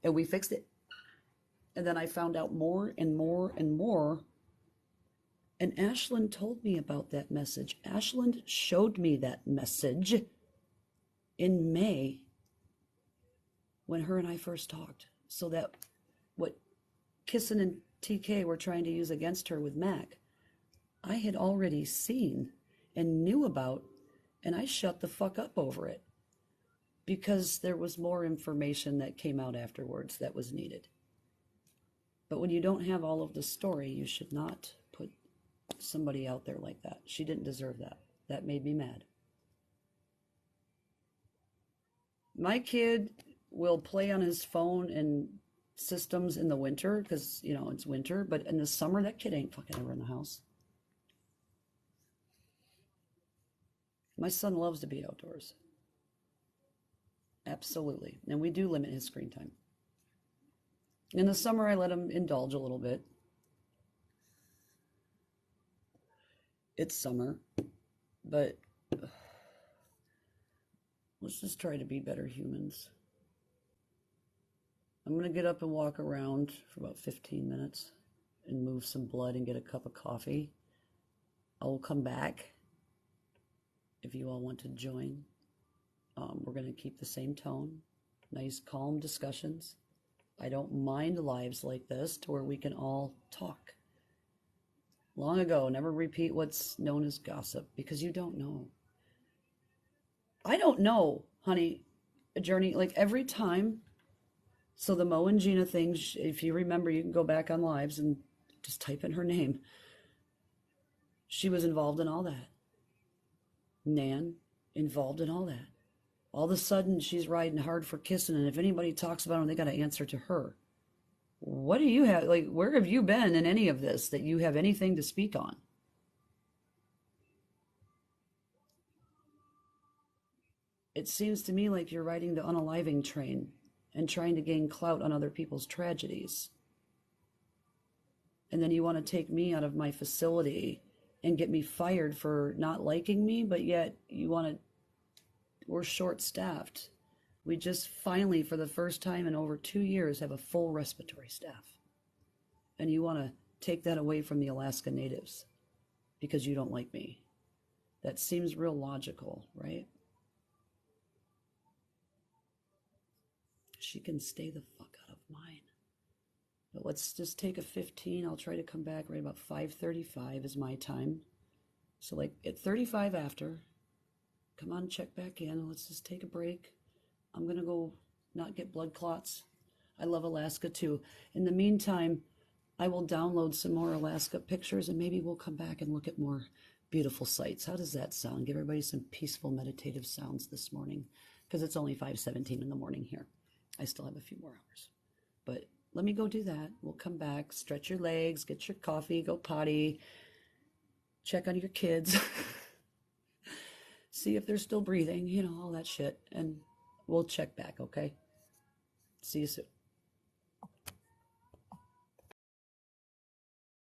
And we fixed it. And then I found out more and more and more. And Ashland told me about that message. Ashland showed me that message in May when her and I first talked. So that what Kissin and TeeK were trying to use against her with Mac, I had already seen and knew about, and I shut the fuck up over it because there was more information that came out afterwards that was needed. But when you don't have all of the story, you should not put somebody out there like that. She didn't deserve that. That made me mad. My kid will play on his phone and systems in the winter because, it's winter. But in the summer, that kid ain't fucking ever in the house. My son loves to be outdoors. Absolutely. And we do limit his screen time. In the summer, I let him indulge a little bit. It's summer. But let's just try to be better humans. I'm going to get up and walk around for about 15 minutes and move some blood and get a cup of coffee. I will come back if you all want to join. We're going to keep the same tone, nice, calm discussions. I don't mind lives like this to where we can all talk. Long ago, never repeat what's known as gossip because you don't know. I don't know, honey, Journey, like every time. So the Mo and Gina thing, if you remember, you can go back on lives and just type in her name. She was involved in all that. Nan, involved in all that. All of a sudden, she's riding hard for kissing, and if anybody talks about him, they got to answer to her. What do you have? Like, where have you been in any of this that you have anything to speak on? It seems to me like you're riding the unaliving train and trying to gain clout on other people's tragedies. And then you want to take me out of my facility and get me fired for not liking me, but yet you want to, we're short staffed. We just finally, for the first time in over 2 years, have a full respiratory staff. And you want to take that away from the Alaska Natives because you don't like me. That seems real logical, right? She can stay the fuck out of mine. But let's just take a 15. I'll try to come back right about 5:35 is my time. So like at 35 after, come on, check back in. Let's just take a break. I'm going to go not get blood clots. I love Alaska too. In the meantime, I will download some more Alaska pictures and maybe we'll come back and look at more beautiful sights. How does that sound? Give everybody some peaceful meditative sounds this morning because it's only 5:17 in the morning here. I still have a few more hours. But let me go do that. We'll come back, stretch your legs, get your coffee, go potty, check on your kids, see if they're still breathing, all that shit. And we'll check back, okay? See you soon.